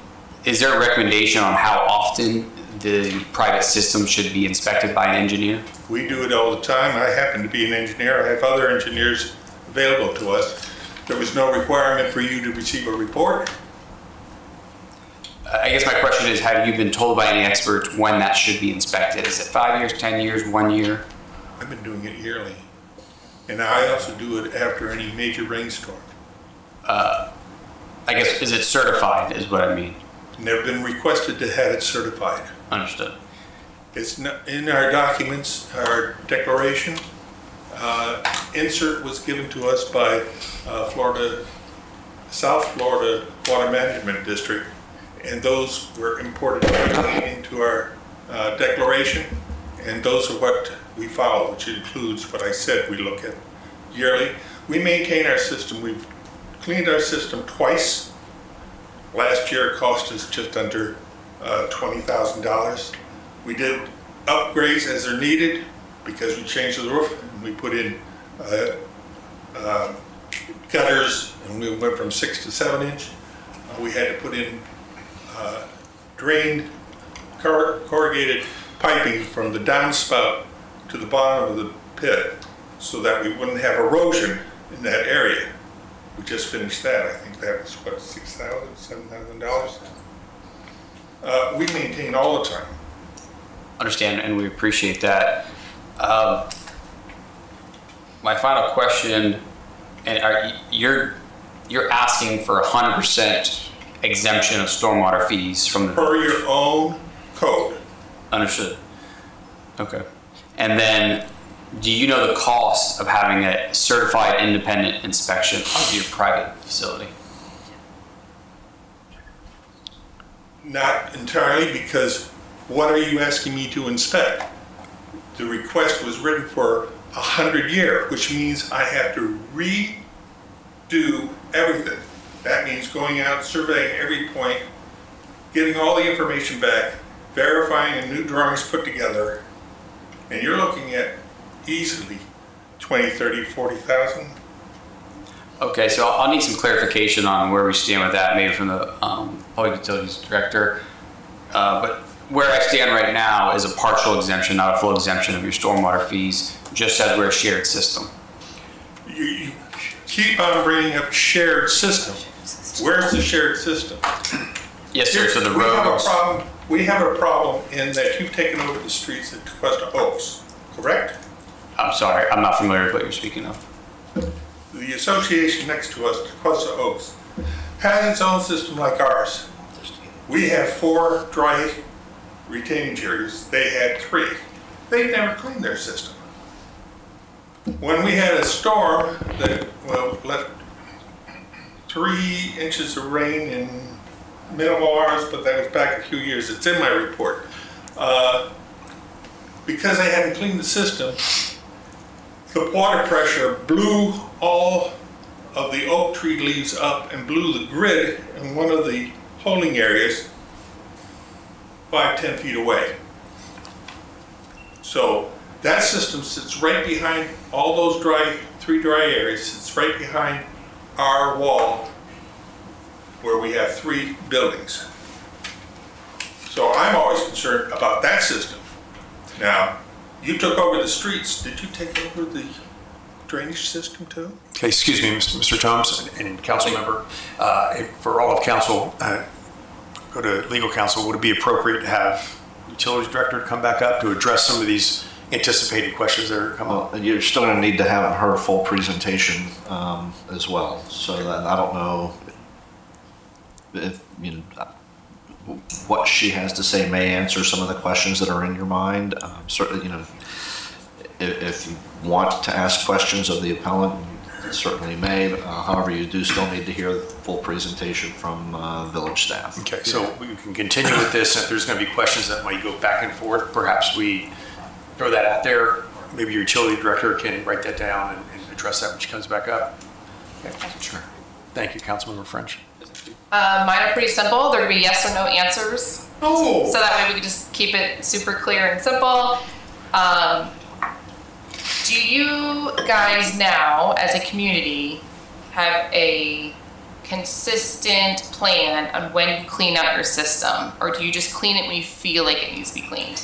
is there a recommendation on how often the private system should be inspected by an engineer? We do it all the time. I happen to be an engineer. I have other engineers available to us. There was no requirement for you to receive a report. I guess my question is, have you been told by any experts when that should be inspected? Is it 5 years, 10 years, 1 year? I've been doing it yearly. And I also do it after any major rainstorm. I guess, is it certified is what I mean. Never been requested to have it certified. Understood. It's not in our documents, our declaration. Insert was given to us by South Florida Water Management District, and those were imported directly into our declaration, and those are what we follow, which includes what I said we look at yearly. We maintain our system. We've cleaned our system twice. Last year it cost us just under $20,000. We did upgrades as they're needed because we changed the roof and we put in gutters, and we went from 6 to 7 inch. We had to put in drained corrugated piping from the downspout to the bottom of the pit so that we wouldn't have erosion in that area. We just finished that. I think that was what, $6,000, $7,000. We maintain all the time. Understand, and we appreciate that. My final question, and you're asking for 100% exemption of stormwater fees from the Per your own code. Understood. Okay. And then, do you know the cost of having a certified independent inspection of your private facility? Not entirely, because what are you asking me to inspect? The request was written for 100-year, which means I have to redo everything. That means going out, surveying every point, getting all the information back, verifying and new drawings put together, and you're looking at easily 20, 30, 40,000. Okay, so I'll need some clarification on where we stand with that, maybe from the Public Utilities Director. But where I stand right now is a partial exemption, not a full exemption of your stormwater fees, just as we're a shared system. You keep on bringing up shared system. Where's the shared system? Yes, sir. So the We have a roads. problem. We have a problem in that you've taken over the streets at Cuesta Oaks, correct? I'm sorry, I'm not familiar with what you're speaking of. The association next to us, Cuesta Oaks, has its own system like ours. We have 4 dry retaining areas. They had 3. They've never cleaned their system. When we had a storm that left 3 inches of rain in minimal hours, but that was back a few years. It's in my report. Because they hadn't cleaned the system, the water pressure blew all of the oak tree leaves up and blew the grid in one of the holding areas 5-10 feet away. So that system sits right behind all those 3 dry areas. It's right behind our wall where we have 3 buildings. So I'm always concerned about that system. Now, you took over the streets. Did you take over the drainage system too? Okay, excuse me, Mr. Thomas and council member. For all of council, go to legal counsel, would it be appropriate to have utilities director come back up to address some of these anticipated questions that are coming up? Well, you're still going to need to have her full presentation as well. So that I don't know if, you know, what she has to say may answer some of the questions that are in your mind. Certainly, you know, if you want to ask questions of the appellant, you certainly may. However, you do still need to hear the full presentation from village staff. Okay, so we can continue with this. If there's going to be questions that might go back and forth, perhaps we throw that out there. Maybe your utility director can write that down and address that when she comes back up. Okay, sure. Thank you, Councilmember French. Mine are pretty simple. They're gonna be yes or no answers. Oh. So that way we can just keep it super clear and simple. Do you guys now, as a community, have a consistent plan on when you clean out your system? Or do you just clean it when you feel like it needs to be cleaned?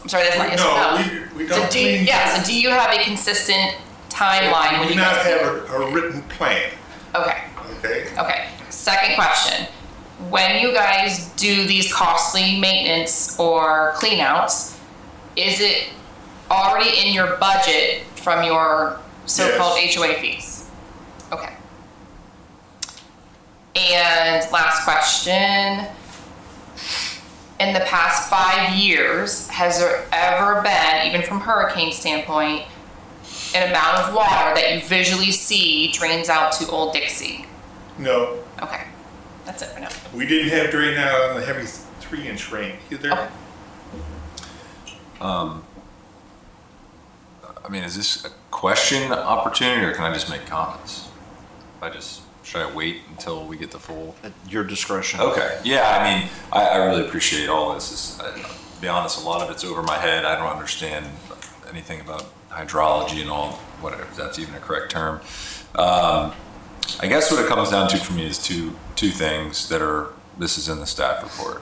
I'm sorry, that's not yes or no. We don't So clean. so do you have a consistent timeline when We you do not guys have a written plan, Okay. okay? Okay, second question. When you guys do these costly maintenance or cleanouts, is it already in your budget from your so-called Yes. HOA fees? Okay. And last question. In the past 5 years, has there ever been, even from hurricane standpoint, an amount of water that you visually see drains out to Old Dixie? No, Okay, that's it for now. we didn't have drain out on the heavy 3-inch rain either. Okay. I mean, is this a question opportunity, or can I just make comments? Should I wait until we get the full? At your discretion. Okay, yeah, I mean, I really appreciate all this. To be honest, a lot of it's over my head. I don't understand anything about hydrology and all, whatever, if that's even a correct term. I guess what it comes down to for me is two things that are, this is in the staff report.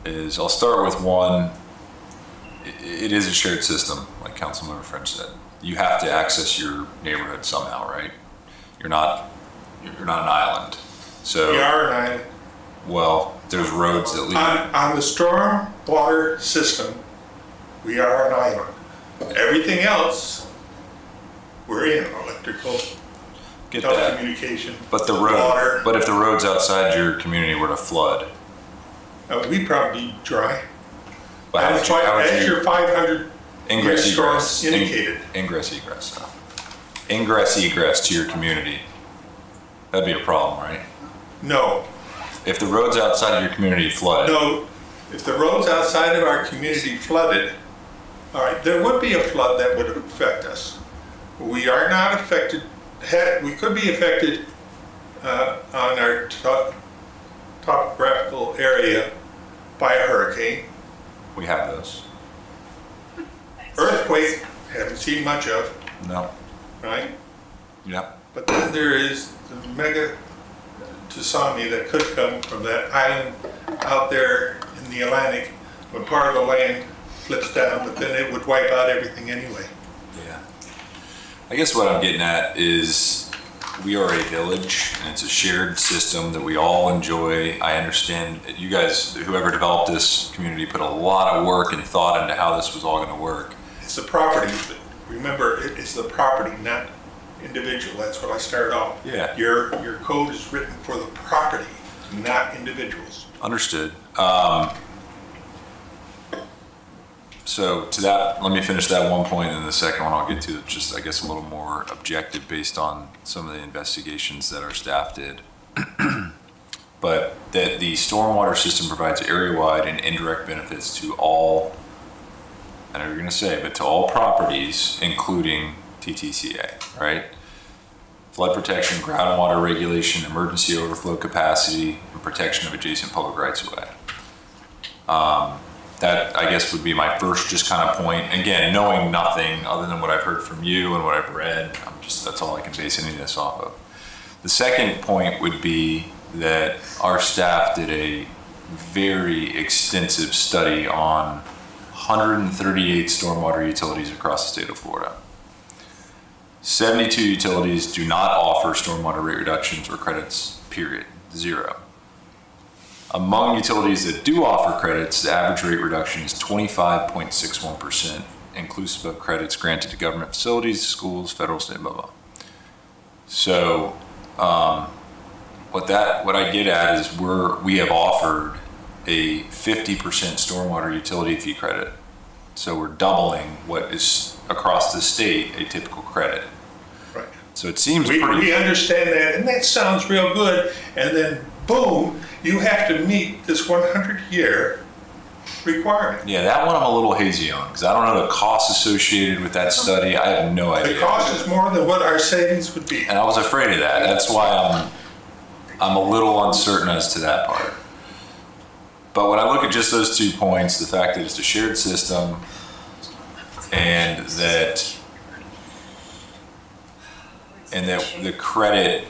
I'll start with one. It is a shared system, like Councilmember French said. You have to access your neighborhood somehow, right? You're not an island. So, We are an island. well, there's roads that lead. On the storm water system, we are an island. Everything else, we're in electrical, Get that. telecommunication, But the road, water. but if the roads outside your community were to flood, We'd probably be dry. but how would As you your 500 ingress storm egress indicated. ingress egress to your community? That'd be a problem, right? No, If the roads outside of your community flood, no, if the roads outside of our community flooded, all right, there would be a flood that would affect us. We are not affected, we could be affected on our topographical area by a hurricane. we have those. Earthquake, haven't seen much of, No. right? Yep. But then there is the mega tsunami that could come from that island out there in the Atlantic when part of the land flips down, but then it would wipe out everything anyway. Yeah. I guess what I'm getting at is we are a village and it's a shared system that we all enjoy. I understand that you guys, whoever developed this community, put a lot of work and thought into how this was all going to work. It's the property, but remember, it's the property, not individual. That's what I started off. Yeah. Your code is written for the property, not individuals. Understood. So to that, let me finish that one point, and the second one I'll get to just, I guess, a little more objective based on some of the investigations that our staff did. But that the stormwater system provides area-wide and indirect benefits to all, I know you're gonna say, but to all properties, including TTCA, right? Flood protection, groundwater regulation, emergency overflow capacity, and protection of adjacent public rights of way. That, I guess, would be my first just kind of point. Again, knowing nothing other than what I've heard from you and what I've read, that's all I can base any of this off of. The second point would be that our staff did a very extensive study on 138 stormwater utilities across the state of Florida. 72 utilities do not offer stormwater rate reductions or credits, period, 0. Among utilities that do offer credits, the average rate reduction is 25.61%, inclusive of credits granted to government facilities, schools, federal, state, blah, blah. So, what I get at is we have offered a 50% stormwater utility fee credit. So we're doubling what is across the state a typical credit. Right. So it seems We pretty. understand that, and that sounds real good, and then boom, you have to meet this 100-year requirement. Yeah, that one I'm a little hazy on because I don't know the costs associated with that study. I have no idea. The cost is more than what our savings would be. And I was afraid of that. That's why I'm a little uncertain as to that part. But when I look at just those 2 points, the fact that it's a shared system and that the credit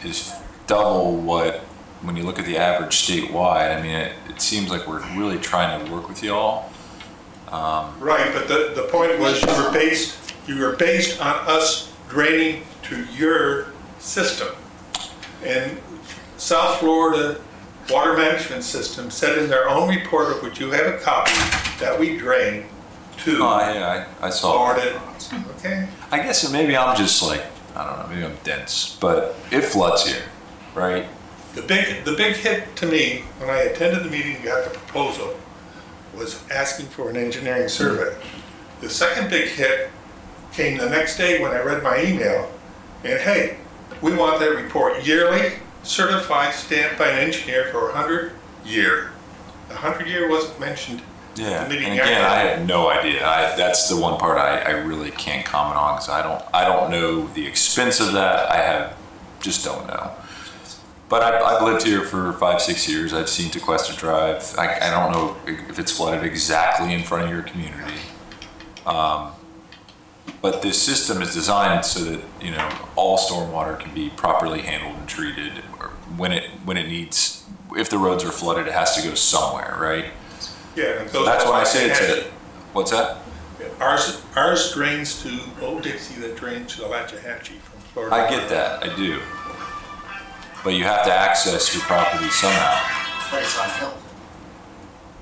is double what, when you look at the average statewide, I mean, it seems like we're really trying to work with y'all. Right, but the point was you were based on us draining to your system. And South Florida Water Management System said in their own report, of which you have a copy, that we drain to Oh, yeah, I saw that. Florida. Okay? I guess maybe I'm just like, I don't know, maybe I'm dense, but it floods here, right? The big hit to me, when I attended the meeting and got the proposal, was asking for an engineering survey. The second big hit came the next day when I read my email, and hey, we want that report yearly, certified, stamped by an engineer for 100-year. The 100-year wasn't mentioned. Yeah, The meeting and again, I I had no idea. That's the one part I really can't comment on because I don't know the expense of that. Just don't know. But I've lived here for 5-6 years. I've seen Tequesta Drive. I don't know if it's flooded exactly in front of your community. But this system is designed so that, all stormwater can be properly handled and treated. Or when it needs, if the roads are flooded, it has to go somewhere, right? Yeah, and it goes That's to why I say it's Waxahachie. what's that? Ours drains to Old Dixie, that drains to Waxahachie from Florida. I get that, I do. But you have to access your property somehow. But it's on hill.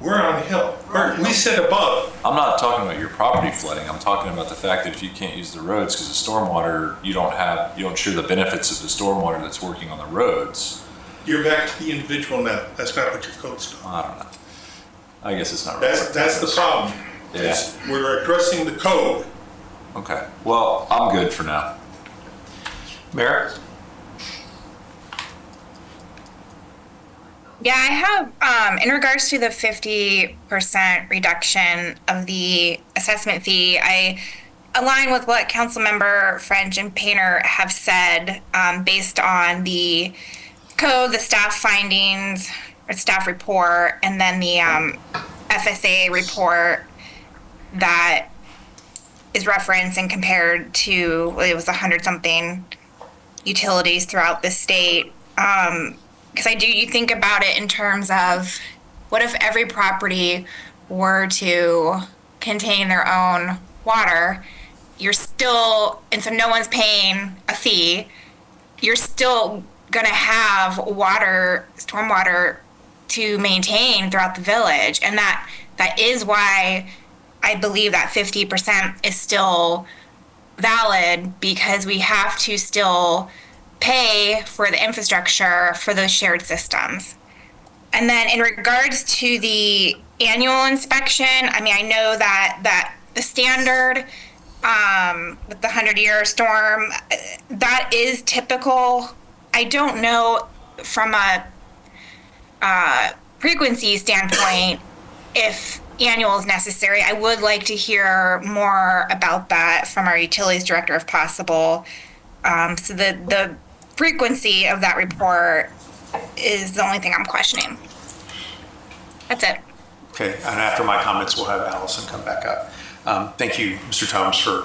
We're on the hill. We sit above. I'm not talking about your property flooding. I'm talking about the fact that if you can't use the roads because of stormwater, you don't share the benefits of the stormwater that's working on the roads. You're back to the individual now. That's not what your code's doing. I don't know. I guess it's not really. That's the problem. Yeah. Is we're addressing the code. Okay. Well, I'm good for now. Mayor? Yeah, I have, in regards to the 50% reduction of the assessment fee, I align with what Councilmember French and Painter have said, based on the code, the staff findings, or staff report, and then the FSA report that is referenced and compared to, it was 100-something utilities throughout the state. Because you think about it in terms of, what if every property were to contain their own water? You're still, and so no one's paying a fee, you're still gonna have stormwater to maintain throughout the village. And that is why I believe that 50% is still valid, because we have to still pay for the infrastructure for those shared systems. And then in regards to the annual inspection, I know that the standard with the 100-year storm, that is typical. I don't know from a frequency standpoint if annual is necessary. I would like to hear more about that from our utilities director if possible. So the frequency of that report is the only thing I'm questioning. That's it. Okay, and after my comments, we'll have Allison come back up. Thank you, Mr. Tomes, for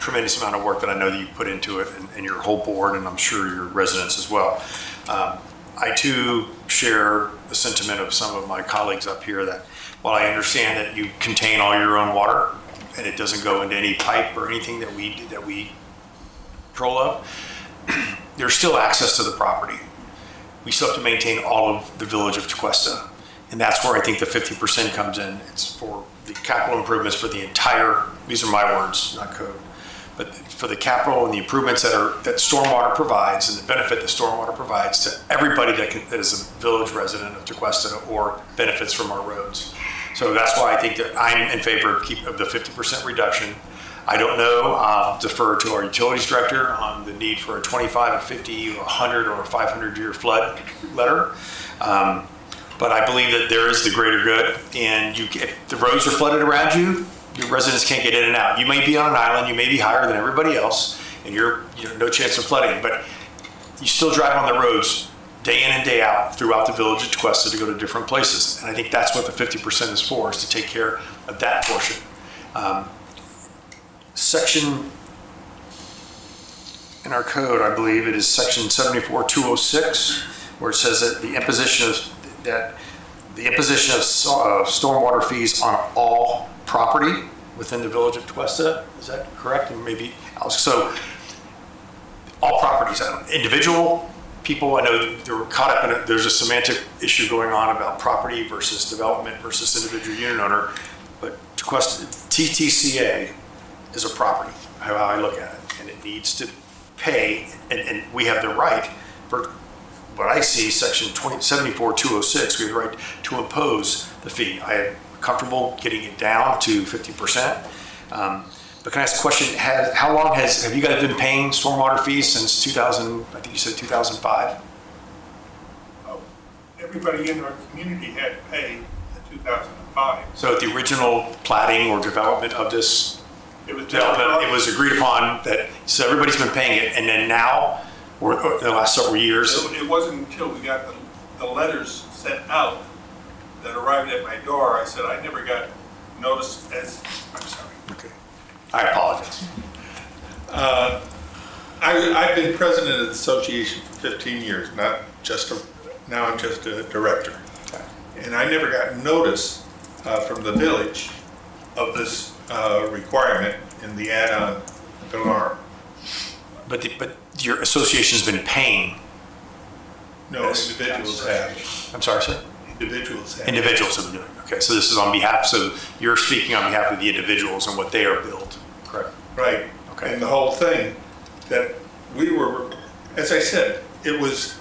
tremendous amount of work that I know that you put into it, and your whole board, and I'm sure your residents as well. I too share the sentiment of some of my colleagues up here that while I understand that you contain all your own water and it doesn't go into any pipe or anything that we control of, there's still access to the property. We still have to maintain all of the village of Tequesta. And that's where I think the 50% comes in. It's for the capital improvements for the entire, these are my words, not code, but for the capital and the improvements that stormwater provides and the benefit that stormwater provides to everybody that is a village resident of Tequesta or benefits from our roads. So that's why I think that I'm in favor of the 50% reduction. I don't know, I'll defer to our utilities director on the need for a 25, a 50, or 100, or a 500-year flood letter. But I believe that there is the greater good, and if the roads are flooded around you, your residents can't get in and out. You may be on an island, you may be higher than everybody else, and you have no chance of flooding, but you still drive on the roads day in and day out throughout the village of Tequesta to go to different places. And I think that's what the 50% is for, is to take care of that portion. Section in our code, I believe it is section 74206, where it says that the imposition of stormwater fees on all property within the village of Tequesta. Is that correct? And maybe so all properties, individual people. I know they're caught up in it. There's a semantic issue going on about property versus development versus individual unit owner. But Tequesta, TTCA is a property, how I look at it, and it needs to pay, and we have the right for what I see, section 74206, we have the right to impose the fee. I am comfortable getting it down to 50%. But can I ask a question? How long have you guys been paying stormwater fees since 2000? I think you said 2005. Everybody in our community had to pay in 2005. So at the original platting or development of this development, it was agreed upon that, so everybody's been paying it, and then now, or in the last several years. It wasn't until we got the letters sent out that arrived at my door. I said I never got notice as, I'm sorry. Okay. I apologize. I've been president of the association for 15 years, now I'm just a director. Okay. And I never got notice from the village of this requirement in the add-on alarm. But your association's been paying. No, individuals have. I'm sorry, sir? Individuals have. Individuals have been doing it. Okay, so this is on behalf, so you're speaking on behalf of the individuals and what they are billed, correct? Right. Okay. And the whole thing that we were, as I said, it was,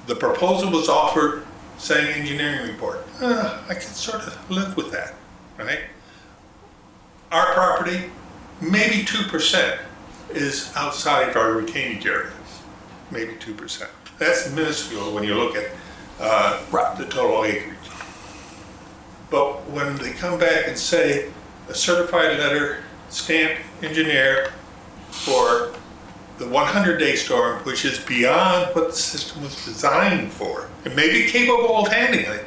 the proposal was offered saying engineering report. I can sort of live with that, right? Our property, maybe 2% is outside our retainage area, maybe 2%. That's minuscule when you look at the total acreage. But when they come back and say a certified letter, stamped engineer for the 100-day storm, which is beyond what the system was designed for, it may be capable of handling it,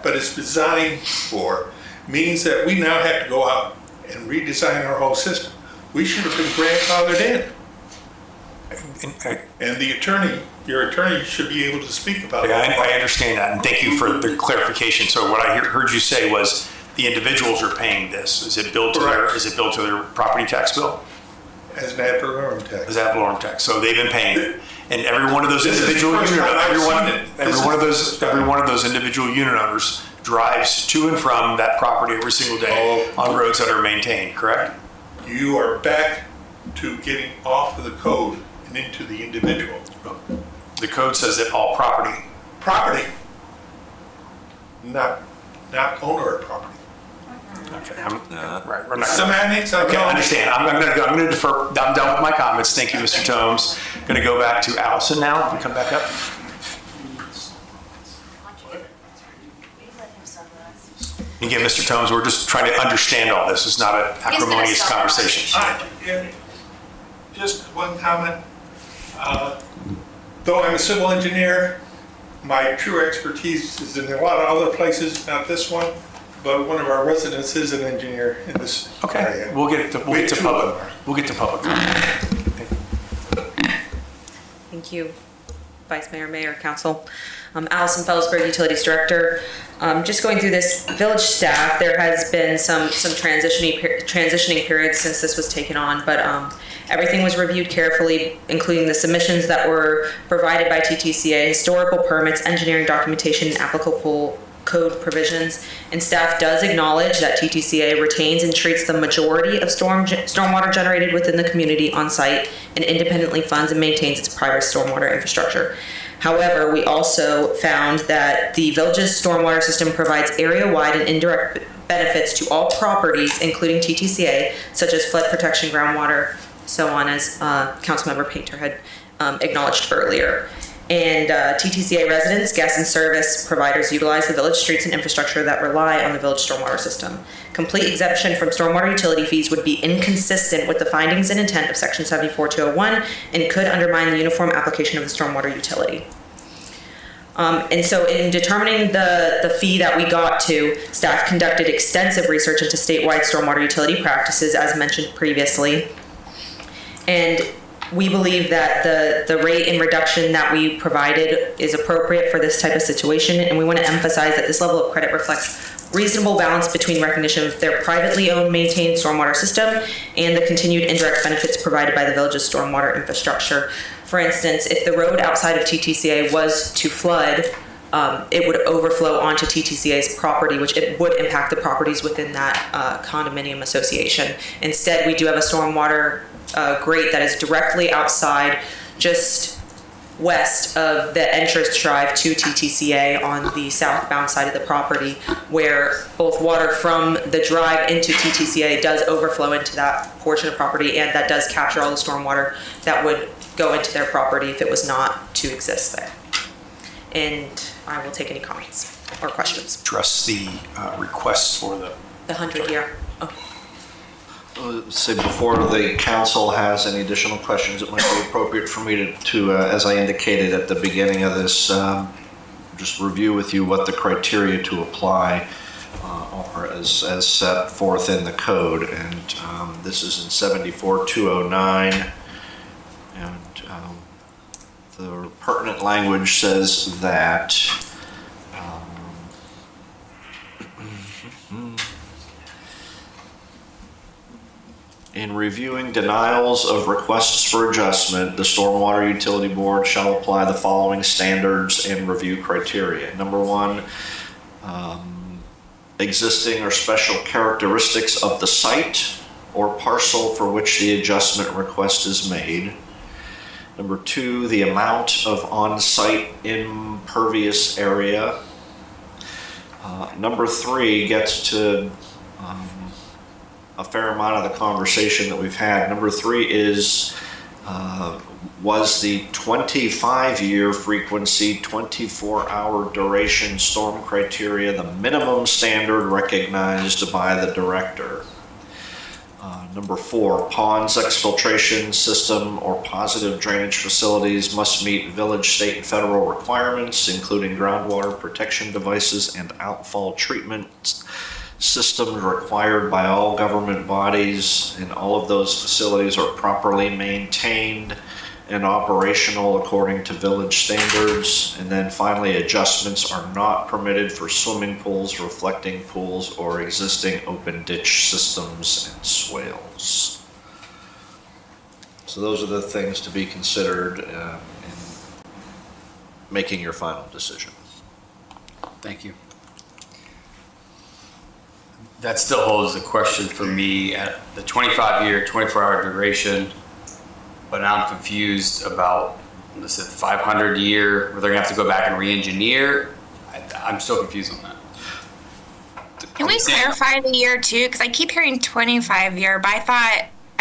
but it's designed for, means that we now have to go out and redesign our whole system. We should have been grandfathered in. And the attorney, your attorney should be able to speak about Yeah, that. I understand that, and thank you for the clarification. So what I heard you say was the individuals are paying this. Is it billed to their property tax bill? As an ad valorem tax. As ad valorem tax. So they've been paying it. And every one of those This is the individual first unit, time I've seen it. every one of those individual unit owners drives to and from that property every single day on roads that are maintained, correct? You are back to getting off of the code and into the individual. The code says that all property. Property, not owner of property. Okay, right. We're not. Semantics, I Okay, I know. understand. I'm going to defer. I'm done with my comments. Thank you, Mr. Tomes. Going to go back to Allison now. If you come back up. Again, Mr. Tomes, we're just trying to understand all this. It's not an acrimonious conversation. Just one comment. Though I'm a civil engineer, My true expertise is in a lot of other places, not this one, but one of our residents is an engineer in this Okay, area. we'll get to Two of public. them are. We'll get to public comment. Thank you, Vice Mayor, Mayor, Council. Allison Felsberg, Utilities Director. Just going through this, village staff, there has been some transitioning periods since this was taken on, but everything was reviewed carefully, including the submissions that were provided by TTCA, historical permits, engineering documentation, and applicable code provisions. And staff does acknowledge that TTCA retains and treats the majority of stormwater generated within the community on site and independently funds and maintains its private stormwater infrastructure. However, we also found that the village's stormwater system provides area-wide and indirect benefits to all properties, including TTCA, such as flood protection, groundwater, so on, as Councilmember Painter had acknowledged earlier. And TTCA residents, gas and service providers utilize the village streets and infrastructure that rely on the village stormwater system. Complete exemption from stormwater utility fees would be inconsistent with the findings and intent of Section 74-201 and could undermine the uniform application of the stormwater utility. And so in determining the fee that we got to, staff conducted extensive research into statewide stormwater utility practices, as mentioned previously. And we believe that the rate and reduction that we provided is appropriate for this type of situation, and we want to emphasize that this level of credit reflects reasonable balance between recognition of their privately owned, maintained stormwater system and the continued indirect benefits provided by the village's stormwater infrastructure. For instance, if the road outside of TTCA was to flood, it would overflow onto TTCA's property, which it would impact the properties within that condominium association. Instead, we do have a stormwater grate that is directly outside, just west of the entrance drive to TTCA on the southbound side of the property, where both water from the drive into TTCA does overflow into that portion of property, and that does capture all the stormwater that would go into their property if it was not to exist there. And I will take any comments or questions. Address the request for the. The 100-year. Say before the council has any additional questions, it might be appropriate for me to as I indicated at the beginning of this, just review with you what the criteria to apply are as set forth in the code. And this is in 74-209. And the pertinent language says that in reviewing denials of requests for adjustment, the Stormwater Utility Board shall apply the following standards and review criteria. Number one, existing or special characteristics of the site or parcel for which the adjustment request is made. Number two, the amount of on-site impervious area. Number three gets to a fair amount of the conversation that we've had. Number three is, was the 25-year frequency, 24-hour duration storm criteria the minimum standard recognized by the director? Number four, ponds, exfiltration system, or positive drainage facilities must meet village, state, and federal requirements, including groundwater protection devices and outfall treatment systems required by all government bodies, and all of those facilities are properly maintained and operational according to village standards. And then finally, adjustments are not permitted for swimming pools, reflecting pools, or existing open ditch systems and swales. So those are the things to be considered in making your final decision. Thank you. That still holds the question for me at the 25-year, 24-hour duration, but now I'm confused about the 500-year, where they're gonna have to go back and re-engineer. I'm still confused on that. Can we clarify the year too? Because I keep hearing 25-year, but I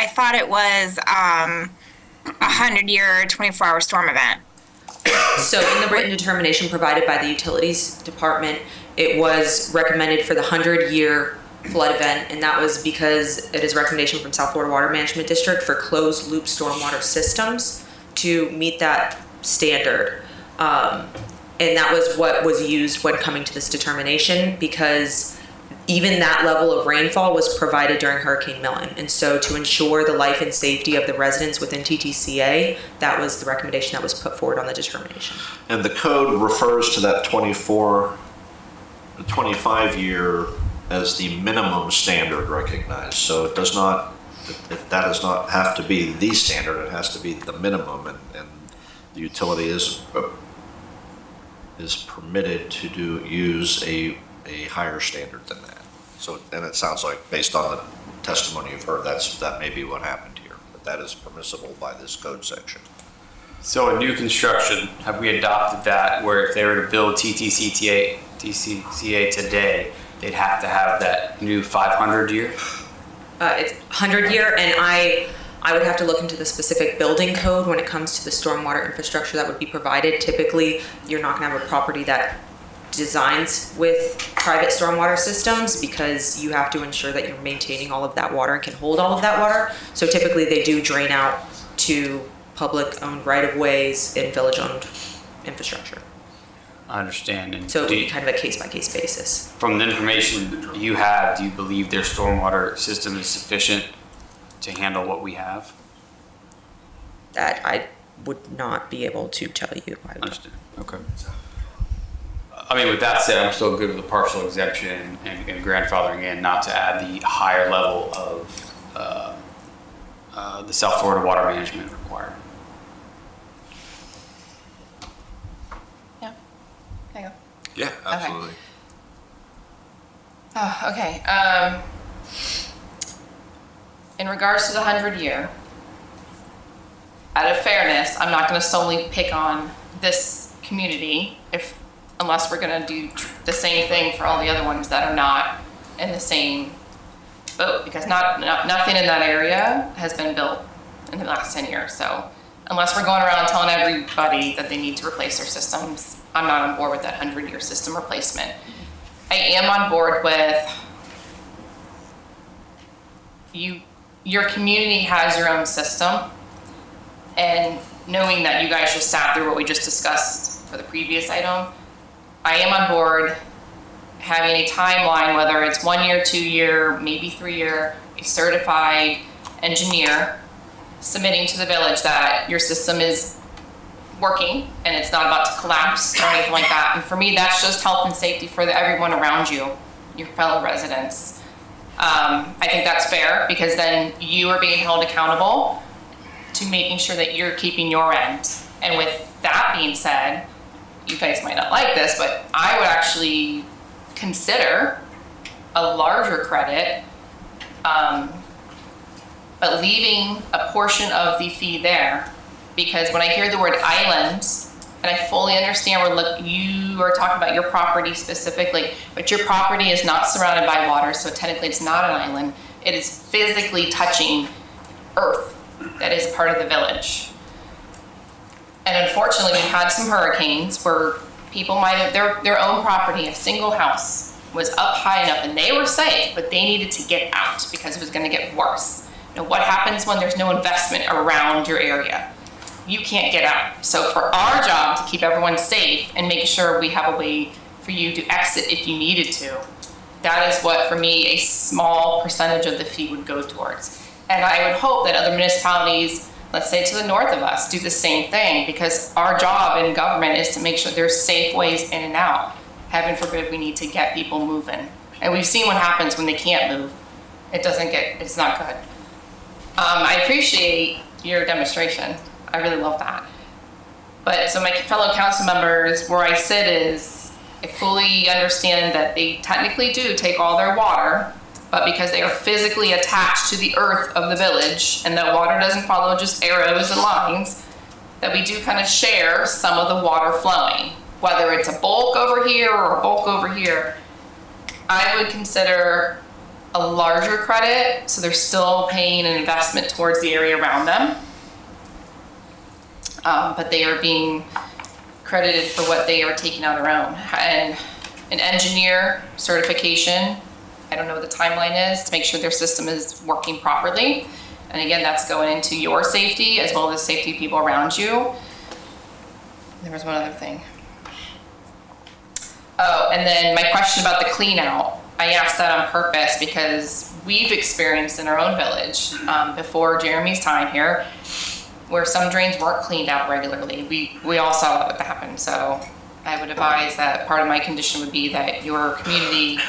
thought it was 100-year, 24-hour storm event. So in the written determination provided by the Utilities Department, it was recommended for the 100-year flood event, and that was because it is recommendation from South Florida Water Management District for closed loop stormwater systems to meet that standard. And that was what was used when coming to this determination, because even that level of rainfall was provided during Hurricane Milton. And so to ensure the life and safety of the residents within TTCA, that was the recommendation that was put forward on the determination. And the code refers to that 25 year as the minimum standard recognized. So it does not, that does not have to be the standard, it has to be the minimum, and the utility is permitted to use a higher standard than that. So, and it sounds like, based on the testimony you've heard, that may be what happened here, but that is permissible by this code section. So in new construction, have we adopted that where if they were to build TCCA today, they'd have to have that new 500 year? It's 100 year, and I would have to look into the specific building code when it comes to the stormwater infrastructure that would be provided. Typically, you're not gonna have a property that designs with private stormwater systems, because you have to ensure that you're maintaining all of that water and can hold all of that water. So typically they do drain out to public owned right-of-ways and village owned infrastructure. I understand. And So it would be kind of a case by case basis. from the information you have, do you believe their stormwater system is sufficient to handle what we have? That I would not be able to tell you. Understood. Okay. I mean, with that said, I'm still good with the partial exemption and grandfathering in, not to add the higher level of the South Florida water management requirement. Yeah. There you go. Yeah, absolutely. Oh, okay. In regards to the 100 year, out of fairness, I'm not going to solely pick on this community unless we're going to do the same thing for all the other ones that are not in the same boat, because nothing in that area has been built in the last 10 years. So unless we're going around telling everybody that they need to replace their systems, I'm not on board with that 100-year system replacement. I am on board with your community has your own system, and knowing that you guys just sat through what we just discussed for the previous item, I am on board having a timeline, whether it's 1 year, 2 year, maybe 3 year, a certified engineer submitting to the village that your system is working and it's not about to collapse or anything like that. And for me, that's just health and safety for everyone around you, your fellow residents. I think that's fair, because then you are being held accountable to making sure that you're keeping your end. And with that being said, you guys might not like this, but I would actually consider a larger credit, but leaving a portion of the fee there, because when I hear the word island, and I fully understand you are talking about your property specifically, but your property is not surrounded by water, so technically it's not an island. It is physically touching earth that is part of the village. And unfortunately, we've had some hurricanes where people might have their own property, a single house, was up high enough and they were safe, but they needed to get out because it was going to get worse. Now, what happens when there's no investment around your area? You can't get out. So for our job to keep everyone safe and make sure we have a way for you to exit if you needed to, that is what, for me, a small percentage of the fee would go towards. And I would hope that other municipalities, let's say to the north of us, do the same thing, because our job in government is to make sure there's safe ways in and out. Heaven forbid we need to get people moving. And we've seen what happens when they can't move. It's not good. I appreciate your demonstration. I really love that. But so my fellow council members, where I sit is, I fully understand that they technically do take all their water, but because they are physically attached to the earth of the village, and that water doesn't follow just arrows and lines, that we do kind of share some of the water flowing. Whether it's a bulk over here or a bulk over here, I would consider a larger credit, so they're still paying an investment towards the area around them. But they are being credited for what they are taking on their own. And an engineer certification, I don't know what the timeline is, to make sure their system is working properly. And again, that's going into your safety as well as safety of people around you. There was one other thing. Oh, and then my question about the clean out, I asked that on purpose because we've experienced in our own village, before Jeremy's time here, where some drains weren't cleaned out regularly. We all saw that happen. So I would advise that part of my condition would be that your community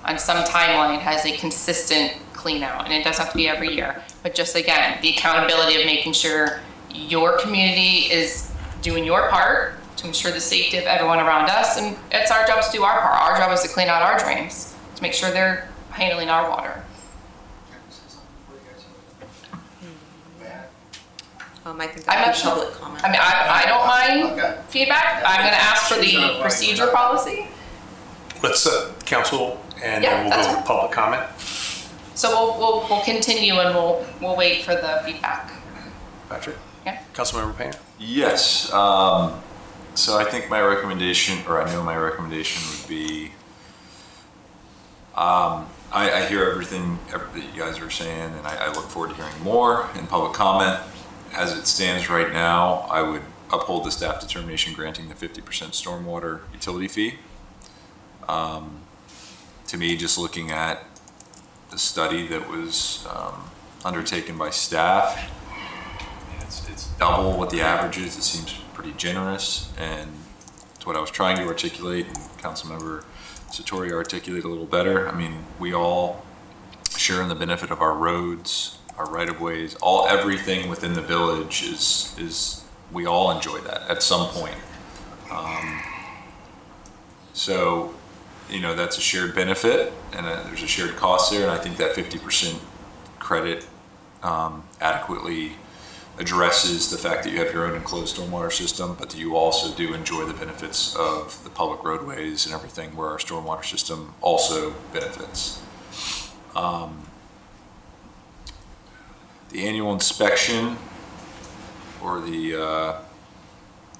on some timeline has a consistent clean out, and it doesn't have to be every year, but just again, the accountability of making sure your community is doing your part to ensure the safety of everyone around us, and it's our job to do our part. Our job is to clean out our drains, to make sure they're handling our water. I think that's public comment. I mean, I don't mind Okay. feedback. I'm gonna ask for the procedure policy. Let's, council, and Yeah, then we'll that's go to fine. public comment. So we'll continue and we'll wait for the feedback. Patrick? Yeah. Councilmember Payne? Yes. So I think my recommendation, or I know my recommendation would be, I hear everything that you guys are saying, and I look forward to hearing more in public comment. As it stands right now, I would uphold the staff determination granting the 50% stormwater utility fee. To me, just looking at the study that was undertaken by staff, it's double what the average is. It seems pretty generous, and it's what I was trying to articulate, and Councilmember Sartory articulated a little better. I mean, we all share in the benefit of our roads, our right-of-ways, everything within the village is we all enjoy that at some point. So, you know, that's a shared benefit, and there's a shared cost there, and I think that 50% credit adequately addresses the fact that you have your own enclosed stormwater system, but that you also do enjoy the benefits of the public roadways and everything where our stormwater system also benefits. The annual inspection, or the,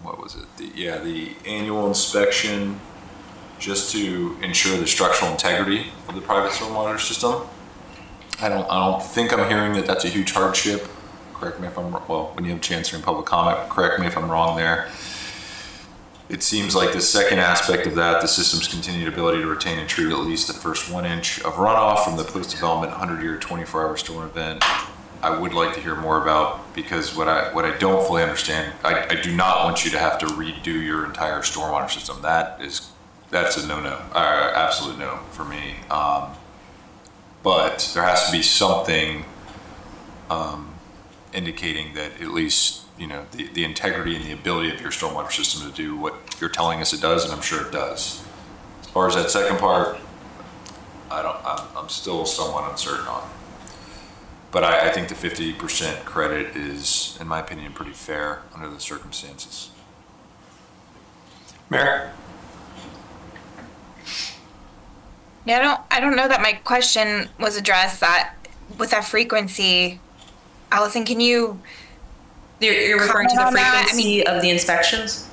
what was it? The annual inspection, just to ensure the structural integrity of the private stormwater system. I don't think I'm hearing that that's a huge hardship. Correct me if I'm, well, when you have a chance during public comment, correct me if I'm wrong there. It seems like the second aspect of that, the system's continued ability to retain and treat at least the first 1 inch of runoff from the post-development 100-year 24-hour storm event. I would like to hear more about, because what I don't fully understand, I do not want you to have to redo your entire stormwater system. That's a no-no, absolute no for me. But there has to be something indicating that at least, you know, the integrity and the ability of your stormwater system to do what you're telling us it does, and I'm sure it does. As far as that second part, I'm still somewhat uncertain on. But I think the 50% credit is, in my opinion, pretty fair under the circumstances. Mayor? Yeah, I don't know that my question was addressed, that with that frequency. Allison, can you? You're referring to the comment on that? frequency of the inspections?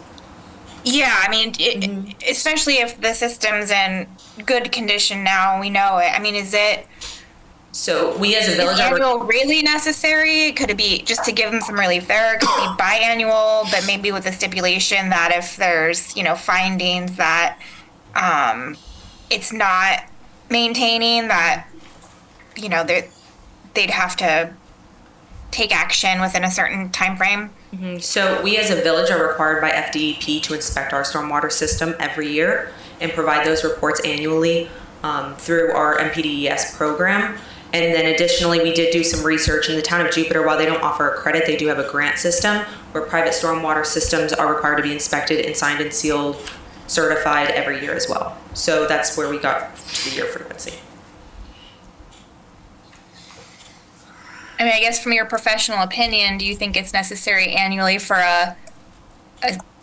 Yeah, I mean, especially if the system's in good condition now, we know it. I mean, is So we as a village are annual really necessary? Could it be just to give them some relief there? Could it be biannual, but maybe with a stipulation that if there's, you know, findings that it's not maintaining, that, you know, they'd have to take action within a certain time frame? So we as a village are required by FDEP to inspect our stormwater system every year and provide those reports annually through our MPDES program. And then additionally, we did do some research in the town of Jupiter. While they don't offer a credit, they do have a grant system where private stormwater systems are required to be inspected and signed and sealed, certified every year as well. So that's where we got to the year frequency. I mean, I guess from your professional opinion, do you think it's necessary annually for a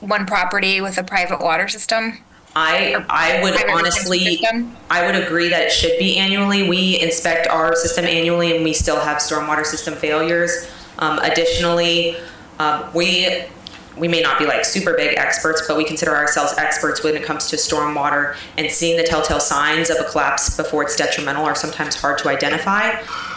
one property with a private water system? I would private honestly, retention system? I would agree that it should be annually. We inspect our system annually and we still have stormwater system failures. Additionally, we may not be like super big experts, but we consider ourselves experts when it comes to stormwater, and seeing the telltale signs of a collapse before it's detrimental are sometimes hard to identify.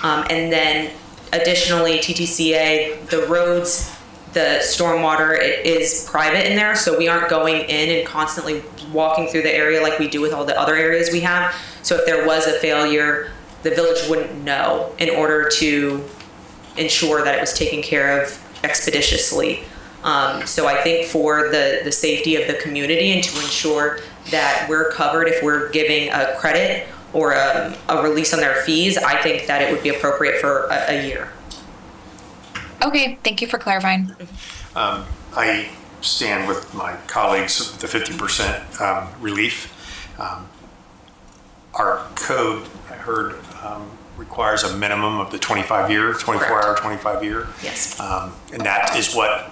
And then additionally, TTCA, the roads The stormwater, it is private in there, so we aren't going in and constantly walking through the area like we do with all the other areas we have. So if there was a failure, the village wouldn't know in order to ensure that it was taken care of expeditiously. So I think for the safety of the community and to ensure that we're covered if we're giving a credit or a release on their fees, I think that it would be appropriate for a year. Okay, thank you for clarifying. I stand with my colleagues with the 50% relief. Our code, I heard, requires a minimum of the 24-hour, 25-year. Yes. And that is what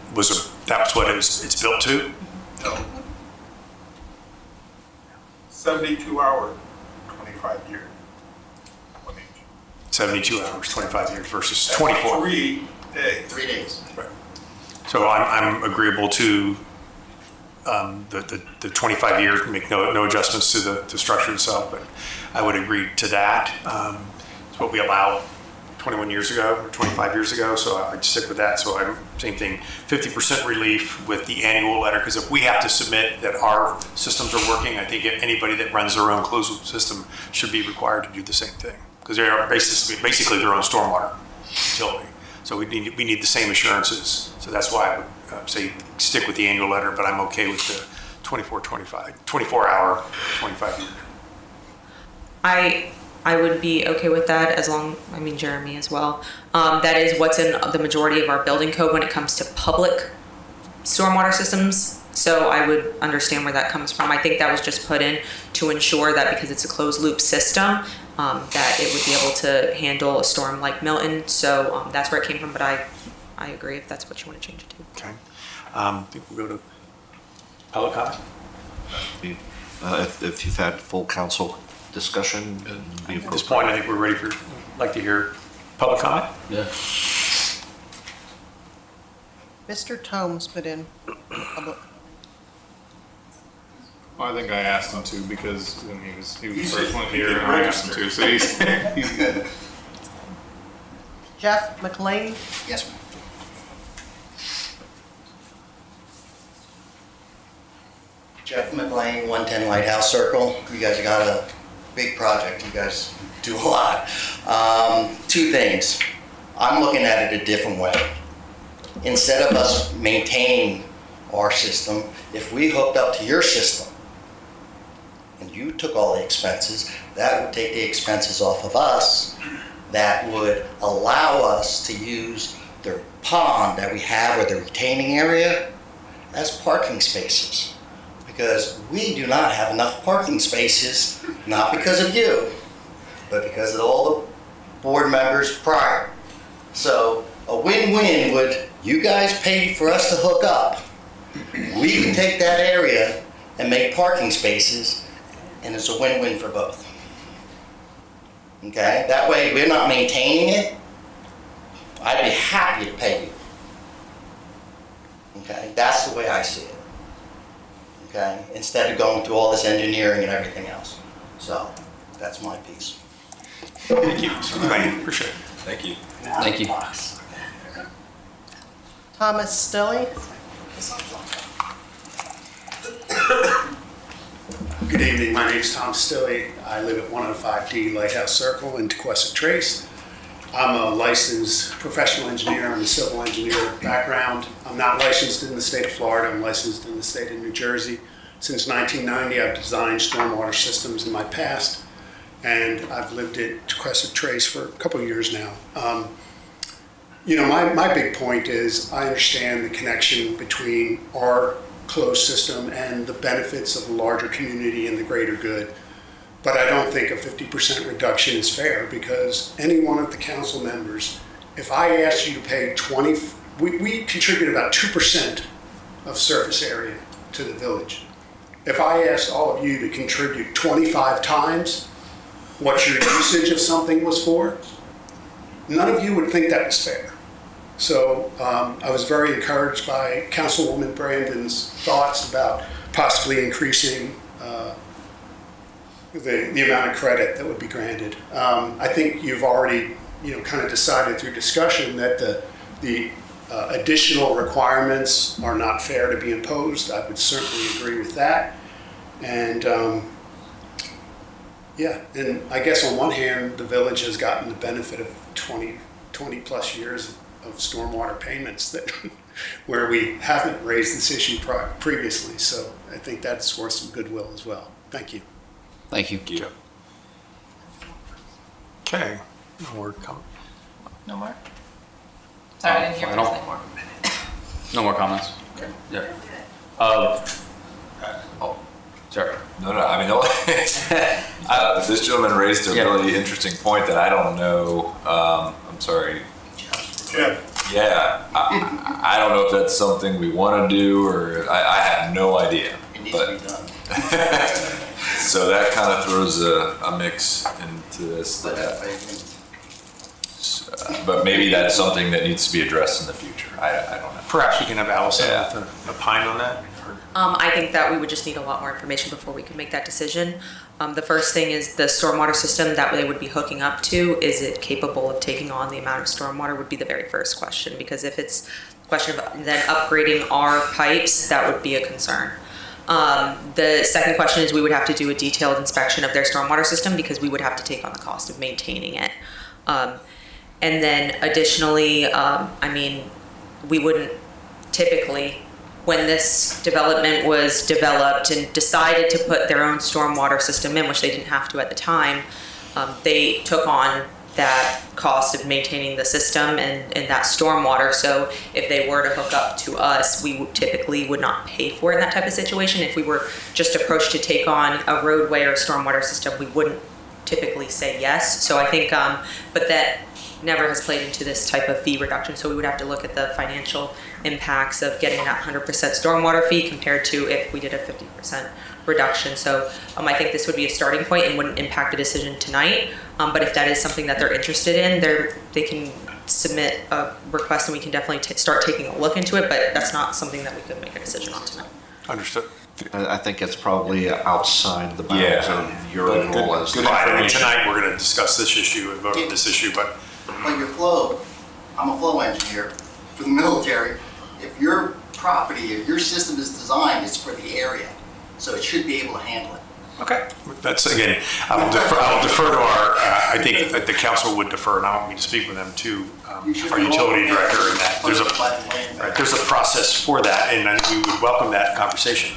that's what it's built to. 72 hour, 25 year. 72 hours, 25 years versus 24. 3 days. 3 days. Right. So I'm agreeable to the 25 years, make no adjustments to the structure itself, but I would agree to that. It's what we allowed 21 years ago or 25 years ago, so I'd stick with that. So I'm same thing, 50% relief with the annual letter, because if we have to submit that our systems are working, I think anybody that runs their own closed loop system should be required to do the same thing, because they are basically their own stormwater utility. So we need the same assurances. So that's why I would say stick with the annual letter, but I'm okay with the 24-hour, 25-year. I would be okay with that Jeremy as well. That is what's in the majority of our building code when it comes to public stormwater systems. So I would understand where that comes from. I think that was just put in to ensure that because it's a closed loop system, that it would be able to handle a storm like Milton. So that's where it came from, but I agree if that's what you want to change it to. Okay. I think we'll go to public comment. If you've had full council discussion. At this point, I think we're ready like to hear public comment. Yeah. Mr. Tomes put in public. Well, I think I asked him to because when he was He's the first one he here, did and I asked him register. to, so he's good. Jeff McLean. Yes, ma'am. Jeff McLean, 110 Lighthouse Circle. You guys got a big project. You guys do a lot. Two things. I'm looking at it a different way. Instead of us maintaining our system, if we hooked up to your system and you took all the expenses, that would take the expenses off of us. That would allow us to use the pond that we have or the retaining area as parking spaces. Because we do not have enough parking spaces, not because of you, but because of all the board members prior. So a win-win would, you guys pay for us to hook up. We can take that area and make parking spaces, and it's a win-win for both. Okay, that way we're not maintaining it. I'd be happy to pay you. Okay, that's the way I see it. Okay, instead of going through all this engineering and everything else. So that's my piece. Thank you, Mr. McLean. Appreciate it. Thank you. Thank you. Thomas Stilley. Good evening, my name's Tom Stilley. I live at 105D Lighthouse Circle in Tequesta Trace. I'm a licensed professional engineer. I'm a civil engineer background. I'm not licensed in the state of Florida. I'm licensed in the state of New Jersey. Since 1990, I've designed stormwater systems in my past, and I've lived at Tequesta Trace for a couple of years now. My big point is I understand the connection between our closed system and the benefits of the larger community and the greater good. But I don't think a 50% reduction is fair, because any one of the council members, if I asked you to pay we contribute about 2% of surface area to the village. If I asked all of you to contribute 25 times what your usage of something was for, none of you would think that was fair. So I was very encouraged by Councilwoman Brandon's thoughts about possibly increasing the amount of credit that would be granted. I think you've already, kind of decided through discussion that the additional requirements are not fair to be imposed. I would certainly agree with that. And yeah, and I guess on one hand, the village has gotten the benefit of 20 plus years of stormwater payments that where we haven't raised this issue previously. So I think that's worth some goodwill as well. Thank you. Thank you. Okay. No more comment. No more? Sorry, I didn't hear Final. anything more. No more comments? Okay. Yeah. Sorry. No, I mean, this gentleman raised a Yeah. really interesting point that I don't know. I'm sorry. Yeah, I don't know if that's something we want to do, or I have no idea. It needs to be done. So that kind of throws a mix into this. But that vacant. But maybe that's something that needs to be addressed in the future. I don't know. Perhaps we can have Allison Yeah. opine on that. Or- I think that we would just need a lot more information before we can make that decision. The first thing is the stormwater system that they would be hooking up to, is it capable of taking on the amount of stormwater would be the very first question. Because if it's a question of then upgrading our pipes, that would be a concern. The second question is we would have to do a detailed inspection of their stormwater system because we would have to take on the cost of maintaining it. And then additionally, I mean, we wouldn't typically, when this development was developed and decided to put their own stormwater system in, which they didn't have to at the time, they took on that cost of maintaining the system and that stormwater. So if they were to hook up to us, we typically would not pay for it in that type of situation. If we were just approached to take on a roadway or a stormwater system, we wouldn't typically say yes. So I think, but that never has played into this type of fee reduction. So we would have to look at the financial impacts of getting that 100% stormwater fee compared to if we did a 50% reduction. So I think this would be a starting point and wouldn't impact the decision tonight. But if that is something that they're interested in, they can submit a request and we can definitely start taking a look into it. But that's not something that we could make a decision on tonight. Understood. I think it's probably outside the bounds of your role as the. Right, I mean, tonight we're going to discuss this issue and vote on this issue, but Like your flow, I'm a flow engineer for the military. If your property, if your system is designed, it's for the area, so it should be able to handle it. okay. That's, again, I'll defer to our, I think that the council would defer, and I want me to speak with them to our utility director and that. There's a process for that, and I think we would welcome that conversation.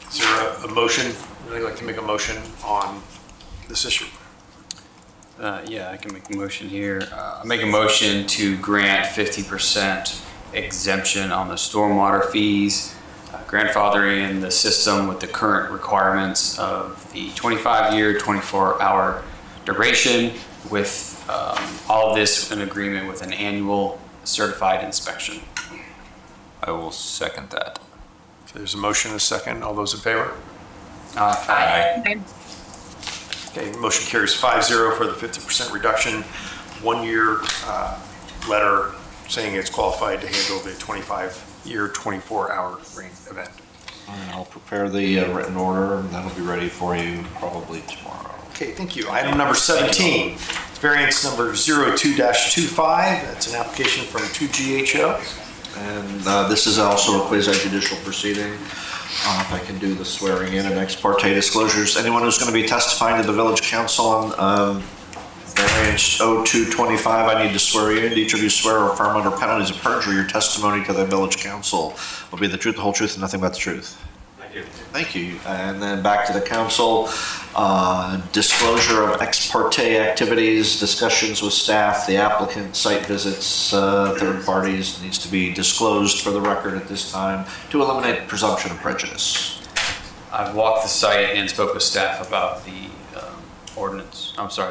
Is there a motion? Would you like to make a motion on this issue? Yeah, I can make a motion here. I make a motion to grant 50% exemption on the stormwater fees, grandfathering in the system with the current requirements of the 25-year, 24-hour duration, with all of this in agreement with an annual certified inspection. I will second that. There's a motion and a second. All those in favor? Aye. Okay, motion carries 5-0 for the 50% reduction. 1 year letter saying it's qualified to handle the 25-year, 24-hour rain event. And I'll prepare the written order, and that'll be ready for you probably tomorrow. Okay, thank you. Item number 17, variance number 02-25. That's an application from 2GHO. And this is also a quasi-judicial proceeding. If I can do the swearing in and ex parte disclosures. Anyone who's going to be testifying to the village council on variance 0225, I need to swear you in. Do each of you swear or affirm under penalties of perjury your testimony to the village council will be the truth, the whole truth, and nothing but the truth? I do. Thank you. And then back to the council, disclosure of ex parte activities, discussions with staff, the applicant, site visits, third parties needs to be disclosed for the record at this time to eliminate presumption of prejudice. I've walked the site and spoke with staff about the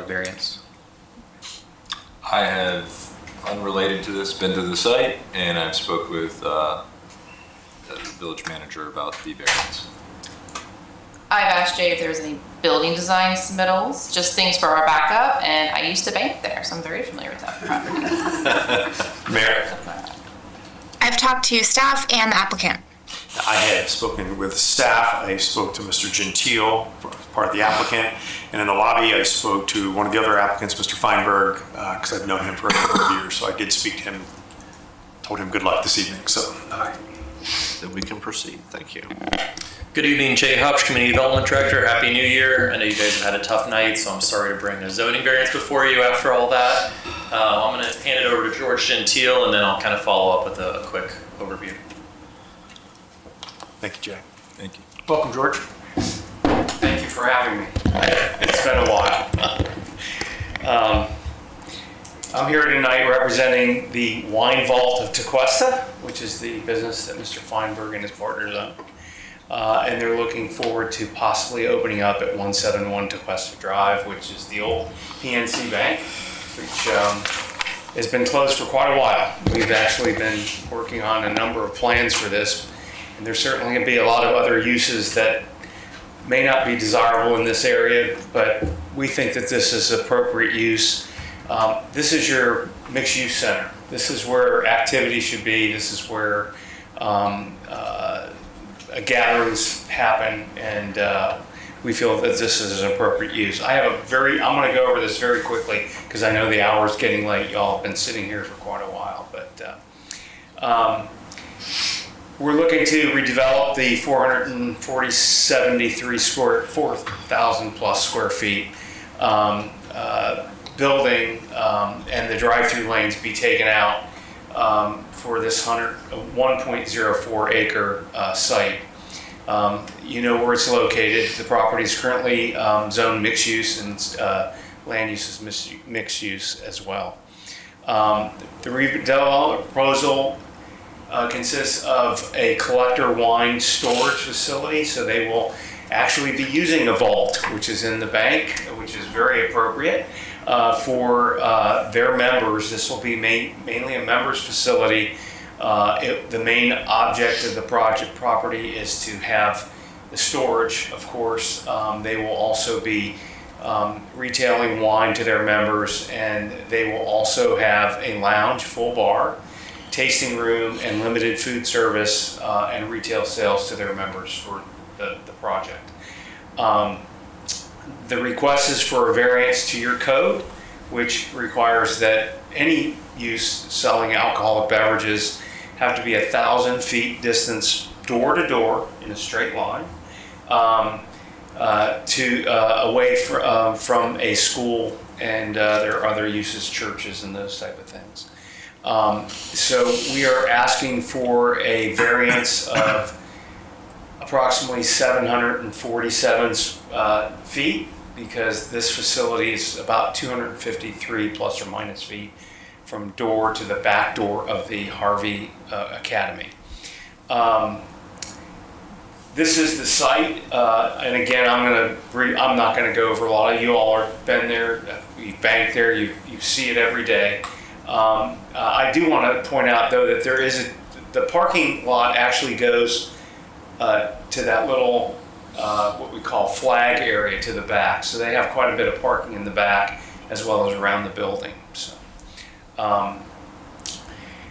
variance. I have, unrelated to this, been to the site, and I've spoke with the village manager about the variance. I've asked Jay if there was any building design submittals, just things for our backup, and I used to bank there, so I'm very familiar with that property. Mayor? I've talked to staff and the applicant. I have spoken with staff. I spoke to Mr. Gentile, part of the applicant. And in the lobby, I spoke to one of the other applicants, Mr. Feinberg, because I've known him for a number of years. So I did speak to him told him good luck this evening, so. Then we can proceed. Thank you. Good evening, Jay Hupsch, Community Development Director. Happy New Year. I know you guys have had a tough night, so I'm sorry to bring a zoning variance before you after all that. I'm going to hand it over to George Gentile, and then I'll kind of follow up with a quick overview. Thank you, Jay. Thank you. Welcome, George. Thank you for having me. It's been a while. I'm here tonight representing the Wine Vault of Tequesta, which is the business that Mr. Feinberg and his partners own. And they're looking forward to possibly opening up at 171 Tequesta Drive, which is the old PNC Bank, which has been closed for quite a while. We've actually been working on a number of plans for this, and there's certainly going to be a lot of other uses that may not be desirable in this area, but we think that this is appropriate use. This is your mixed-use center. This is where activity should be. This is where gatherings happen, and we feel that this is an appropriate use. I'm going to go over this very quickly because I know the hour's getting late. Y'all have been sitting here for quite a while, but we're looking to redevelop the 4,000 plus square feet building, and the drive-through lanes be taken out for this 1.04 acre site. You know where it's located. The property is currently zoned mixed use, and land use is mixed use as well. The redevelopment proposal consists of a collector wine storage facility, so they will actually be using a vault, which is in the bank, which is very appropriate for their members. This will be mainly a members facility. The main object of the project property is to have the storage, of course. They will also be retailing wine to their members, and they will also have a lounge, full bar, tasting room, and limited food service and retail sales to their members for the project. The request is for a variance to your code, which requires that any use selling alcoholic beverages have to be 1,000 feet distance door to door in a straight line away from a school, and there are other uses, churches and those type of things. So we are asking for a variance of approximately 747 feet, because this facility is about 253 plus or minus feet from door to the back door of the Harvey Academy. This is the site, and again, I'm not going to go over a lot. You all have been there, you've banked there, you see it every day. I do want to point out, though, that the parking lot actually goes to that little what we call flag area to the back. So they have quite a bit of parking in the back as well as around the building. So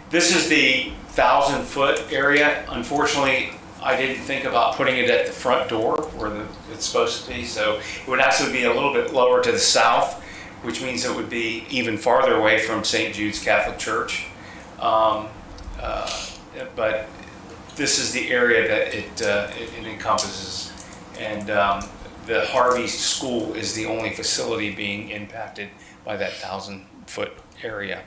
this is the 1,000-foot area. Unfortunately, I didn't think about putting it at the front door where it's supposed to be. So it would actually be a little bit lower to the south, which means it would be even farther away from St. Jude's Catholic Church. But this is the area that it encompasses. And the Harvey School is the only facility being impacted by that 1,000-foot area.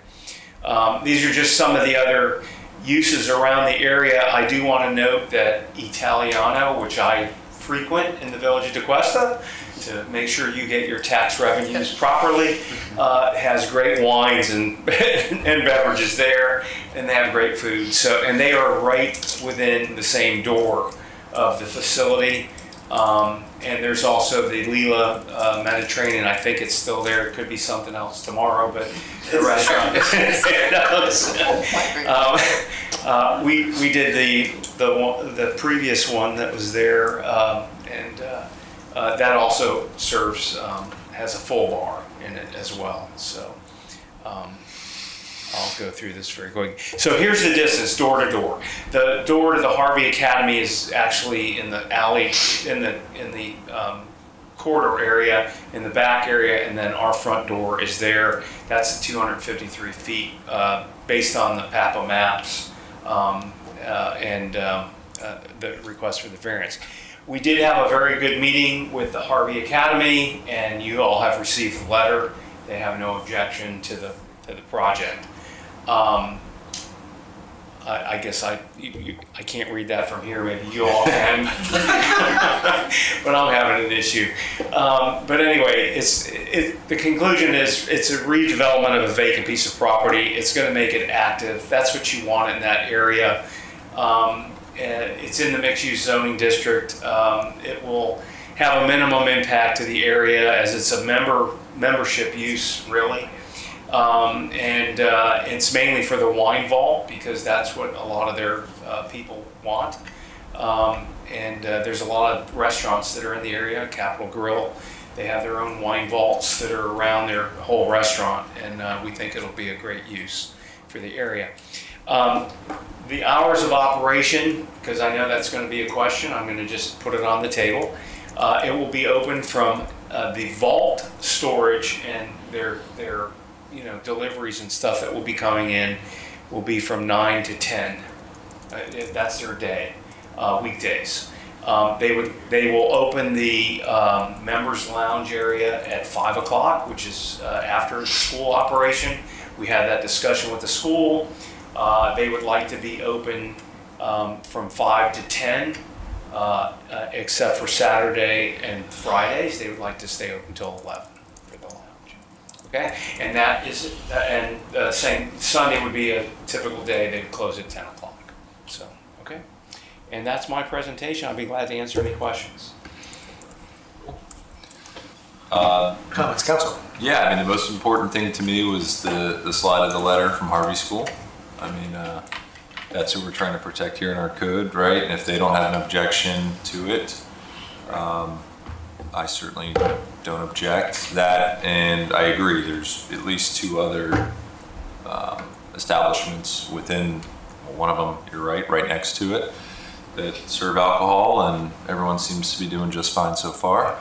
These are just some of the other uses around the area. I do want to note that Italiano, which I frequent in the village of Tequesta to make sure you get your tax revenues properly, has great wines and beverages there, and they have great food. So, and they are right within the same door of the facility. And there's also the Lila Mediterranean. I think it's still there. It could be something else tomorrow, but the restaurant is there. We did the previous one that was there, and that also serves has a full bar in it as well. So I'll go through this very quick. So here's the distance, door to door. The door to the Harvey Academy is actually in the alley, in the corridor area in the back area, and then our front door is there. That's 253 feet based on the PAPA maps and the request for the variance. We did have a very good meeting with the Harvey Academy, and you all have received the letter. They have no objection to the project. I guess I can't read that from here. Maybe you all can, but I'm having an issue. But anyway, the conclusion is it's a redevelopment of a vacant piece of property. It's going to make it active. That's what you want in that area. It's in the mixed-use zoning district. It will have a minimum impact to the area as it's a membership use, really. And it's mainly for the wine vault because that's what a lot of their people want. And there's a lot of restaurants that are in the area, Capitol Grill. They have their own wine vaults that are around their whole restaurant, and we think it'll be a great use for the area. The hours of operation, because I know that's going to be a question, I'm going to just put it on the table. It will be open from the vault storage and their deliveries and stuff that will be coming in will be from 9 to 10. That's their day, weekdays. They will open the members lounge area at 5 o'clock, which is after school operation. We had that discussion with the school. They would like to be open from 5 to 10, except for Saturday and Fridays. They would like to stay open until 11 for the lounge. Okay, and that is, same Sunday would be a typical day. They would close at 10 o'clock. So, okay, and that's my presentation. I'll be glad to answer any questions. Comments, council? Yeah, I mean, the most important thing to me was the slide of the letter from Harvey School. I mean, that's who we're trying to protect here in our code, right? And if they don't have an objection to it, I certainly don't object. That, and I agree, there's at least 2 other establishments within, one of them, you're right next to it, that serve alcohol, and everyone seems to be doing just fine so far.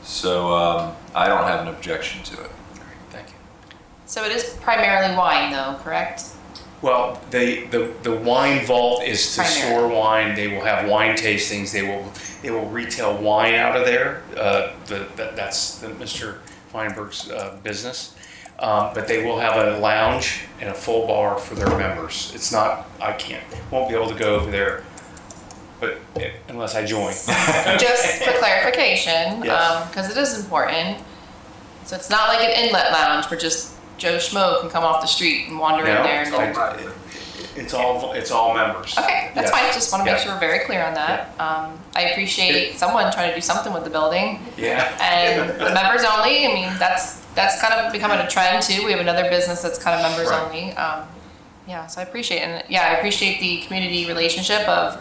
So I don't have an objection to it. Thank you. So it is primarily wine though, correct? Well, the wine vault is to store wine. They will have wine tastings. They will retail wine out of there. That's Mr. Feinberg's business. But they will have a lounge and a full bar for their members. It's not, won't be able to go over there, but unless I join. Just for clarification, Yes. because it is important. So it's not like an inlet lounge where just Joe Schmo can come off the street and wander in there. It's all members. Okay, that's Yes. fine. Just want to make Yeah. sure we're very clear on that. I appreciate someone trying to do something with the building. Yeah. And the members only, I mean, that's kind of becoming a trend too. We have another business that's kind of members Right. only. Yeah, so I appreciate it. And yeah, I appreciate the community relationship of,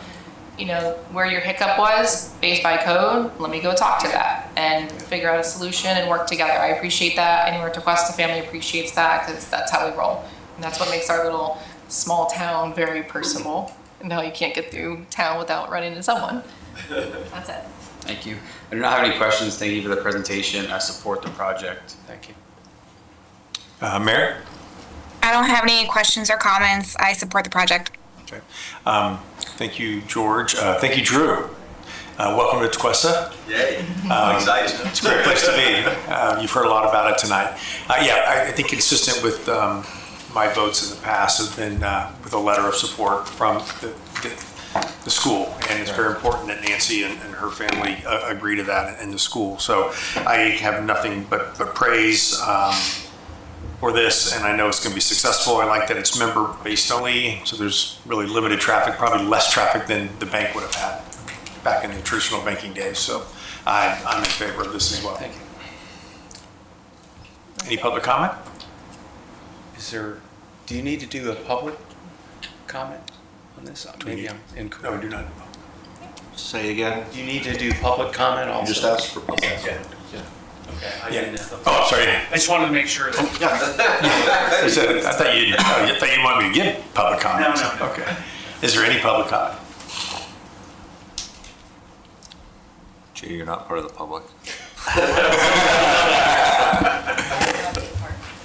where your hiccup was based by code. Let me go talk to that and figure out a solution and work together. I appreciate that. Anywhere Tequesta family appreciates that because that's how we roll. And that's what makes our little small town very personable. And now you can't get through town without running into someone. That's it. Thank you. I do not have any questions. Thank you for the presentation. I support the project. Thank you. Mary? I don't have any questions or comments. I support the project. Okay. Thank you, George. Thank you, Drew. Welcome to Tequesta. Yay. I'm excited. It's a great place to be. You've heard a lot about it tonight. I think consistent with my votes in the past have been with a letter of support from the school. And it's very important that Nancy and her family agree to that in the school. So I have nothing but praise for this, and I know it's going to be successful. I like that it's member-based only, so there's really limited traffic, probably less traffic than the bank would have had back in the traditional banking days. So I'm in favor of this as well. Thank you. Any public comment? Do you need to do a public comment on this? Maybe I'm incorrect. No, we do not. Say again. Do you need to do public comment also? You just asked for public. Yeah. Okay. I didn't know. Oh, sorry. I just wanted to make sure that. I thought you wanted me to give public comment. No. Okay. Is there any public comment? Jay, you're not part of the public.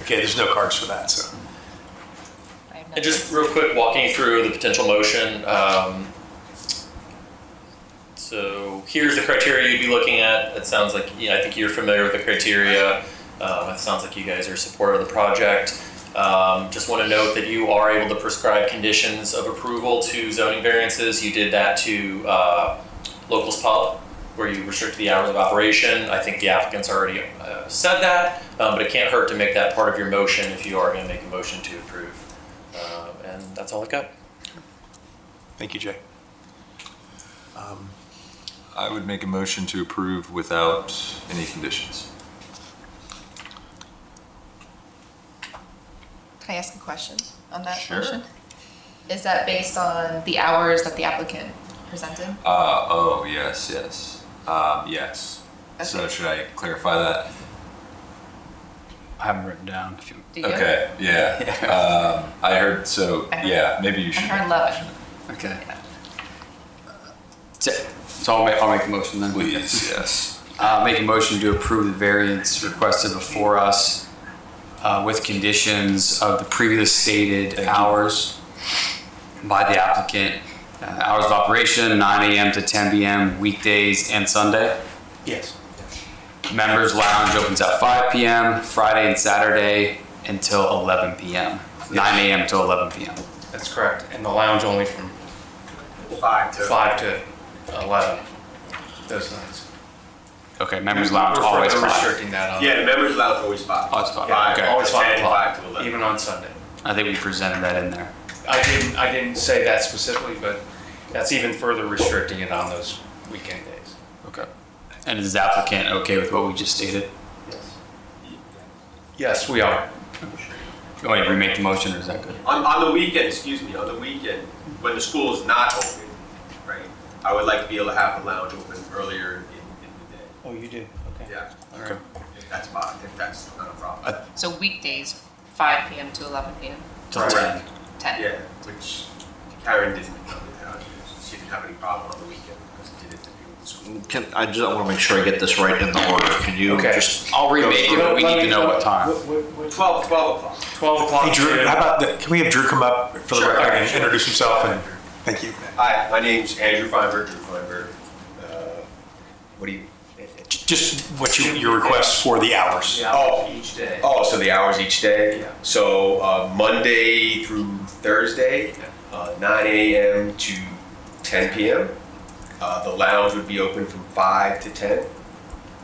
Okay, there's no cards for that, so. And just real quick, walking through the potential motion. So here's the criteria you'd be looking at. It sounds like, I think you're familiar with the criteria. It sounds like you guys are supportive of the project. Just want to note that you are able to prescribe conditions of approval to zoning variances. You did that to Locals Pub, where you restrict the hours of operation. I think the applicant's already said that, but it can't hurt to make that part of your motion if you are going to make a motion to approve. And that's all I got. Thank you, Jay. I would make a motion to approve without any conditions. Can I ask a question on that Sure. motion? Is that based on the hours that the applicant presented? Oh, yes. Yes. So Okay. should I clarify that? I haven't written down. If you, Do you? Okay, yeah. I heard, so, I heard- yeah, maybe you I should. heard 11. okay. So I'll make a motion then. Please, yes. Make a motion to approve the variance requested before us with conditions of the previous stated hours by the applicant. Hours of operation, 9 a.m. to 10 p.m. weekdays and Sunday. Yes. Members Lounge opens at 5 p.m. Friday and Saturday until 11 p.m. 9 a.m. to 11 p.m. That's correct. And the lounge only from 5 to 11. Those nights. Okay, Members Lounge always We're 5. restricting that on. Yeah, the members allowed always 5. Always 5. Yeah, Okay. always 5 10, o'clock, 5 to 11. even on Sunday. I think we presented that in there. I didn't say that specifically, but that's even further restricting it on those weekend days. Okay. And is the applicant okay with what we just stated? Yes, we are. You want me to remake the motion, or is that good? On the weekend, on the weekend, when the school is not open, right, I would like to be able to have the lounge open earlier in the day. Oh, you do? Okay. Yeah, Okay. if that's fine, if that's not a problem. So weekdays, 5 p.m. to 11 p.m. Till Right. 10. 10. Yeah, which Karen didn't tell me how to do. She didn't have any problem on the weekend because she did it to be with the school. I just want to make sure I get this right in the order. Can you Okay. just, I'll remake it, but we need to know what time. 12 o'clock. 12 o'clock. Hey, Drew, how about, can we have Drew come up for the Sure. record and Sure. introduce himself? And thank you. Hi, my name's Andrew Feinberg, Drew Feinberg. What do you? Just what your requests for the hours. Oh. Each day. Oh, so the hours each day? Yeah. So Monday through Thursday, 9 a.m. to 10 p.m. The lounge would be open from 5 to 10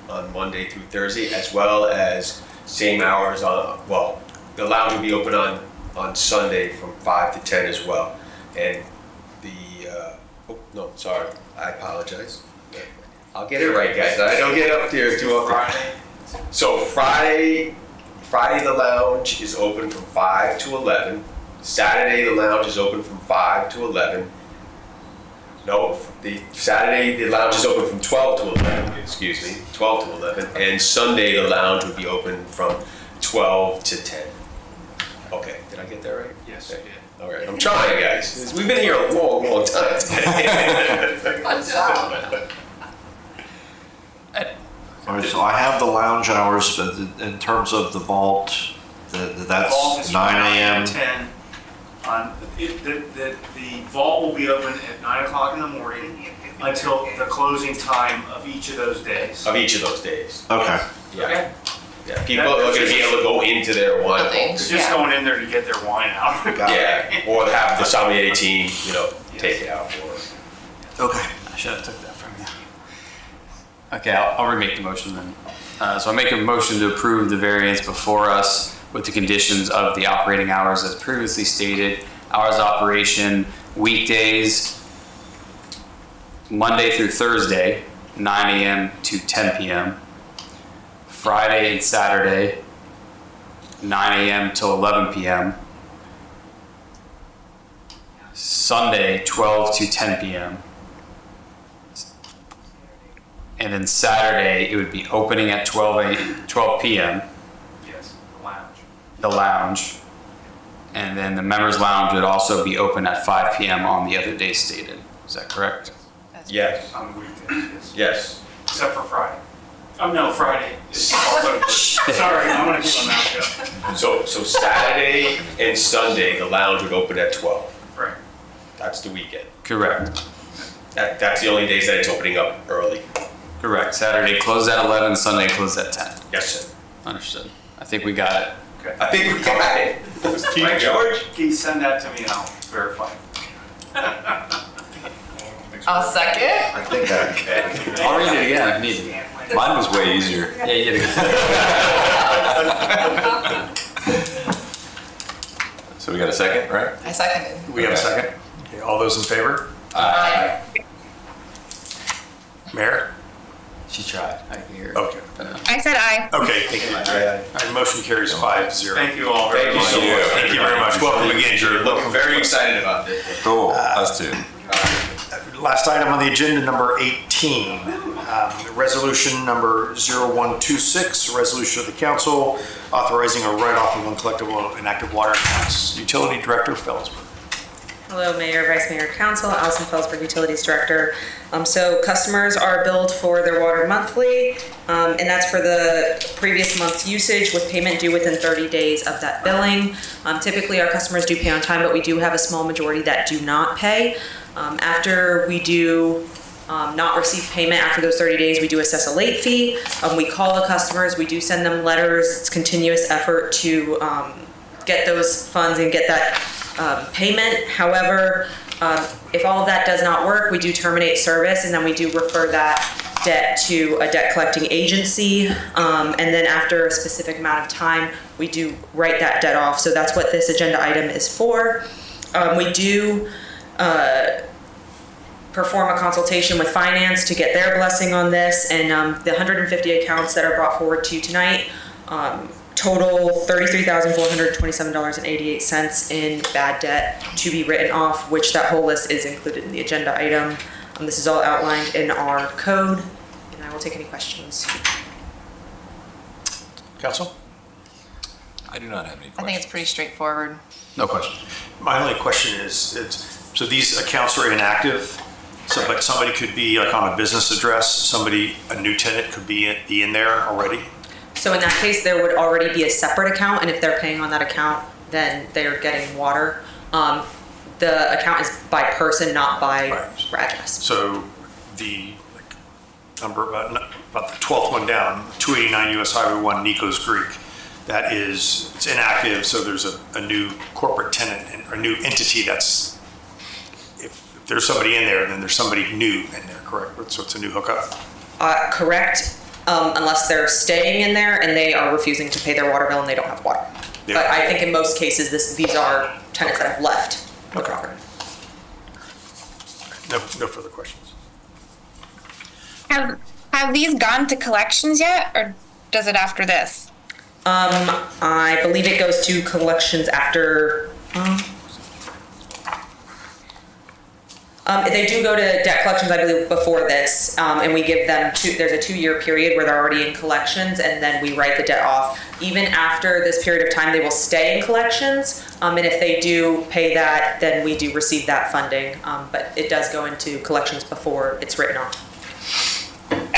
on Monday through Thursday, as well as same hours on, well, the lounge would be open on Sunday from 5 to 10 as well. And oh, no, sorry, I apologize. I'll get it right, guys. I don't get up there too often. So Friday the lounge is open from 5 to 11. Saturday the lounge is open from 5 to 11. No, Saturday the lounge is open from 12 to 11. Excuse me, 12 to 11. And Sunday the lounge would be open from 12 to 10. Okay, did I get that right? Yes, you did. All right, I'm trying, guys. We've been here a long, long time. all right, so I have the lounge hours, but in terms of the vault, that's 9 a.m. 10 on, the vault will be open at 9 o'clock in the morning until the closing time of each of those days. Of each of those days. Okay. Yeah. Yeah, people are going to be able to go into their wine vaults. They're just going in there to get their wine out. Yeah, or have the sommelier team, take it out for us. Okay. I should have took that from you. Okay, I'll remake the motion then. So I make a motion to approve the variance before us with the conditions of the operating hours as previously stated. Hours of operation, weekdays, Monday through Thursday, 9 a.m. to 10 p.m. Friday and Saturday, 9 a.m. till 11 p.m. Sunday, 12 to 10 p.m. And then Saturday, it would be opening at 12 p.m., Yes, the lounge. the lounge. And then the members' lounge would also be open at 5 p.m. on the other day stated. Is that correct? Yes, On the weekdays, yes. yes. Except for Friday. Oh, no, Friday. Sorry, I'm gonna give them out. So Saturday and Sunday, the lounge would open at 12. Right. That's the weekend. Correct. That's the only days that it's opening up early. Correct. Saturday closed at 11, Sunday closed at 10. Yes, sir. Understood. I think we got it. I think we got it. Right, George? Can you send that to me and I'll verify? I'll second. I think that. I'll read it again if needed. Mine was way easier. Yeah, you did it. So we got a second, right? I seconded. We have a second? Okay, all those in favor? Aye. Mayor? She tried. I can hear it. Okay. But no. I said aye. Okay, thank you. All right, motion carries 5-0. Thank you all very much. Thank you. Thank you very much. Welcome again, Drew. Looking very excited about this. Cool, us too. Last item on the agenda, number 18, resolution number 0126, a resolution of the council authorizing a write-off of uncollectible inactive water accounts. Utility Director Felsberg. Hello, Mayor, Vice Mayor, Council, Allison Felsberg, Utilities Director. So customers are billed for their water monthly, and that's for the previous month's usage with payment due within 30 days of that billing. Typically, our customers do pay on time, but we do have a small majority that do not pay. After we do not receive payment after those 30 days, we do assess a late fee. We call the customers, we do send them letters. It's continuous effort to get those funds and get that payment. However, if all of that does not work, we do terminate service, and then we do refer that debt to a debt collecting agency. And then after a specific amount of time, we do write that debt off. So that's what this agenda item is for. We do perform a consultation with finance to get their blessing on this, and the 150 accounts that are brought forward to you tonight total $33,427.88 in bad debt to be written off, which that whole list is included in the agenda item. This is all outlined in our code, and I will take any questions. Council? I do not have any questions. I think it's pretty straightforward. No question. My only question is, so these accounts are inactive, but somebody could be like on a business address, a new tenant could be in there already? So in that case, there would already be a separate account, and if they're paying on that account, then they're getting water. The account is by person, not by address. So the number, about the 12th one down, 289 US Highway 1, Nico's Creek, it's inactive, so there's a new corporate tenant, a new entity that's, if there's somebody in there, then there's somebody new in there, correct? So it's a new hookup? Correct. Unless they're staying in there and they are refusing to pay their water bill and they don't have water. Yeah. But I think in most cases, these are tenants that have left the Okay. property. No further questions. Have these gone to collections yet, or does it after this? I believe it goes to collections after. They do go to debt collections, I believe, before this, and we give them there's a 2-year period where they're already in collections, and then we write the debt off. Even after this period of time, they will stay in collections, and if they do pay that, then we do receive that funding, but it does go into collections before it's written off.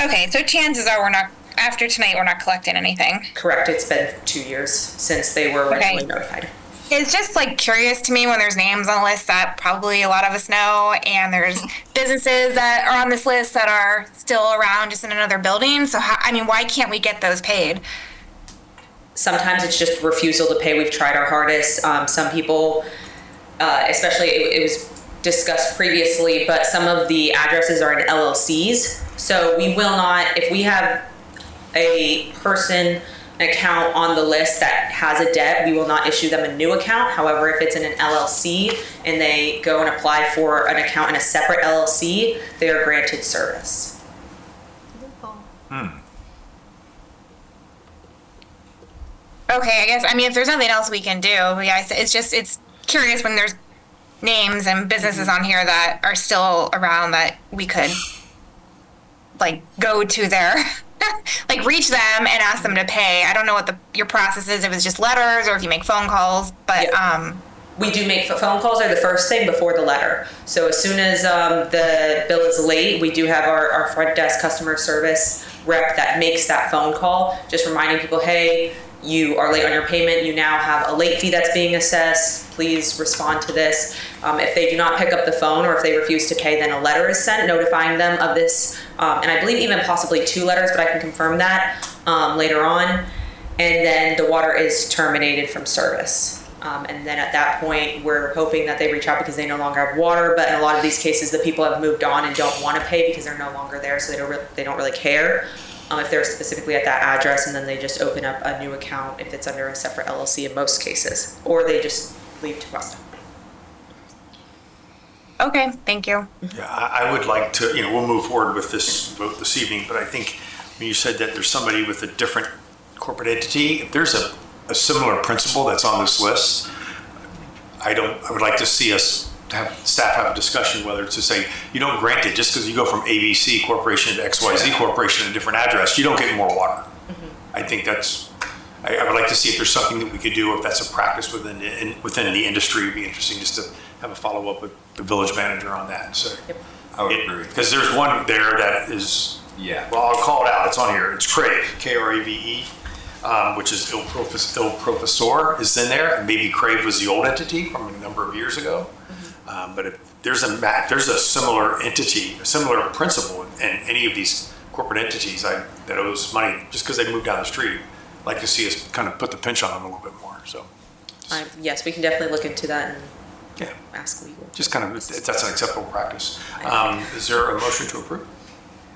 Okay, so chances are after tonight, we're not collecting anything. Correct, it's been 2 years since they were originally notified. It's just like curious to me when there's names on a list that probably a lot of us know, and there's businesses that are on this list that are still around just in another building. So why can't we get those paid? Sometimes it's just refusal to pay. We've tried our hardest. Some people, especially it was discussed previously, but some of the addresses are in LLCs. So we will not, if we have an account on the list that has a debt, we will not issue them a new account. However, if it's in an LLC and they go and apply for an account in a separate LLC, they are granted service. Okay, I guess, if there's nothing else we can do, it's curious when there's names and businesses on here that are still around that we could, go to their, reach them and ask them to pay. I don't know what your process is, if it's just letters or if you make phone calls, but, We do make phone calls are the first thing before the letter. So as soon as the bill is late, we do have our front desk customer service rep that makes that phone call, just reminding people, hey, you are late on your payment, you now have a late fee that's being assessed, please respond to this. If they do not pick up the phone or if they refuse to pay, then a letter is sent notifying them of this, and I believe even possibly 2 letters, but I can confirm that later on. And then the water is terminated from service. And then at that point, we're hoping that they reach out because they no longer have water, but in a lot of these cases, the people have moved on and don't want to pay because they're no longer there, so they don't really care if they're specifically at that address, and then they just open up a new account if it's under a separate LLC in most cases, or they just leave Tequesta. Okay, thank you. Yeah, I would like to, we'll move forward with this vote this evening, but I think when you said that there's somebody with a different corporate entity, if there's a similar principle that's on this list, I would like to see us staff have a discussion whether to say, you don't grant it just because you go from ABC Corporation to XYZ Corporation, a different address, you don't get more water. I think I would like to see if there's something that we could do, if that's a practice within the industry. It'd be interesting just to have a follow-up with the village manager on that. So, I would agree. because there's one there that is, well, I'll call it out, it's on here, it's Crave, Krave, which is Il Professor is in there, and maybe Crave was the old entity from a number of years ago. But if there's a similar entity, a similar principle in any of these corporate entities that owes money just because they moved down the street, I'd like to see us kind of put the pinch on them a little bit more. So, Yes, we can definitely look into that and ask legal. just kind of, if that's an acceptable practice. Is there a motion to approve?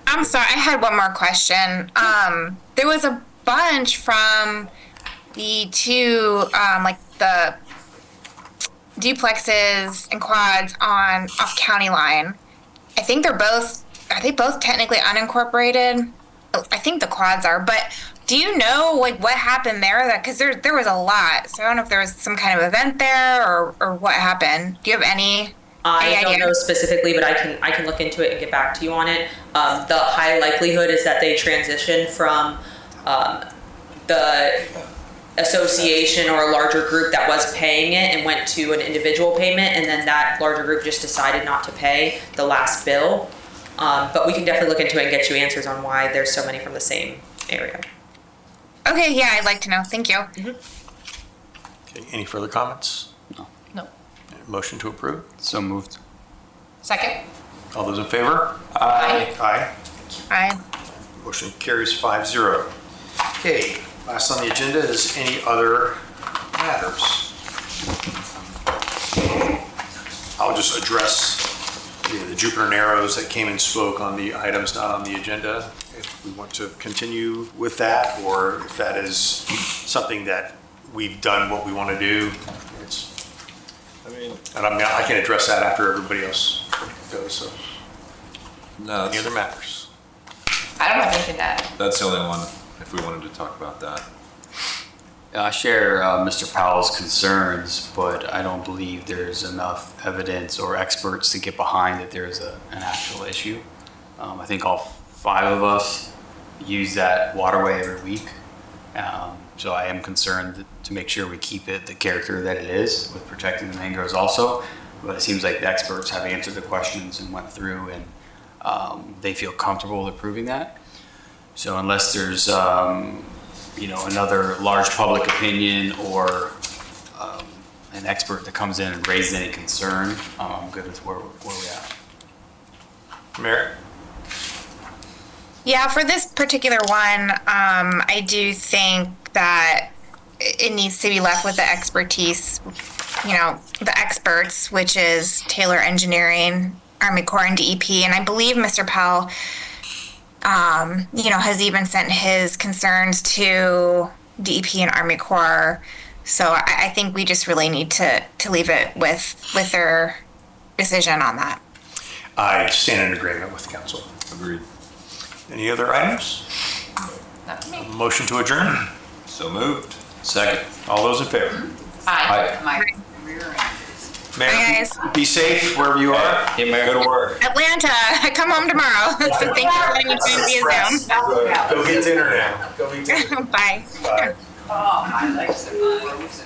I'm sorry, I had one more question. There was a bunch from the 2, like the duplexes and quads off county line. I think are they both technically unincorporated? I think the quads are, but do you know like what happened there? Because there was a lot, so I don't know if there was some kind of event there or what happened. Do you have any? I don't know specifically, but I can look into it and get back to you on it. The high likelihood is that they transitioned from the association or a larger group that was paying it and went to an individual payment, and then that larger group just decided not to pay the last bill. But we can definitely look into it and get you answers on why there's so many from the same area. Okay, yeah, I'd like to know. Thank you. Okay, any further comments? No. Motion to approve? So moved. Second? All those in favor? Aye. Aye. Aye. Motion carries 5-0. Okay, last on the agenda is any other matters. I'll just address the Jupiter Narrows that came and spoke on the items not on the agenda. If we want to continue with that, or if that is something that we've done what we want to do. I can address that after everybody else goes. So, any other matters? I don't have anything to add. That's the only one, if we wanted to talk about that. I share Mr. Powell's concerns, but I don't believe there's enough evidence or experts to get behind that there's an actual issue. I think all 5 of us use that waterway every week. So I am concerned to make sure we keep it the character that it is with protecting the mangroves also. But it seems like the experts have answered the questions and went through, and they feel comfortable with approving that. So unless there's another large public opinion or an expert that comes in and raises any concern, I'm good with where we're at. Mayor? Yeah, for this particular one, I do think that it needs to be left with the expertise, the experts, which is Taylor Engineering, Army Corps, and DEP. And I believe Mr. Powell, has even sent his concerns to DEP and Army Corps. So I think we just really need to leave it with their decision on that. I stand in agreement with the council. Agreed. Any other items? Not to me. Motion to adjourn? So moved. Second. All those in favor? Aye. My rear end. Mayor, Bye, guys. be safe wherever you are. Hey, Mayor. Go to work. Atlanta, come home tomorrow. So thank you for letting me join via Zoom. Go get dinner now. Go get dinner. Bye. Bye. Oh, my legs are frozen.